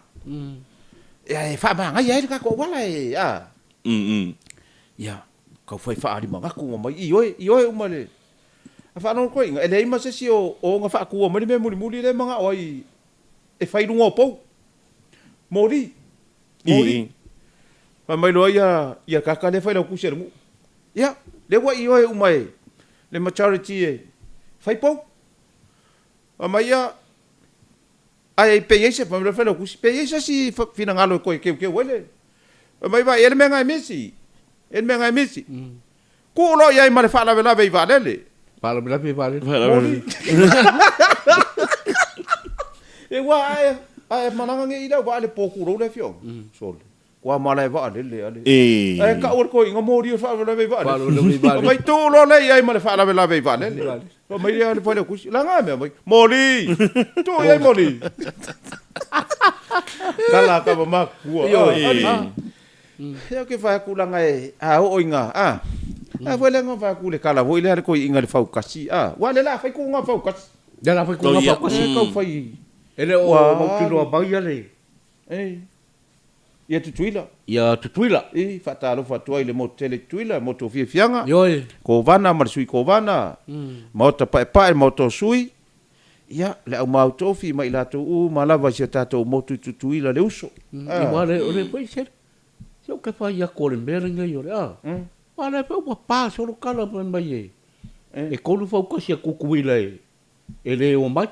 E fa manga ia ka ko wala Ya, ka foi fa ari manga ku mai oi o male. A fa no ko inga ele ma se si o nga fa ku o mali me muri le manga oi. E fai lungo pou. Mori. Pa mai lo ia ka le fai lo ku ser mu. Ya, le wa oi o mai. Le majority fai pou. Amaya ai peiese pa me felo ku peiese si fina ngalo ko ke wele mai vai ele menga mesi ku lo ia mai fa la vela vai valele Para bila pi vale. E wa ai mananga nge ida vale pouco ro le fio sol kwa mala va le ale ai ka or ko inga mori fa la vai vale mai tu lo le ai mai fa la vela vai vale mai dia le pole kusi la nga me moli tu ai moli kala ka ma ku yo ke fa ku la nga o inga a vole nga fa ku le kala vo ile ko inga le fa kasi wale la fa ku nga fa kasi Ya la foi ku nga fa kasi ka fa ele o mo kilo ba ya le ia tutuila fatalo fatua i le motele tuila moto fianga Yoi. ko vana marsui ko vana moto pae moto sui ia le au mau tofi mai la tu malava se tato moto tutuila le uso Igual ole poi ser. Se o que fa ya ko le meringa yo Wale pe o pa so lo kala pe mai e ko lu fa ko se kukuila ele o mai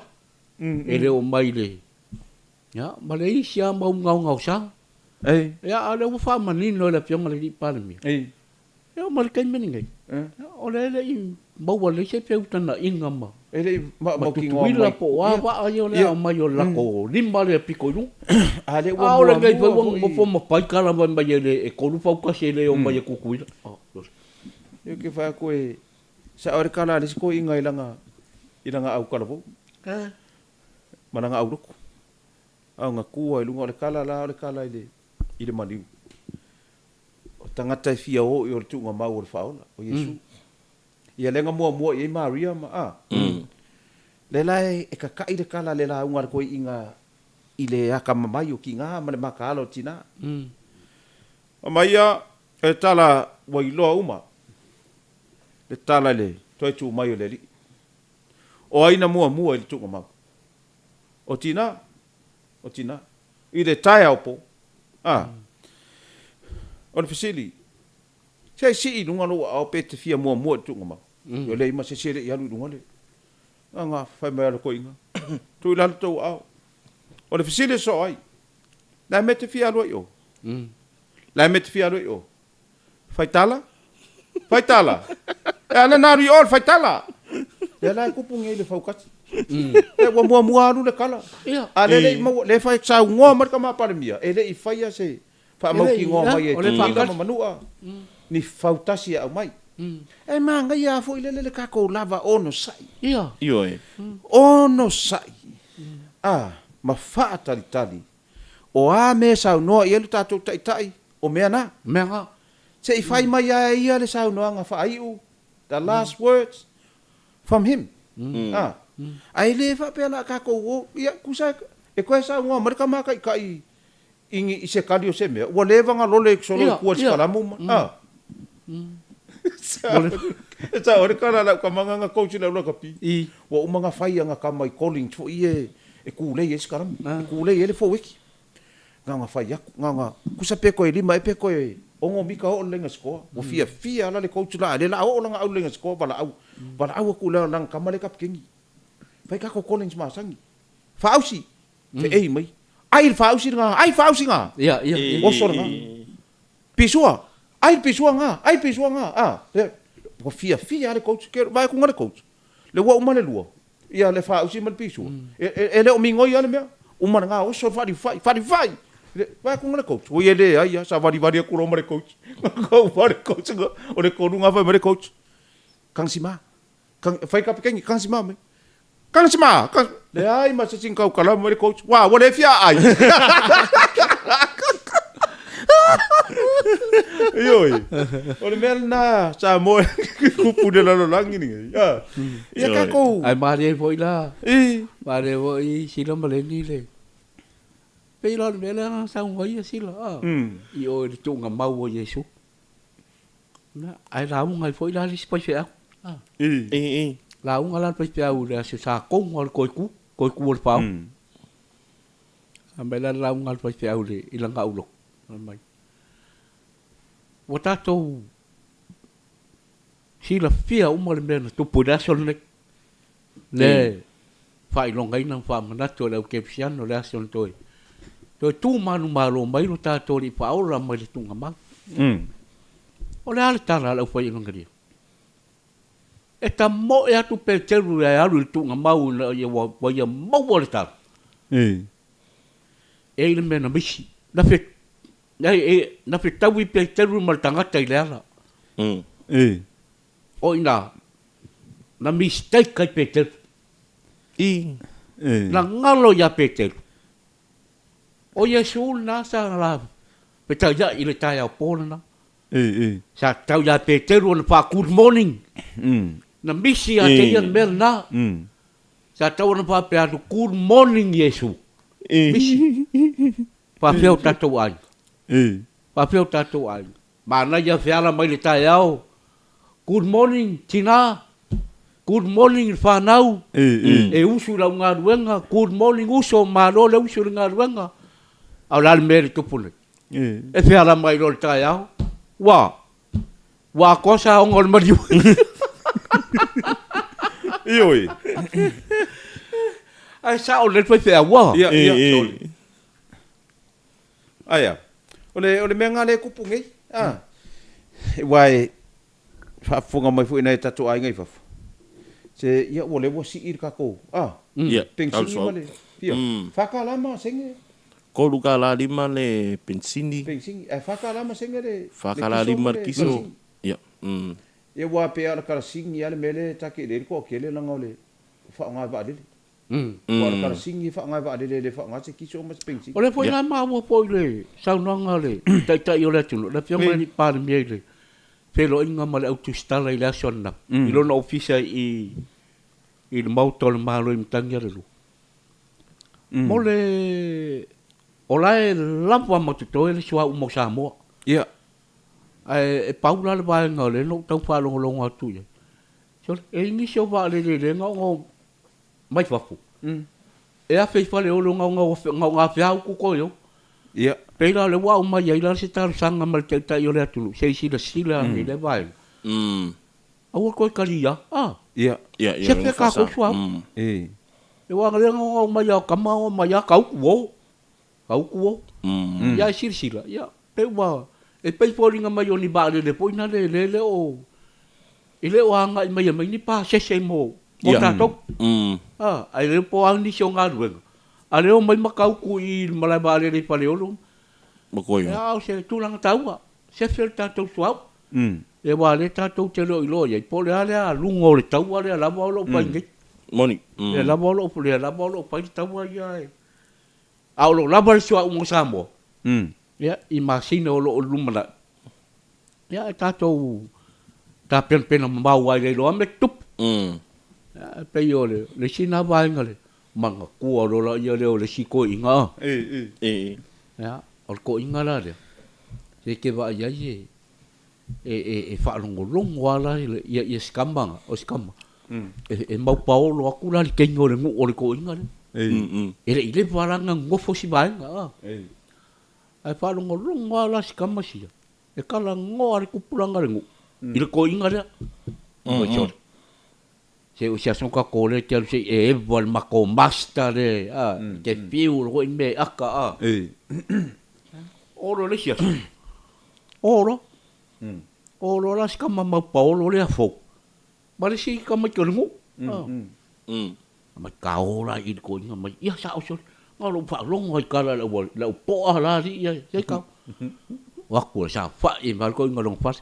e le o mai le. Ya, Malaysia mau ngau sa. Ya, ada wa fa manino le piong le pa le mi. Ya, mal kan meningai. O le i mau le se pe utana inga ma. Ele mau ki ngau mai. Po wa ayo le mai o la ko limba le piko nu. Ale wa o le ngai pe mo fo mo pai kala mai mai le e ko lu fa ka se le o mai ku kuila. Yo ke fa ko e sa ore kala le ko inga ilanga au kala po. Mananga au roko. Au nga kua ilunga le kala ile maliu. O tangata fia o i o tu nga mau o faola o Yesu. Ia lenga mua i Maria ma le lai e kakai le kala le la unga ko inga ile aka mamai o ki nga ma le makalo tina. Maia e tala wa ilo uma. Le tala le toi tu mai o le li. O aina mua i tu nga mau. O tina i le tai au po o le fasili se si lunga lo au pe te fia mua tu nga mau yo le ma se i alu lunga le nga fai mai ko inga tu la to au o le fasili so ai la me te fia lo yo fai tala ala na ri ol fai tala ya la ku punge le faukat e wa mua lu le kala ale le mo le fai sa ngo mar ka ma pa mia ele I fai se fa mo ki ngo mai e le manua ni fautasi au mai e manga ia fo ile le ka ko lava ono sai Io e. ono sai ma fa tali o a me sa no ia lu tatu tai o me ana se I fai mai ia le sa no nga fa ai the last words from him ai le fa pe la ka ko ia kusa e ko sa ngo mar ka ma kai ingi I se kadio se me o le vanga lo le solo ku se kala mu sa ore kala la ka manga nga coach la lo ka pi wa umanga fai nga ka mai calling to e ku le yes karam ku le ele fo wiki nga fai nga kusa pe ko lima e pe ko ongo mika o lenga sko o fia la le coach la le la o nga au lenga sko bala au ku le lang kamale kap kingi fai ka ko collins ma sangi fausi te ei mai ai fausi nga ia o sor nga pisua nga o fia le coach ke vai ku ngale coach le wa umale lua ia le fausi mal pisua e le o mingo ia le mea umana nga o so fai vai ku ngale coach o ele ai sa vari ku ro mare coach ko mare coach o le ko nga vai mare coach kang sima kang fai ka pekengi kang sima me kang sima le ai ma se sing kau kala mare coach wa le fia ai Yoi. Ole melna sa mo kupu de la langi ni. Ya ka ko. Ai mare foi la. Mare foi sila maleni le. Pelo mela sa un foi sila. I o tu nga mau o Yesu. Na ai la un ai foi la lis pai fea. La un ala pai fea u le sa kong o ko ku o pau. Ambela la un al pai fea u le ilanga ulo. Mai. O tatou sila fia uma le mena tu pudaso le fai longa ina fa manato le ke piano le ason toi tu manu malo mai lo tatou li fa ora mai le tunga ma o le ala tala le fai longa dia e ta mo e atu pe teru le alu tunga mau na ye wa ye mo le ta e le mena bishi na fe na fitawi pe teru mal tangata I leala. O ina na mistake kai pe teru. Na ngalo ya pe teru. O Yesu na sa la pe tau ya I le tai au pona na. Sa tau ya pe teru na fa good morning. Na misi a te ian mel na. Sa tau na fa pe atu good morning Yesu. Misi. Fa feo tatou ai. Pa feo tatou ai. Mana ia feala mai le tai au. Good morning, Tina. Good morning, whanau. E usu lau ngā ruenga. Good morning, uso maro le usu ngā ruenga. Au lal mere tupune. E feala mai lo le tai au. Wa kosa ongo le mariu. Ioi. Ai sa o le fai fe awa. Ia, Aia. Ole mea ngā le kupu ngai. Wai, whaafunga mai fui nei tatu ai ngai fafu. Se ia ole wa si ir kako. Ia. Pensingi male. Ia. Whakalama senge. Ko luka la lima le pensini. Pensingi. Whakalama senge le. Whakala lima le kiso. Ia. Ia wa pe ala kara singi ale mele take le ko kele langa ole. Whaonga wa adele. Wa kara singi whaonga wa adele le whaonga se kiso mas pensingi. Ole foi la ma wo foi le. Saunanga le. Tai o le tunu. Le fianga ni pa le le. Pero inga male auto stala ile sonna. Ilo na ofisa i le mautole malo i mtangia le lu. Mole olai lampa matutoe le sua umo Samoa. Ia. E paula le vai ngale no tau fa longa tu ye. So e ni so va le ngo mai fafu. E a fei fa le o nga fa ku ko yo. Ia. Pela le wa mai ia la se tar sanga mal te ta yo le atu. Se sila ni le vai. Awa ko kalia. Ia. Ia. Se pe ka ko sua. E wa le ngo mai ya kama o mai ya kau ku. Kau ku. Ya sila. Ya. Pe wa e pe foringa mai oni ba le poina le o. Ile o anga mai ni pa se mo. Mo ta to. Ai le po ang ni so nga ruenga. Ale o mai makau ku i malai ba le pale o. Makoyo. Ya, se tulang taua. Se fel tatou suau. E wa le tatou te lo ilo ia. Po le ale a lungo le taua le a lava o lo pai ngai. Moni. Le lava o lo pai taua ia e. Au lo lava le suau mo Samoa. Ya, i masina o lo lumana. Ya, e tatou ta pena mau ai le lo ame tup. Ya, pe yo le sina vai ngale. Manga kua lo la ia le o le siko inga. Ya. O ko inga la le. Se ke va ia ye. E fa longo ala ia skambanga, o skamba. E mau paolo aku la ke ngore ngu o ko inga le. Ile varanga ngofo si bainga. Ai fa longo ala skamba sia. E kala ngo ari kupulanga ngu. Ile ko inga le. Mo chor. Se o sia sonka ko le te se e vol mako master le. Ke piu ro me aka. Oro le sia. Oro. Oro la ska mama Paulo le afo. Mare si ka mai ngu. Ma ka ora i ko nga mai. Ia sa o so. Ngalo fa long ai kala la po ala ri ia se ka. Wa ko sa fa i mal ko ngalo fa.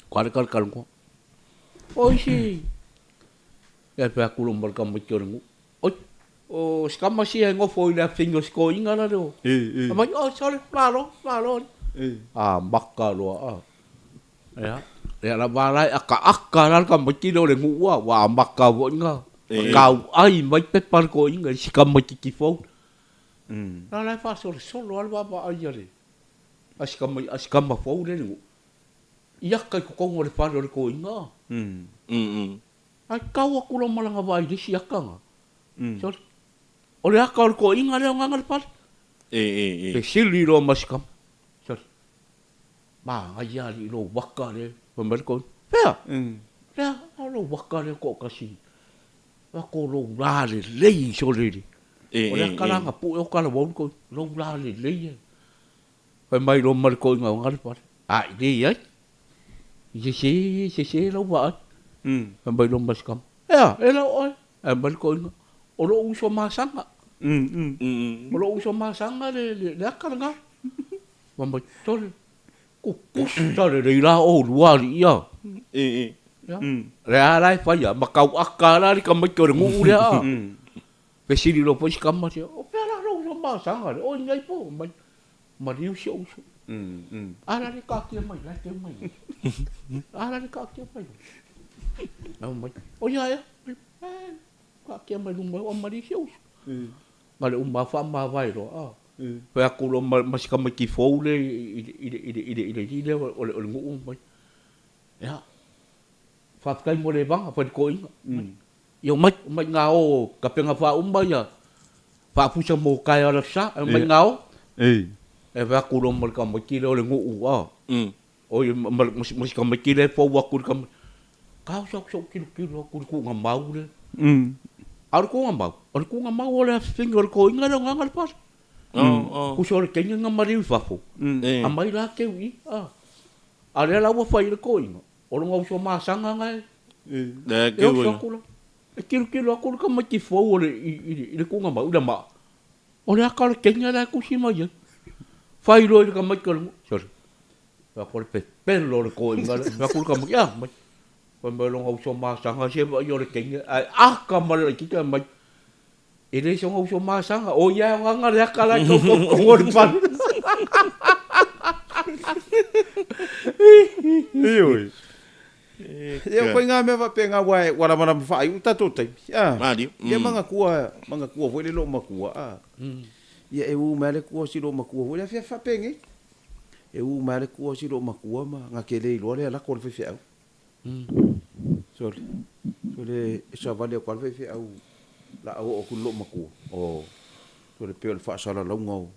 Kwar ko. Oi si. Ya pa ku lo mal ka mai ngu. O skama si ngo foi la fingo sko inga la do. Ma sorry, claro. Makka lo Ya. Ya la balai aka la ka mati do le ngua wa makka wo nga. Kau ai mai pe par ko inga skama ki fo. La fa solo al baba ai le. Askama fo le ngu. Ia ka ko ngore fa le ko inga. Ai kau aku lo malanga vai di siaka. Sorry. Ole aka ko inga le nga ngal Pe sili lo maskam. Sorry. Ma aja li lo waka le pember ko. Pea. Pea lo waka le ko kasi. Wa ko lo la le so le. Ole aka la nga pu o kala won ko lo la le. Pe mai lo mar ko nga ngal pa. Ai di ai. Si lo wa. Pember lo maskam. Ya, elo oi. Pember ko nga. Olo uso masanga. Olo uso masanga le akanga. Mamba tole. Ku tole le la o luari ia. Le ala fa ya makau akala li kamai ko ngu le a. Pesili lo pois kamai. O pela lo uso masanga. O ngai po mai. Mari uso. Ala le ka ki mai, la ke mai. Ala le ka ki mai. Mamba. O ya. Ka mai lumba o mari fios. Mare umma fa ma vai ro. Pe aku lo mas ka mai ki fo le ile o ngu mai. Ya. Fa kai mo le bang apa ko inga. Yo mai nga o ka penga fa umba ya. Fa pu sa mo kai ala sa mai nga o. E fa aku lo mal ka mai ki le ngu o mas ka mai ki le fo wa ku ka. Ka so kilo ku nga mau le. Ar ko ngam. Ar ko ngam ole finger ko inga no ngal pas. Ku so ke nga mari fafo. A mai la ke wi. Ale la wa fai ko inga. O ngo so ma sanga ngai. Da ke Eu wi. só kula. E kilo akulu ka maki fo ole i ko ngam uda ma. Ole akala ke nga la ku sima ye. Fai lo ka maki ko. Sorry. Wa ko pe lo ko inga. Wa ku ka maki ah. When we long also masang, I say, you're a king. Ah, come on, like it. It is also masang. Oh, yeah, I'm going to like one fun. Ia koe ngā mea whapenga wai, wara mana mwhai, utato taimi. Mari. Ia manga kua wele lo makua. Ia e u mele kua si lo makua, wele fia whapenge. E u mele kua si lo makua, ma ngā ke lei loa lea lako le whewhiau. Sole sa vale kwa fe au la o ku lo maku o sole pe fa sala lo ngau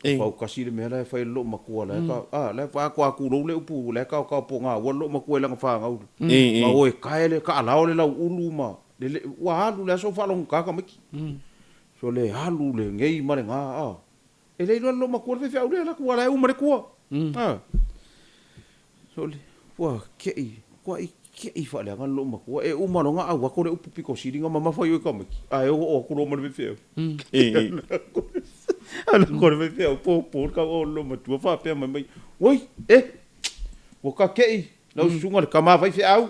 fa kasi le mera fa lo maku la ka la fa kwa ku lo le upu le ka po nga wo lo maku la fa ngau ma o ka ele ka la o le la ulu ma le wa halu le so fa lo ka ka miki sole halu le ngei mare nga ele lo maku fe au le la ku la u mare ku sole wa kwa i fa le ngal lo mako e uma no nga au ko le upu piko siringa mama fa yo ka maki ai o ko lo mo le fe ala ko le fe po ka o lo mo tu fa pe mai oi o ka ke no sunga ka ma fa fe au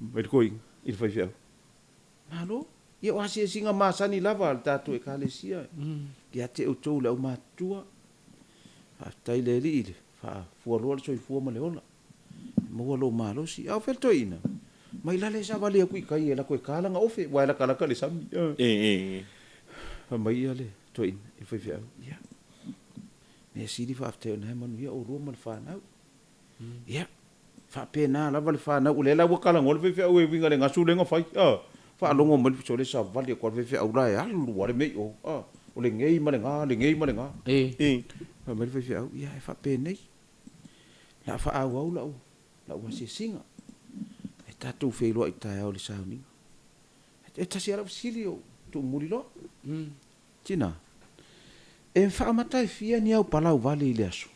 mai ko i fa fe au malo ye o asi singa ma sani lava ta tu e ka le sia ya te o to le o ma tua tai le li fa fu lo so fu mo le ola mo lo malo si au felto ina mai la le sa vale ku kai ela ko kala nga ofe wa la kala kale sami mai ale to in e foi fiau ya ne si di fa te na man ya o ro mal fa na ya fa pe na la vale fa na u le la wa kala ngol fe fiau e winga le nga su le nga fai fa lo ngo mal so le sa vale ko fe fiau la ya lu wa le me o le ngei ma le nga mai fe fiau ya fa pe nei la fa au la la wa se singa e tatu fe lo ita o le sauni e ta sia ra silio tu mulilo tina e fa mata e fia ni au palau vale ile aso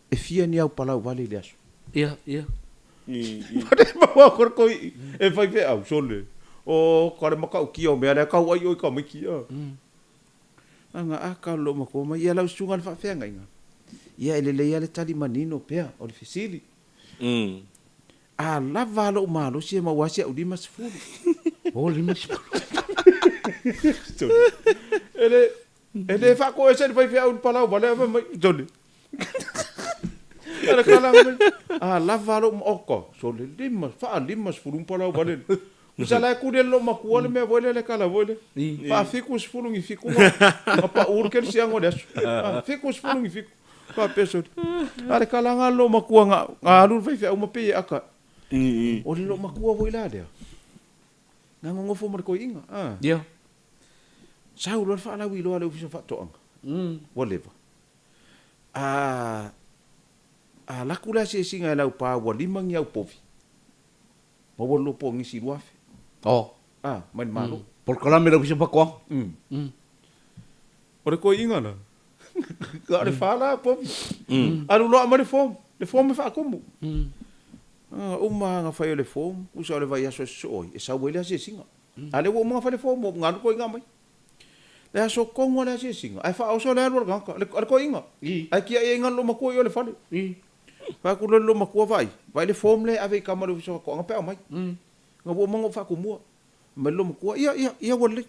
e fia ni au palau vale ile aso Ia. pare ma wa kor ko e fai fe au sole o kare maka o ki o me ala ka wa yo ka me ki anga aka lo mako ma ia la sunga fa fe nga ia ele le ia le tali manino pea o le fisili lava lo malo si ma wasi au lima sifuru. Oh, lima sifuru. Ele fa ko ese vai fia un palau vale mai jole. Era kala lava lo oko so le lima sifuru un palau vale. Usala ku de lo makuole me vole le kala vole. Pa fiku sifuru ngi fiku ma pa urkel si ango des. Fiku sifuru ngi fiku. Pa peso. Are kala ngalo makua nga alu vai fia uma pe aka. O le lo makua voi la dia. Nga ngofo mar ko inga. Dia. Sau lo fa la wi lo ale ufisa fa to anga. Whatever. La kula se singa la pa wa limang ya povi. Mo lo po ngi si luafe. Oh. Man malo. Por kala me lo ufisa pa ko. Ore ko inga na. Ka le fa la povi. Alu lo amare fom. Le fom fa komu. Uma nga fa le fom, usa le vai aso so e sa wele se singa. Ale wo mga fa le fom mo nga ko inga mai. Le aso kongo le se singa. Ai fa oso le alor ga le ko inga. Ai ki ai nga lo mako yo le fa le. Fa ku lo mako vai. Vai le fom le ave ka mo so ko nga pe mai. Nga wo mga fa ku mo. Me lo mako ia wole.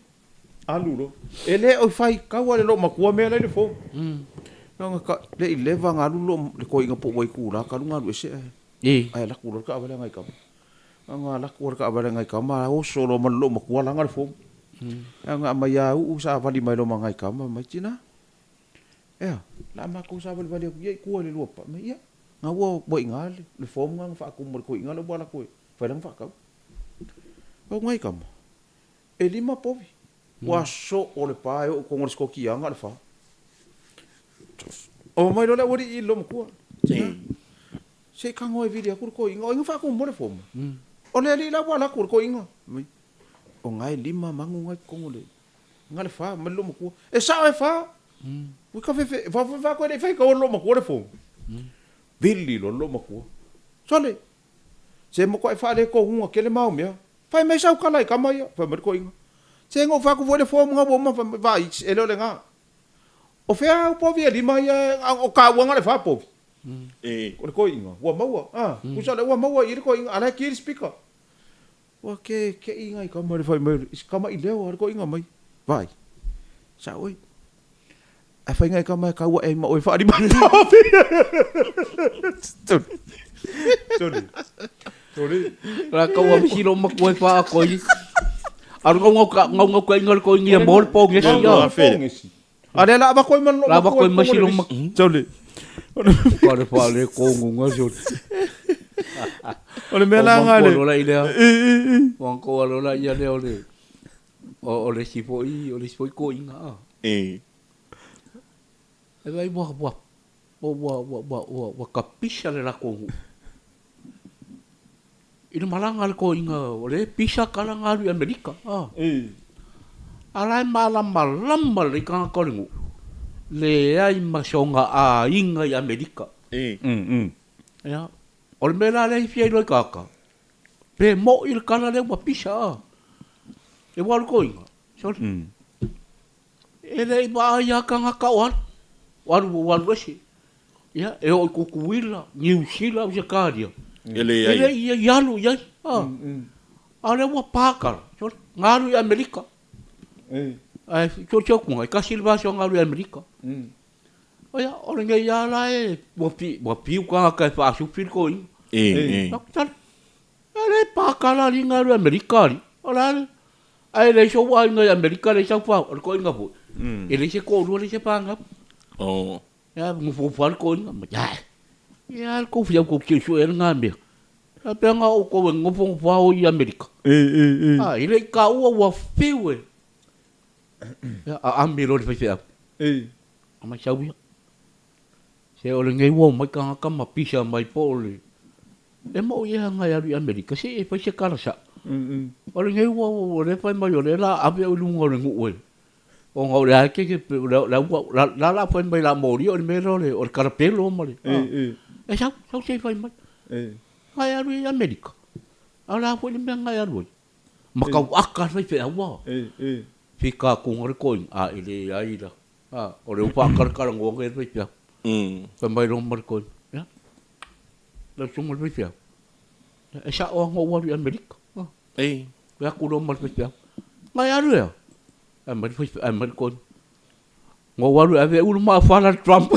Alu lo. Ele o fai ka wo le lo mako me le fom. Nga ka le leva nga lu le ko inga po wai ku la ka lu nga lu se. Ai la ku ka abale ngai kam. Anga la ku ka abale ngai kam o so lo man lo maku la ngal fom. Anga ma ya u sa vali mai lo mangai kam mai tina. La ma ku sa vali vali ye ku le lo pa me ya. Nga wo boi ngal le fom nga fa ku mo ko inga lo bala ku. Fa lang fa ka. O ngai kam. E lima povi. Wa so o le pa o ko ngor sko ki anga le fa. O mai lo la wori i lo maku. Se kango e video ko inga fa ko mo le fom. O le ali la wala ko inga. O ngai 5 mangu ngai kongo le. Ngai le fa ma lo mo e sa e fa. Ui ka fe fa ko le fa ko lo mo ko le fo. Vili lo mo ko. Sole. Se mo ko e fa le ko hunga ke le mau mea. Fai mai sau kala ka mai fa mo ko inga. Se ngo fa ko vo le fo mo nga mo fa vai e lo le nga. O fea o povi ali mai o ka wanga le fa povi. Ko inga. Wa maua. Ku sa le wa maua i ko inga ala ki speaker. Wa ke inga i ka mai fa mai ka mai leo ko inga mai. Vai. Sa oi. A fa inga ka mai ka wa e ma o fa di mai. Sorry. La ka wa silo ma ko fa ko i. Ar ngau ko inga ko inga mol po nge si. Ada la ba ko man la ba ko ma silo ma. Sorry. Ko fa le ko ngunga so. Ole me la ngale. Ole ile. Wang ko ole ia le ole. Ole si po i ko inga. E vai wa kapisha le la ko. Ina malanga le ko inga ole pisha kala ngalu Amerika. Alai malama le ka ko ngu. Le ai masonga a inga i Amerika. Ya. Ole mela le fia lo kaka. Pe mo il kala le wa pisha. E wa ko inga. Sorry. Ele ba ya ka nga ka wan. Wan wasi. Ya, e o ko kuila, New Zealand ya kadia. Ele ia yalu ya. Ale wa pakar. Sorry. Ngalu i Amerika. Ai cho ku ngai ka silva so ngalu i Amerika. Oya, ora ngai ya la e wa pi ka fa su fil ko i. Doktor. Ale pakala li ngalu i Amerika. Ora ai le so wa ngai Amerika le sa fa ko inga fu. Ele se ko ru le se panga. Ya mu fu fa ko inga ma ya. Ya ko fi ko ki so el ngambe. Apa nga o ko ngo fu fa o i Amerika. Ile ka wa fiwe. Ya ambiro le fa. Ama sawi. Se ole ngai wo mai ka ma pisa mai pole. E mo ia ngai ari Amerika se e fa se kala sa. Ole ngai wo le fa mai ole la ave o lungo le ngoi. O ngau le ke la fa mai la mori o me le o carapelo mori. E sa se fa mai. Ngai ari Amerika. Ala fo le ngai ari. Ma ka aka fa fe wa. Fika ku ngore ko ile ai la. Ole upa kar ngo ngai fa. Fa mai ro mar ko. Ya. La sumol fa. E sa o ngo wa Amerika. Ya ku ro mar fa. Ngai ari ya. Amer ko. Ngo wa ave u ma fa la Trump.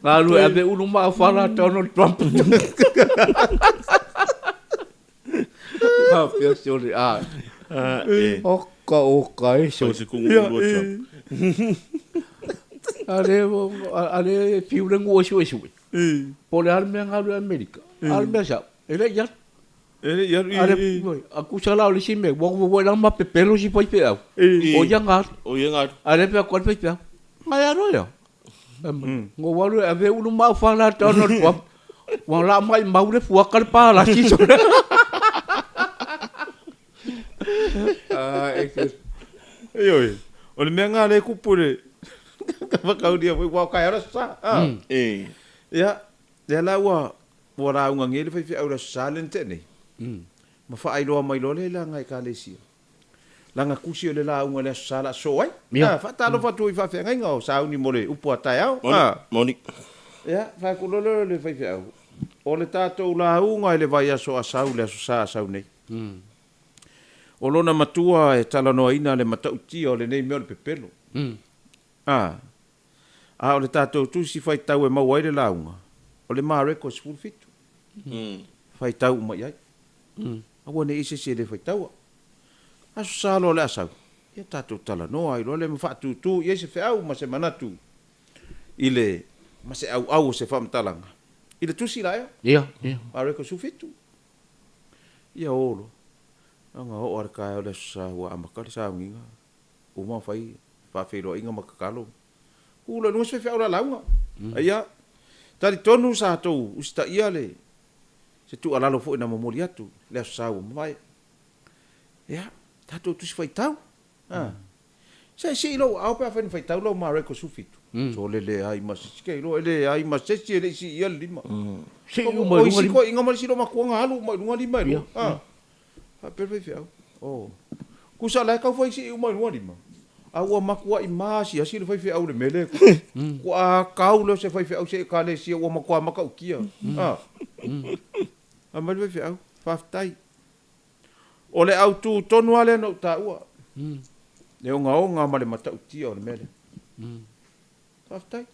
Ngalu ave u ma fa la Donald Trump. Pia sorry Oka eso. Ale piu le ngo eso. Pole arme ngalu Amerika. Arme sa. Ele ya. Aku salah oleh sini. Wong lama pepelo si pai pe. O jangar. Ale pe ko pe. Ngai aro ya. Ngo walu ave ulu ma fa la tono ko. Wong lama mau le fuakar pa la si so. Ole me ngale ku pure. Ka kau dia wa ka ora sa. Ya. Ya la wa ra unga ngele fa ora silent ni. Ma fa ai loa mai lole la ngai ka lesia. La nga kusi le la unga le sala so ai. Fa ta lo fa tu fa fe ngai ngau sa uni mole upo tai au. Monik. Ya, fa ku lole le fa au. O le tato la unga le vai aso asau le aso sa asau nei. O lona matua e tala noa ina le matauti o le nei meo le pepelo. O le tato tu si fai tau e mau ai le la unga. O le maa reko si fulfitu. Fai tau mai ai. Awa ne ise se le fai taua. Aso salo le asau. Ia tātou tala noa i le ma whaatu tu. Ia se whaau ma se manatu. Ile ma se au se whamtalanga. Ile tusi la ea. Ia. A reko sufitu. Ia olo. Anga ho ar kai o le sa wa amakari sa nginga. Uma fai whawhero inga makakalo. Ula nua se whaau la launga. Ia. Tari tonu sa tau usta ia le. Se tu alalo fo ina mamoli atu. Le sau mai. Ya, tato tu fai tau. Sai si lo au pa fai tau lo mare ko sufitu. So le ai mas ke lo le ai mas se le si ia lima. Si O uma si ko inga mal si lo makuanga halu mai lunga lima. Perfect. Oh. Kusa la ka foi si uma lunga lima. Aua makua i masi asi le fai fe au le mele ko a kau lo se fai fe au se ka le si o makua maka u kia a mai fai fe au faftai o le au tu tonu ale no ta ua le o nga ma le mata u tia o le mele faftai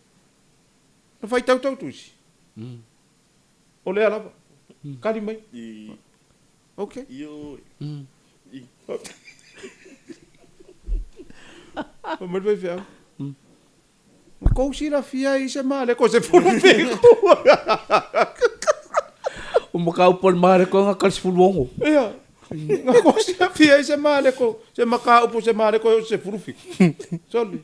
no fai tau tau tusi o le alava kali mai okay Yo. o mai fai fe au ko si la fia i se male ko se fulu pe o makau pon mare ko nga kalis fulwongo. ia nga ko si la fia i se male ko se makau po se male ko se fulu fi soli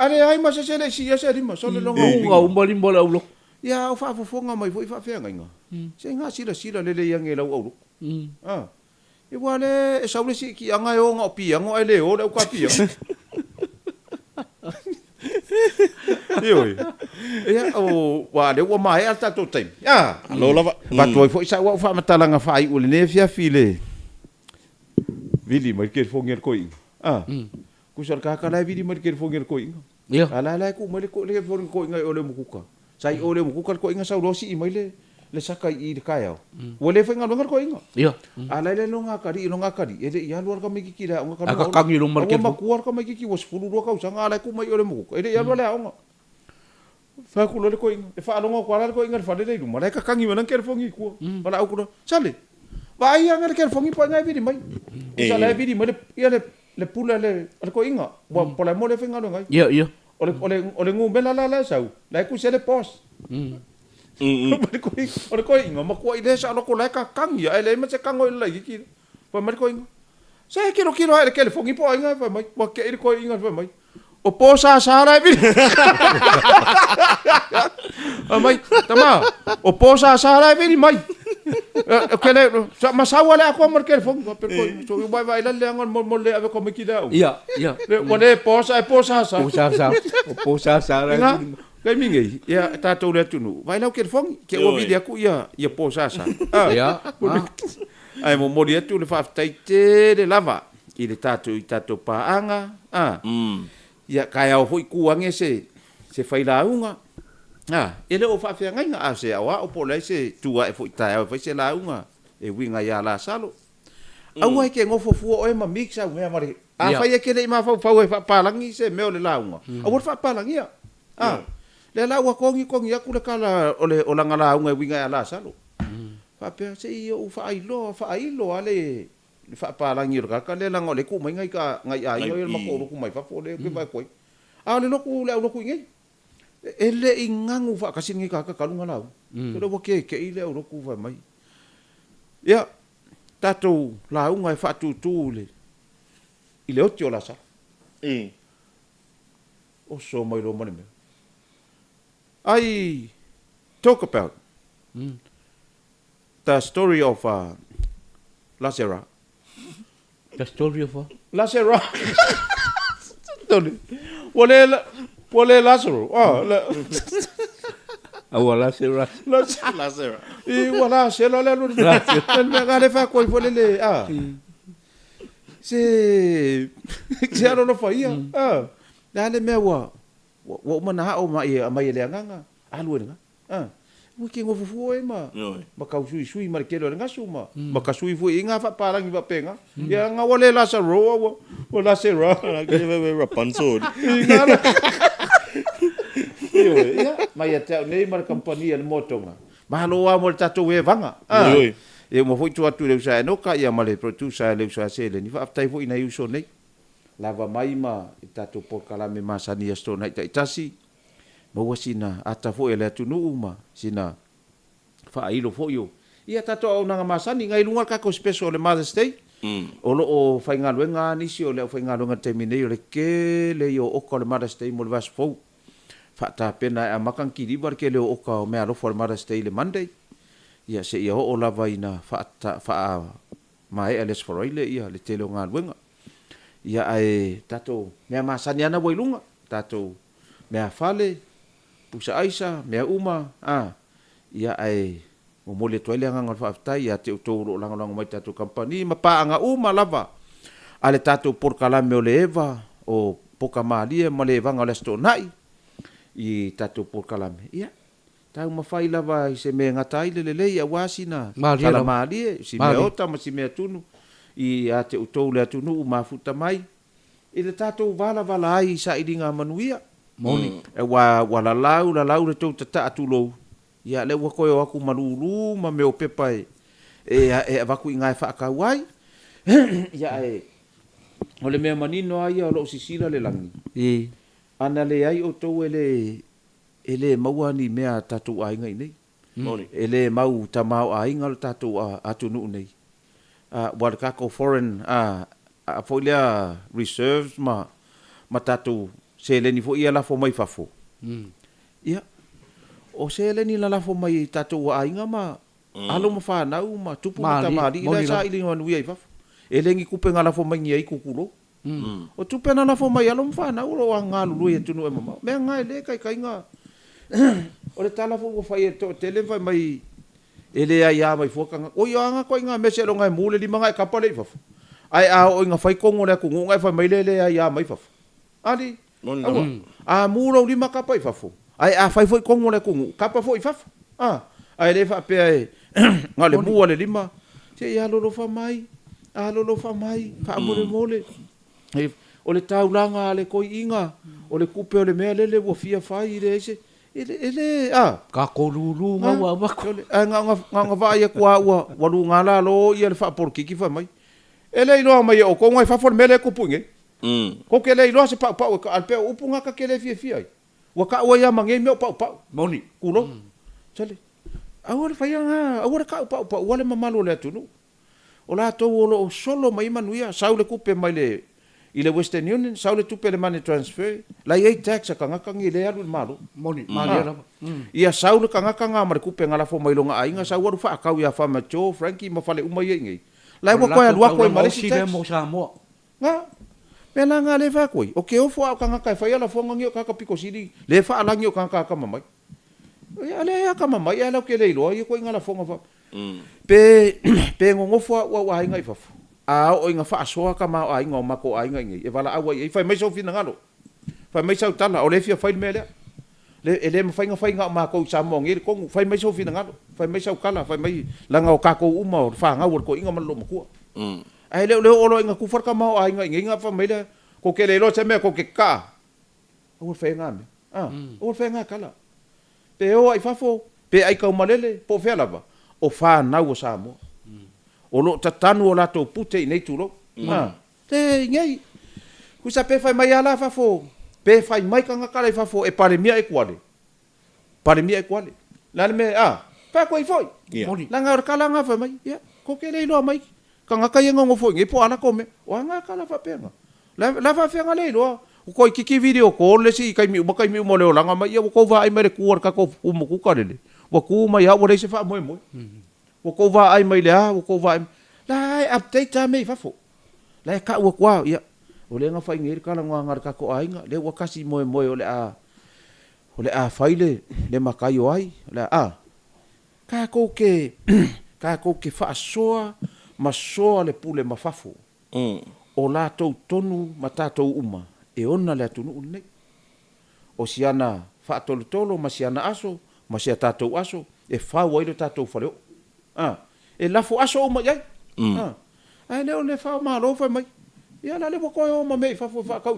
ale ai ma se le si se rima soli lo Nga umali mbola ulo. ia o fa fonga mai foi fa fe nga se nga sila le yang e lau au e wale e saule si ki anga o nga pi anga ele o le ka pi Ioi. Ia o wa le wa mai alta to time. Ya. Alo lava. Ba toi foi sa wa fa matalanga fai o le ne fia file. Vili mai ke fongel koi. Ku sar ka la vili mai ke fongel koi. Ia. Ala la ku mai ko le fongel koi ngai o le mukuka. Sai o le mukuka ko inga sa rosi i mai le saka i de kaya. Wo le fa ngal ko inga. Ia. Ala le longa kari ele ia luar ka mai ki la nga Aka kangi lo market. Ma kuar ka mai ki was fulu ro ka usanga ala ku mai o le mukuka. Ele ia le aonga. Fa ku le ko inga. E fa longa ko ala ko inga fa le lu. Mala ka kangi mana ke fongi ku. Mala au ku sale. Va ia nga ke fongi pa ngai vidi mai. Sa le vidi mai ia le pula le ko inga. Wa po la mo le fenga ngai. Ia. Ole ngu bela la sau. La ku se le pos. Ole ko inga ma ko ide sa ko la ka kangi ele ma se kango la ki. Pa ma ko inga. Sa kilo ele ke le fongi po inga fa mai. Wa ke ko inga fa mai. O posa sara vi. Mai, tama. O posa sara vi mai. Kele masawa le ako mar ke fong per ko so vai le ngon mo le ave ko me kida. Ia. Le wale posa sa. Posa sara. Kai mingi. Ya ta to le tunu. Vai la ke fong ke o vi aku ia posa sa. Ia. Ai mo dia tu le fa tai te le lava. I le tato paanga. Ia kai au hoi kuange se failaunga. Ele o fa ngai nga se awa o pole se tua e foi tai foi se launga e winga ya la salo. Au ai ke ngofo fu o e ma mixa me mari. A fa ye ke le ma fa fa palangi se me o le launga. A fa palangi ia. Le laua kongi aku le kala o la ngala unga winga ya la salo. Fa pe se o fa ilo ale fa palangi ro ka le lango le ku mai ngai ai o ma ko ku mai fa fo le ke vai koi. A le loku ngai. Ele ingangu fa kasingi ka kalunga lau. Pero wo ke ile o roku va mai. Ya tato launga fa tu le. Ile o tio la sa. O so mai lo mane me. I talk about the story of Lazarus. The story of Lazarus. Wale Lazarus. Awala sera. Lazarus. I wala se la le lu. Me ga le fa ko fole le se alo no fa ia. La le me wa mana o mai le nganga. Alu nga. Wo ke ngo fu e ma. Ma ka sui ma ke lo nga suma. Ma ka sui fu inga fa parangi ba penga. Ya nga wale Lazarus wo Lazarus. Ke ve Rapunzel. Ia, mai ate nei mar compania le motonga. Mahalo wa mo tatu we vanga. E mo foi tu atu le sa no ka ia male producer le sa se le ni fa tai foi na uso nei. Lava mai ma tatu po kala me masani sto na itasi. Mo wasina ata foi le atu nu ma sina fa ilo foi yo. Ia tatu au na masani ngai lunga ka ko special le Mother's Day. O fai ngaluenga ni si o le fai ngaluenga termine le ke le yo o ko le Mother's Day mo le vas fo. Fata pena a makan kiri bar ke le o ka me alo for Mother's Day le Monday. ia se ia o lava ina fa mai ales foroile ia le telo ngā luenga. Ia ai tatou mea masani ana wailunga, tatou mea fale, pusa aisa, mea uma, ia ai o mole toile anga ngal whaafitai, ia te utoro langalanga mai tatou kampani, ma pa anga uma lava, ale tatou porkalame o le eva, o poka maalia, ma le evanga o le asto nai, i tatou porkalame, ia. Tau mawhai lava i se mea ngatai le lei a wasina, tala maalia, si mea ota ma si mea tunu, i a te utou le atunu u mafuta mai, i le tatou vala ai sa i ringa manuia. Moni. E wa lalau le tau tata atulou. Ia le ua koe o aku maruru ma me o pepa e avaku i ngai whaakau ai. Ia o le mea manino ai o lo sisila le langi. Ana le ai o tou ele maua ni mea tatou ainga i nei. Moni. Ele mau tamau ainga le tatou atunu nei. Wale kako foreign foilea reserves ma tatou se leni fo ia la fo mai fafo. Ia. O se leni la fo mai tatou ainga ma alo ma whanau ma tupu ma tamari ila sa ili nganu ia i fafo. E lengi kupe ngala fo mai ngia i kukulo. O tupe na la fo mai alo ma whanau lo a ngā lulu e tunu e mamau. Mea ngai le kai ngā. O le tala fo ua whai e to tele whai mai ele ai a mai foka o ia nga ko nga mese lo ngai mule li manga ka pale faf ai a o nga fai kongo le ku ngai fai mai le ai a mai faf ali a mulo li maka pai faf ai a fai foi kongo le ku ka pa foi faf ai le fa pe ai nga le mu le lima se ia lo fa mai fa mole o le taulanga le koi inga o le kupe o le mea le wo fia fai le se ele ka kolulu nga wa nga vai kwa wa lu nga la lo ia fa por ki fa mai ele ilo mai o ko ngai fa for mele ku punge ko ke le ilo se pa al pe upunga ka ke le fia ai wa ka wa ya mangi me pa moni kulo chale awor fa ya awor ka pa wa le mamalo le tunu o la to o solo mai manuia saule ku pe mai le ile Western Union saule tupe le money transfer la ye tax ka ngaka ngi le alu malu moni mali ala ia saule ka ngaka nga mar kupe ngala fo mai longa ainga sa waru fa ka ya fa ma cho Frankie ma fale uma ye ngi la wa ko ya lua ko mari si mo sa mo nga pela nga le fa ko o ke o fo ka ngaka fa ya la fo ngi ka piko sidi le fa ala ngi ka ka mamai ya le ya ka mamai ya la ke le lo ye ko ngala fo nga fa pe ngo fo wa ainga fa o inga fa soa ka ma ai ngo mako ai ngai e vala awa e fai mai so fina ngalo fai mai so tala o le fia fai mele le ele ma fai nga ma ko sa mo ngir ko fai mai so fina ngalo fai mai so kala fai mai langa o ka ko uma o fa nga wor ko inga man lo mako ai le o lo inga ku for ka ma ai ngai nga fa mai le ko ke le lo se me ko ke ka o fai nga me o fai nga kala pe o ai fa fo pe ai ka malele po fe lava o fa na o sa mo o lo tatanu o lato pute i nei tulo. Te ngai. Kusa pe fai mai ala fafo. Pe fai mai ka ngakala i fafo e pare mia e kuale. Lani me, pa koe i foi. La ngā kala ngā fai mai. Ko ke lei loa mai. Ka ngakai e ngongo foi. Ngai po ana kome. O ngā kala fa penga. La fa fenga lei loa. O koi kiki video ko le si kai mi mo leo langa mai. O ko va ai mai kuar ka ko umo kukarele. Wa ku mai ha o le se fa moi. O ko va ai mai le o ko va la update ta me fafo la ka wa kwa ia o le nga fai ngir kala nga ka ko ai nga le wa kasi mo o le a faile le makayo ai la ka ko ke fa soa ma soa le pule ma fafo o la to tonu mata to uma e ona le tunu nei o siana fa tolo ma siana aso ma sia tatou aso e fa wa ile tatou fa e la fo aso uma ai ai le le fa ma lo fa mai ia la le ko o ma me fa ka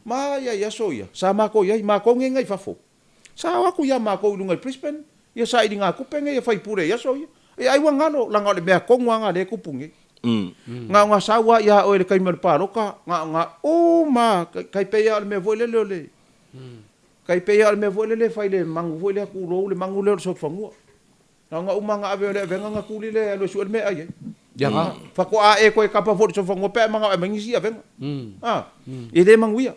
ma ya soia sa ma ko ia ma ko ngai fa fo sa wa ku ya ma ko lunga Brisbane ia sa idinga ku penge ia fai pure ya soia e ai wa ngalo la ngale me ko nga le ku pungi nga sa wa ya o le kai mer paroka nga o ma kai pe ya me vo le kai pe ya me vo le fai le mangu vo le ku ro le mangu le so fangu nga umanga ave le venga nga kuli le lo suel me ai ya nga fa ko a e ko e kapa fo so fango pe manga e mangisi ave e de manguia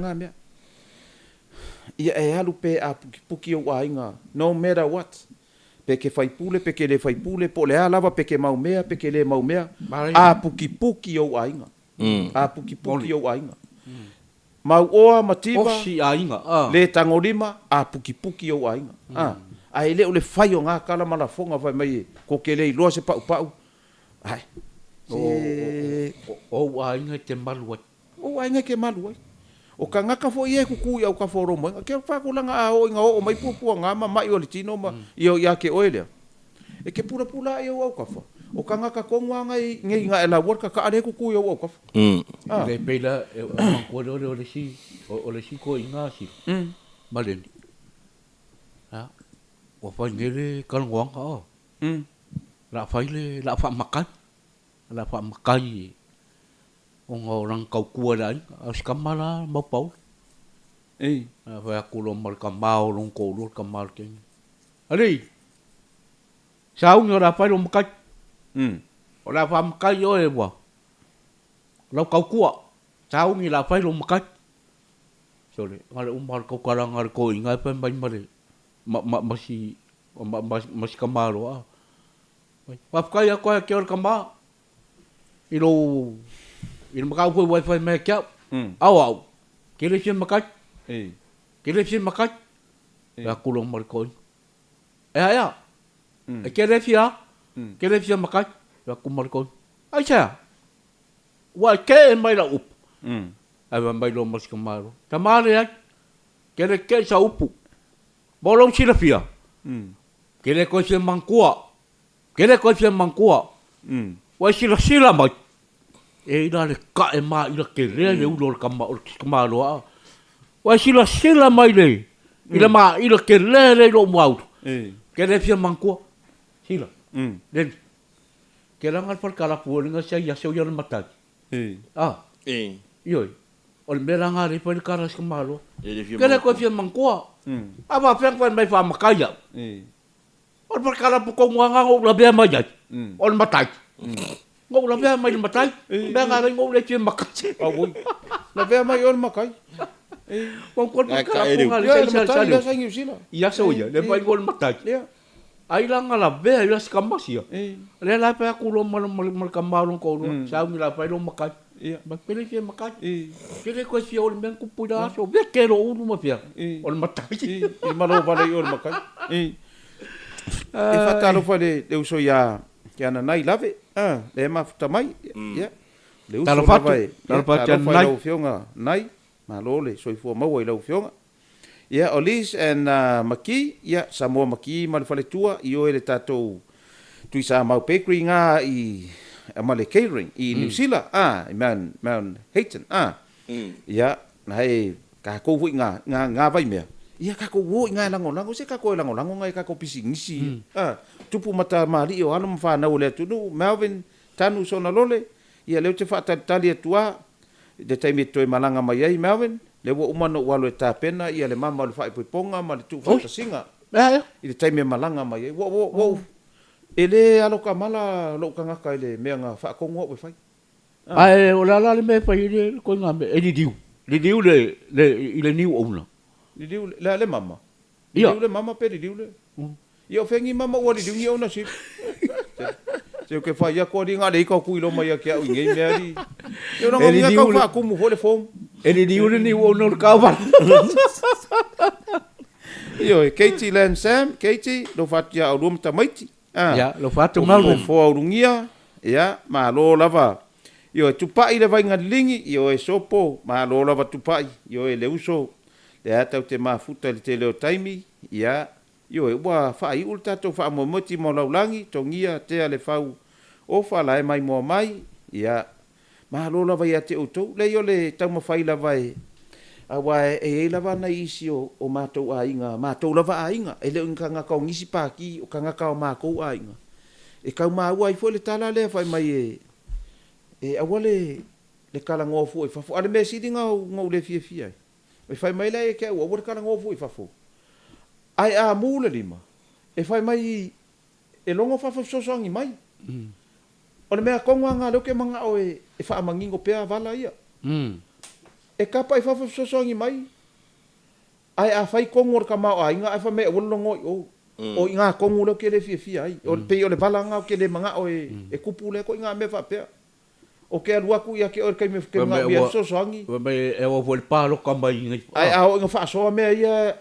nga me ia e alu pe a puki o ainga, no matter what. Pe ke faipule, pe ke le faipule, po le lava pe ke maumea, pe ke le maumea, a puki o ainga. A puki o ainga. Mau oa matiba, Osi ainga. le tangorima, a puki o ainga. A ele o le fai o ngā kala malafonga vai mai, ko ke le iloa se pau. Ai. O ainga te malu ai. O ainga ke malu ai. O ka ngaka fo ie kuku ia o ka foro mo. Ke fa ko langa a o inga o mai pupu nga ma mai o le tino ma io ia ke oile. E ke pura ia o ka fa. O ka ngaka ko nga ngai nga ela worka ka are kuku ia o ka fa. Le pela ko le si o le si ko inga si. Malen. Ha. O fa ngere kan wang ka. La fa makan. La fa makai. Ang orang kau kuat dah, sekamala mau pau. Apa aku lomar kamau, longkau lor kamal keng. Ada. Saung yo dapat lomkat. Orang faham kai yo buah. Lau kau kuat. Saung ni dapat lomkat. Sorry, kalau umar kau karang ada kau ingat apa yang mana? Masih kamal loh. Apa kai aku yang kau kamal? Ilo makau ko wifi me kia. Au. Kile sin makai. Kile sin makai. Ya kulong markoi. Ya. Kile sia. Kile sia makai. Ya ku markoi. Ai sa. Wa ke mai la up. Ai mai lo mas kamaro. Tamare ya. Kile ke sa upu. Bolong sila fia. Kile ko sin mangkua. Kile ko sin mangkua. Wa sila mai. Ina le ka e ma ina ke rea le ulo kama loa. Wa sila mai le. Ina ma ina ke rea le lo mau. Ke le fia mangkua. Sila. Den. Ke rangal par kala pu nga sia ya seu ya matai. Ioi. O le meranga le par kala kama lo. Ke le ko fia mangkua. Aba feng fan mai fa makaya. O par kala pu ko nganga o la bia mai. O matai. Ngô là về mày mặt tay, đang ngồi đây ngô đây chuyện mặc chứ. Là về mày ôn mặc cái. Con cái không ngồi đây sao được? Iya sao vậy? Để phải ngô mặt tay. Ai lang là về ai là scam bác sĩ. Để lại phải aku lo cầm bao luôn cô luôn. Sao người là phải lo mặc cái. Mặc cái chuyện mặc cái. Cái này có chuyện ôn bên cũng đó. Sao biết cái đồ luôn mà phải. Ôn mặt tay. Mà lo vào đây ôn mặc cái. If I tell you they so ya. Kia na nai lave, le mafuta mai, ia. Le uso lava Talafatu nai. lau fionga nai, ma lo le soifua maua i lau fionga. Ia, o Liz and Maki, ia, Samoa Maki, ma le fale tua, i oe le tatou tui sa mau bakery ngā i, ma le catering, i New Zealand, i Mount Hayton, ia, na hei, ka kou hui ngā vai mea. Ia kako wo ngai lango se kako lango ngai kako pisi ngisi. Tupu mata mali o anu mfa na ole tunu Melvin tanu sona lole. Ia leo te fata tali tua de taimi toi malanga mai ai Melvin. Le wo umano walo ta pena ia le mama le fai ponga ma le tu fata singa. I le taimi malanga mai ai. Wo. Ele alo ka mala lo ka ngaka ile me nga fa ko ngo fai. Ai o la le me fai le ko nga me e diu. Le diu le niu ona. Diu le mama. Ia. Diu le mama pe diu le. Ia fengi mama wa diu ni ona si. Se ke fa ia ko ringa le ko kuilo mai ke au ngai meri. Eu não ngai ka fa ku mu hole fom. Ele diu ni ona ka va. Io Katie Len Sam, Katie lo fat ya rum tamaiti. Ya, lo fat mal rum fo rungia. Ya, ma lo lava. Io tupai le vai ngalingi, io e sopo, ma lo lava tupai, io e le uso. Le ata te mafuta le te leo taimi, ia, io e ua whai ulta to wha mo moti mo laulangi, to ngia te ale whau o whalae mai mo mai, ia, ma lola vai a te utou, le io le tau mawhai lava e, a wae e lava na isi o mātou a inga, mātou lava a inga, e leo inga ngakau ngisi pāki, o ka ngakau mākou a inga. E kau māua i fo le tala le whai mai e awale le kala ngofu e whafo, ale me sidi ngau le fia fia e. E fai mai lai ke ua wara kala ngofu i fafo. Ai a mula lima. E fai mai e longo fafo sosongi mai. O le mea konga ngā leo ke manga o e wha amangingo pea vala ia. E kapa i fafo sosongi mai. ai a fai kongo ka ma ai nga ai fa me wolo ngoi o inga kongo lo ke le fia ai o pe o le bala nga ke le manga o e kupu le ko inga me fa pe o ke alua ku ia ke o ke me ke nga bia so soangi wa me e wa vol pa lo ka mai ngai ai a o nga fa so me ia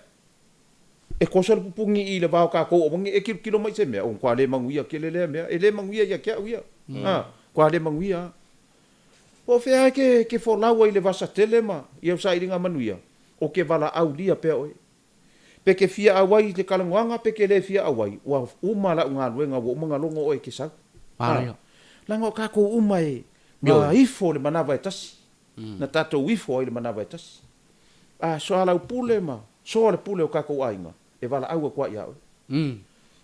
e ko so pupungi i le ba ka ko o ngi e kilo mai se me o kwa le mangu ia ke le me e le mangu ia ke ia kwa le mangu ia o fea ke fo lawa i le vasa tele ma ia sa iringa manuia o ke vala au dia pe o pe ke fia awai te kalangoanga pe ke le fia awai wa umala nga luenga wo mga longo o ke sa lango ka ko umai ma ifo le manava etas na tato ifo le manava etas so ala pule ma so le pule o ka ko ainga e vala au ko ia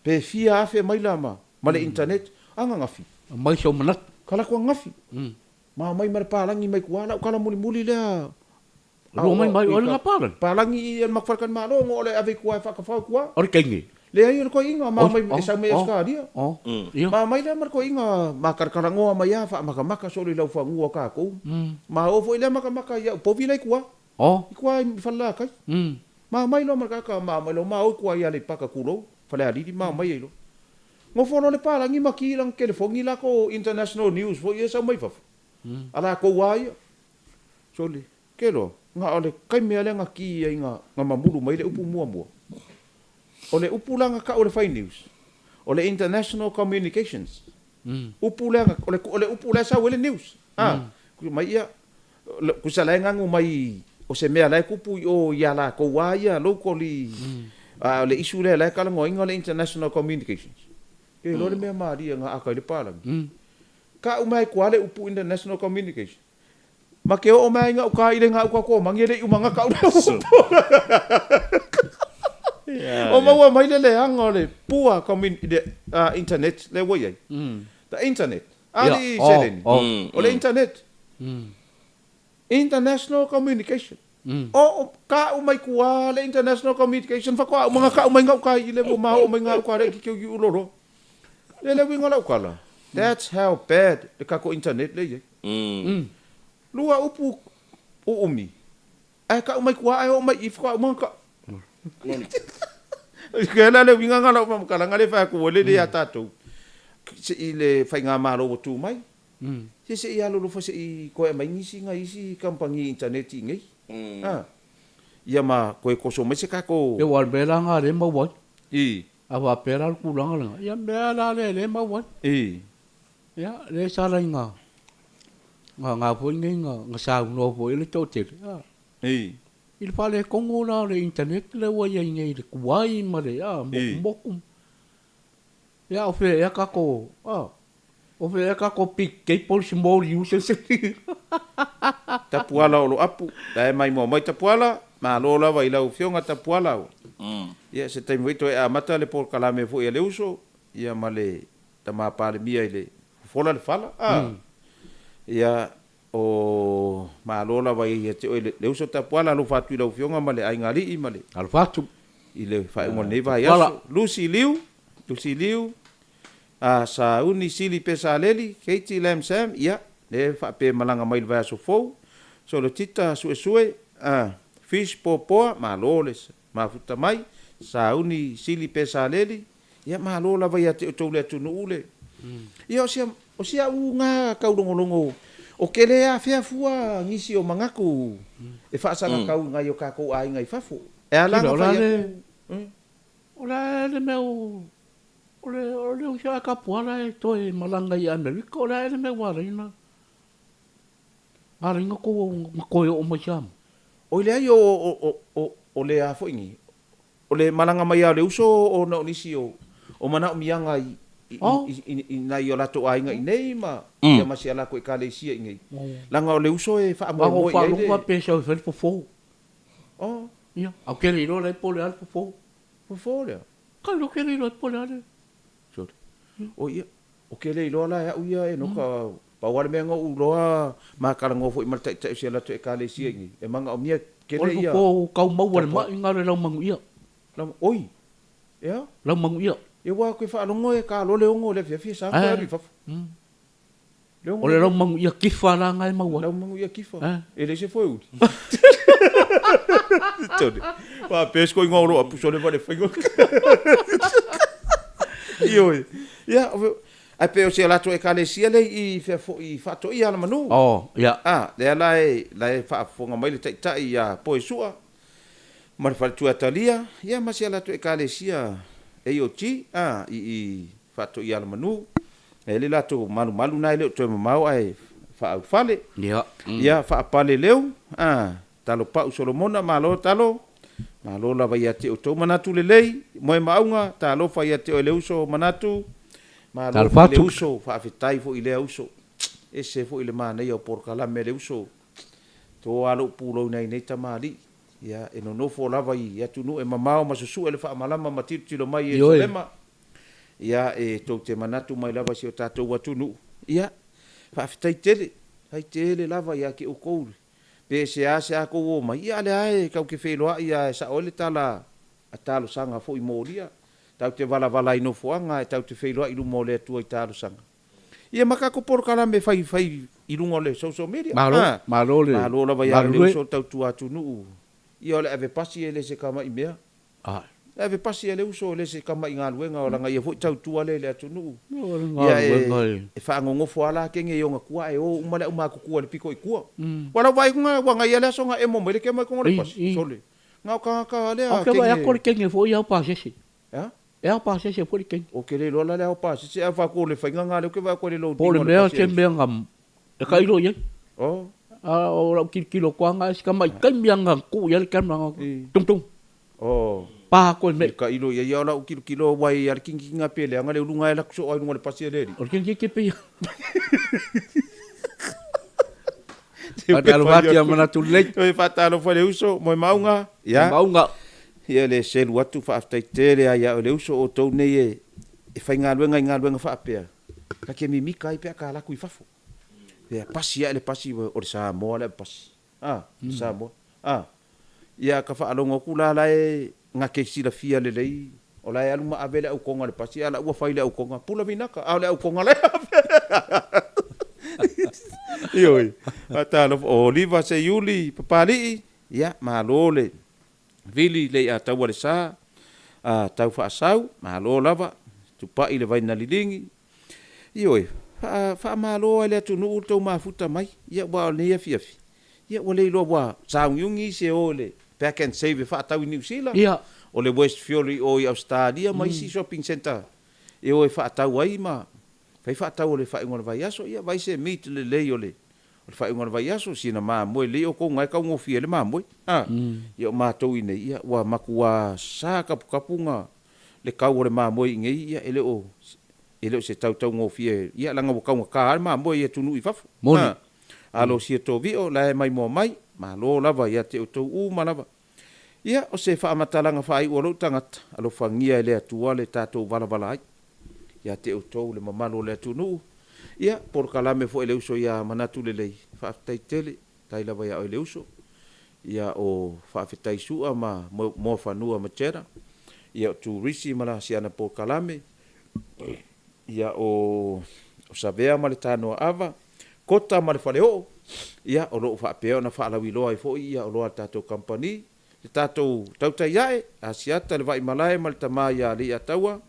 pe fia afe mai lama ma le internet anga ngafi mai so manat kala ko ngafi ma mai mar palangi mai kuala kala muli le lo mai o nga palan palangi i makfarkan ma lo ngole ave kuai fa ka fa kuai o kengi le ai ko inga ma mai sa me ska dia ma mai le mar ko inga ma kar karango ma ya fa maka so le lau fa ngua ka ko ma o fo le maka ya po vi le kuai kuai fa la kai ma mai lo mar ka ma mai lo ma o kuai ya le paka kulo fa le ali ma mai lo ngo fo no le palangi ma ki lang telefongi la ko international news fo ye sa mai fa ala ko wai soli kelo nga ole kai me ale nga ki nga mamulu mai le upu mua ole upu langa ka ole fine news ole international communications upu langa ole upu la sa wele news ku mai ya ku sala nga ngu mai o se me ala kupu o ya la ko wai locally ole isu le la kala ngo ole international communications ke lo me mari nga aka le pala ka umai kuale upu international communication ma ke o mai nga ka ile nga ko mangele u manga ka o ma mai le anga le pua internet le wo ye the internet ali selen o le internet international communication o ka umai kuale international communication fa ko manga ka umai nga ka ile mo ma o mai nga ka re ki ki uloro le winga la kala. That's how bad the kako internet le. Lua upu o umi. Ai ka umai kwa ai o mai if kwa manka. Kela le winga ngala o kala ngale fa ko le ya tatu. Se ile fa nga malo tu mai. Se ia lo fa se ko mai ngisi nga isi kampangi internet ngai. Ia ma ko so mai se kako. E wal bela nga re mo wa. Awa pera ku lang ya bela le mo wa. Ya le sala nga po nga sa no po ile tote il fale kongo na le internet le wa ya ngai le kuai ma le ya mo ya ofe ya kako ofe ya kako pik ke por simbol use se tapuala o apu dai mai mo mai tapuala ma lo la vai la fionga tapuala ya se tai muito e mata le por kala me fo ele uso ya male tama pale mia ile fola le fala ia o malola vai te le uso tapuala lo fatu lo fionga male ai ngali i male al fatu ile fa mo ne vai aso Lucy Liu sa uni sili pesaleli Katie Lam Sam ia le fa pe malanga mai vai aso fo so lo tita sue fish popo maloles ma futa mai sa uni sili pesaleli ia malola vai te to le tu ule ia o sia unga kaulongolongo o kele a fea fua ngisi o mangaku e fa sanga kau ngai o kako ai ngai fafu e ala nga fa ora le meu ole o sia ka puala e to e malanga i Amerika ora le meu arina ko o mai jam o le ai o le a fo ingi o le malanga mai a le uso o na nisi o mana o mianga ina yo la to ai ngai nei ma ya masi ala ko e kale sia ngai langa o le uso e fa mo mo ia le wa pe so fel fo ia au ke ri lo le pole al fo le ka lo ke ri lo pole al so o ia o ke le lo la ya uia e no ka pa wale me ngo uloa ma ka ngo fo i mal tai sia la to e kale sia ngai e manga o mia ke le ia o ka mau wale ma ngare lo mangu ia oi ya lo mangu ia e wa ko fa longo e ka lo le ongo le fia sa ko ri fa O le lau mangu ia kifa la ngai maua. Lau mangu ia kifa. Ah. E le se foi uri. Tone. Pa pes ko ngoro apu so le vale fengo. Ioi. Ia, ai pe o se lato e kalesia le i fe fo i fato ia na manu. Oh, ia. Ah, le lai fa fonga mai le tai ia po sua. Mar fa tu atalia, ia ma se lato e kalesia e o ti, i fato ia na manu. E le lato malu nai le to mau ai fa fale. Ia. Ia fa pale leu, talo pa Solomona malo talo. Malo la vai ate o to manatu le lei, moe maunga talo fa ia te o leu so manatu. Malo fa le uso fa fitai fo ile uso. Ese fo ile mana ia por kala me le uso. To alo pulo nei nei tamali. Ia e no fo lava ia tunu e mamao masusu ele fa malama matitilo mai e solema. Ia e to te manatu mai lava si o tatou watunu. Ia fa fitai tele. Hai tele lava ia ki o kouri. Pe se a ko o mai ia le ai kau ke feloa ia sa ole tala atalo sanga fo i moria. Tau te vala ino fuanga e tau te feloa i lumo le tua i talo sanga. Ia maka ko por kala me fai i lungo le social media. Malo le. Malo lava ia le so tau tua tunu. Ia ole ave pasi ele se kama i mea. Ave pasi ele uso ele se kama i ngā luenga o langa ia fo tau tua le atunu. Ia e whaangongo fuala ke nge yonga kua e o umale umako kua le piko i kua. Wala vai kunga wanga ia le songa e mo mele ke mai konga le pasi. Sole. Ngau kaka le a ke vai akore ke nge fo ia pa sese. Ya? E a pa sese fo ke. O ke le lola le o pa sese a fa ko le whainga ngā le ke vai ko le lo. Po le mea ke mea ngam. E kai lo ye. Oh. O la kilo kwa nga ska mai kai mea ngam ku ia le kan nga. Tung. Oh. Pa ko me ka ilo ia ia la kilo wai ar kinga pele anga le lunga la so ai ngole pasi le o kin ke pe Ada luat yang mana tulek oi fatalo fa le uso mo maunga ya maunga ia le sel watu fa aftai tele ia le uso o to nei e fa nga luenga fa pe ka ke mi mika i pe ka la ku i fafo ia pasi ia le pasi o le sa mo le pasi sa mo ia ka fa alongo kula la e nga ke sila fia le lei o la alu ma avele au konga le pasi ala ua faile au konga pula vinaka ale au konga le ioi ata lo oliva se yuli papali ya malole vili le ata wale sa tau fa asau malo lava tupa ile vai na lilingi ioi fa malo ele tu nu to mafuta mai ya wa le ya fi ya wale lo wa sa yungi se ole back and save fa tau New Zealand. Ia. O le Westfield o i Australia mai si shopping center. E o fa tau ai ma. Fa tau le fa ngona vai aso ia vai se meet le le ole. O fa ngona vai aso sina ma mo le o ko ngai ka ngo fie le ma mo. Ia ma tau ine ia wa makua sa kapunga le kau le ma mo ngai ia ele o se tau ngo fie ia langa ka ka ma mo ia tunu i fafu. Alo si to vi o la mai mo mai. Malo lava ia te utou malava. Ia o se wha amatalanga whai ua lau tangata. Alo whangia le atua le tātou vala ai. Ia te utou le mamalo le atu nuu. Ia por kalame fo ele uso ia manatu le lei. Whaafitai tele, tai lava ia o ele uso. Ia o whaafitai sua ma mo whanua ma tera. Ia o tu risi mala siana por kalame. Ia o savea ma le tānoa ava. Kota ma le whaleo. Ia o loo whaapeo na whaalawi loa i fo ia o loa tātou company. Le tātou tautai iae, a siata le vai malae ma le tamā ia li a taua.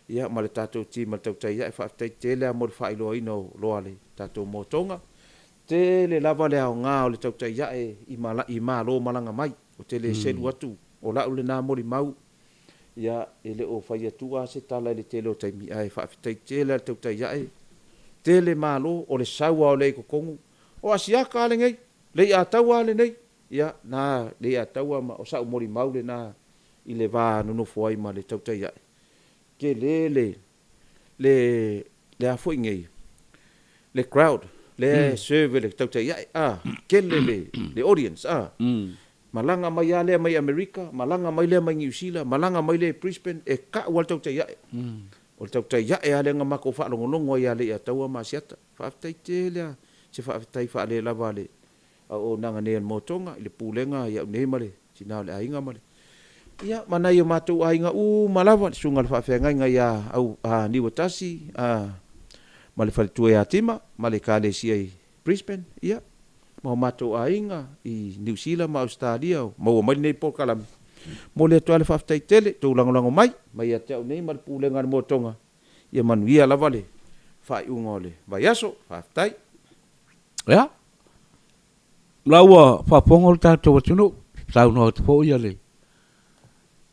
Ia ma le tātou ti ma le tautai iae whaafitai tele a mo le whaailoa ino loa le tātou motonga. Tele lava le ao ngā o le tautai iae i mā lo malanga mai. O tele selu atu o lau le nā mori mau. Ia e le o whai atua se tala le tele o taimi ai whaafitai tele le tautai iae. Tele mā lo o le saua o le kokongu. O asiaka ale ngai, le a taua ale nei, ia, na le a taua ma o sa umori maule na i le vā nono fuai ma le tautai ai. Ke le a fo ingei, le crowd, le serve le tautai ai, ke le audience, malanga mai a lea mai Amerika, malanga mai lea mai New Zealand, malanga mai lea Brisbane, e ka wal tautai ai. O le tautai ai a le ngamako whaalongonongo i a le a taua ma siata, whaafitai te lea, se whaafitai whaale lava le o nanga nean motonga i le pūlenga i au nei male tina le ainga male ia mana i o mātou ainga malava le sunga le whaafenga inga i au niwatasi ma le faletua e atima ma le kalesia i Brisbane ia ma matou aiga i New Zealand ma Australia ma ua mai nei Port Kalami mo le atoa le faafetaitele tou lagolago mai ma ia te au nei ma le pulega le motoga ia manuia lava le faaiʻuga o le vaiaso faafetai Ya. Lawa whaponga o tātou atunu, tauna o te po ia le.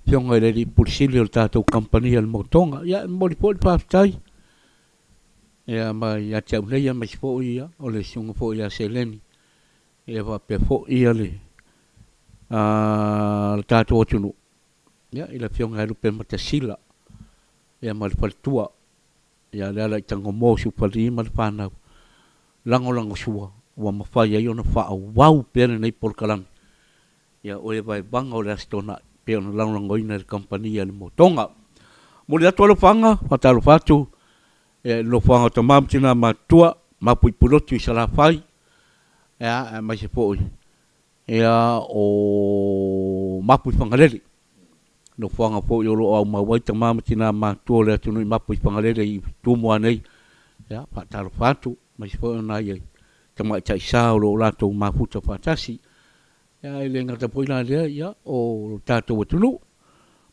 Pionga i reri pulisili o tātou kampania le motonga, ia mori po le pāwhitai. Ia mai a te au nei a mai po ia, o le siunga po ia se leni. Ia whape po ia le. Le tātou atunu. Ia ila pionga e rupe mata sila. Ia mai le palitua. Ia le ala i tango mōsu pali ma le pānau. Lango sua. Wa mawhai ai ona wha wau pere nei Porkalami. Ia oe vai banga o le astona pe ona laulango ina le kampania le motonga. Mo le atu alo whanga, whatalo whatu, lo whanga ta mamtina matua, mapui pulotu i salawhai, ia mai se poi. Ia o mapui whangareli. Lo whanga poi o lo au mawai ta mamtina matua le atu nui mapui whangareli i tūmua nei. Ia, whatalo whatu, mai se poi ona iai. Tamai tai sao lo lato mafuta fatasi ya ile ngata poina dia ya o tato watunu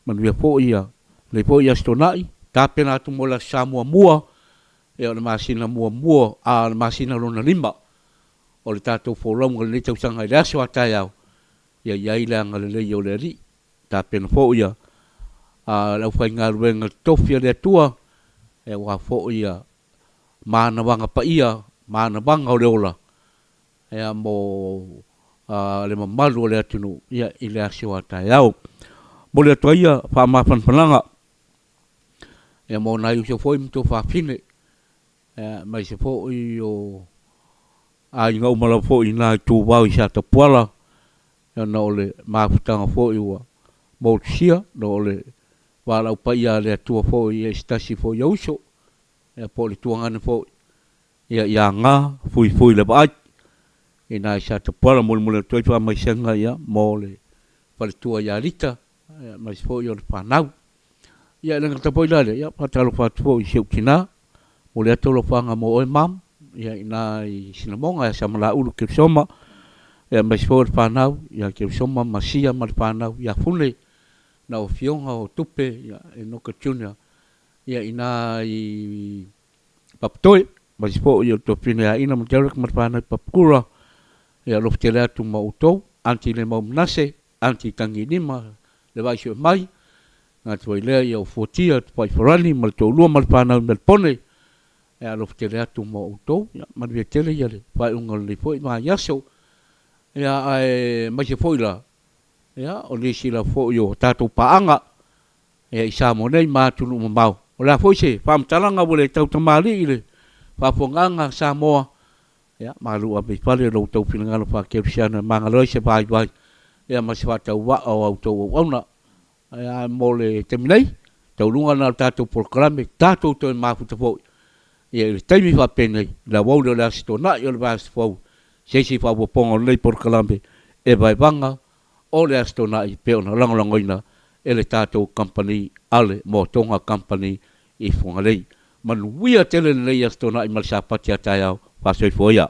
man via po ia le po ia stonai ta pena tu mola samua mua e ona masina mua a masina lona limba o le tato fo long le tau sanga ia so atai au ya ile ngale le yo le ri ta pena po ia a la fai ngaruenga tofia le tua e wa fo ia mana wanga pa ia mana banga o le ola ea mo le mamalu o le atunu ia i le asio atai au mo le atua ia whaamawhanwhananga ea mo nai usio foi mto whaafine mai se foi o a inga umala foi nai tū wau i sata puala ea na ole mawhutanga foi ua mo sia na ole wala upa ia le atua foi e stasi foi a uso ea po le tuangane foi ia ngā fui le baai e nā sa te pala mole toi pa mai senga ia mole pale tua ia rita mai fo yo pa nau ia le ngata poi lale ia patalo fa fo i seu kina mole atolo fanga mo oi mam ia ina i sinamonga sa mala ulu ke soma ia mai fo pa nau ia ke soma masia mal pa nau ia fune na o fionga o tupe ia e no ka tunia ia ina i paptoi mas po yo to pina ina mo tele ko marpana papkura ya lo tele atu mo uto anti le mo nase anti tangi lima le vai so mai na to ile yo fotia pai forani mal to lu marpana mel pone ya lo tele atu mo uto ya mar vi tele ya le vai un le foi ma ya so ya ai ma se foi la ya o le si la fo yo tatu paanga ya isa mo nei ma tu no mau o la foi se pam talanga bole tau tamali ile Whaponganga Samoa, ia, malu a me pale lo tau pinangalo wha kepsiana, mangaloi se vai vai, ia masi whatau wa au tau wauna, ia mole teminei, tau lunga na tātou Porkalami, tātou tau mafuta fōi, ia le taimi whapenei, la wau le asito na i o le vāsi fōu, seisi whaponga nei Porkalami, e vai vanga, o le asito na i peona langolangoina, e le tātou company, ale mo tonga company i whangarei. Manuia tele nei astona i malsapati atai au pasoi foia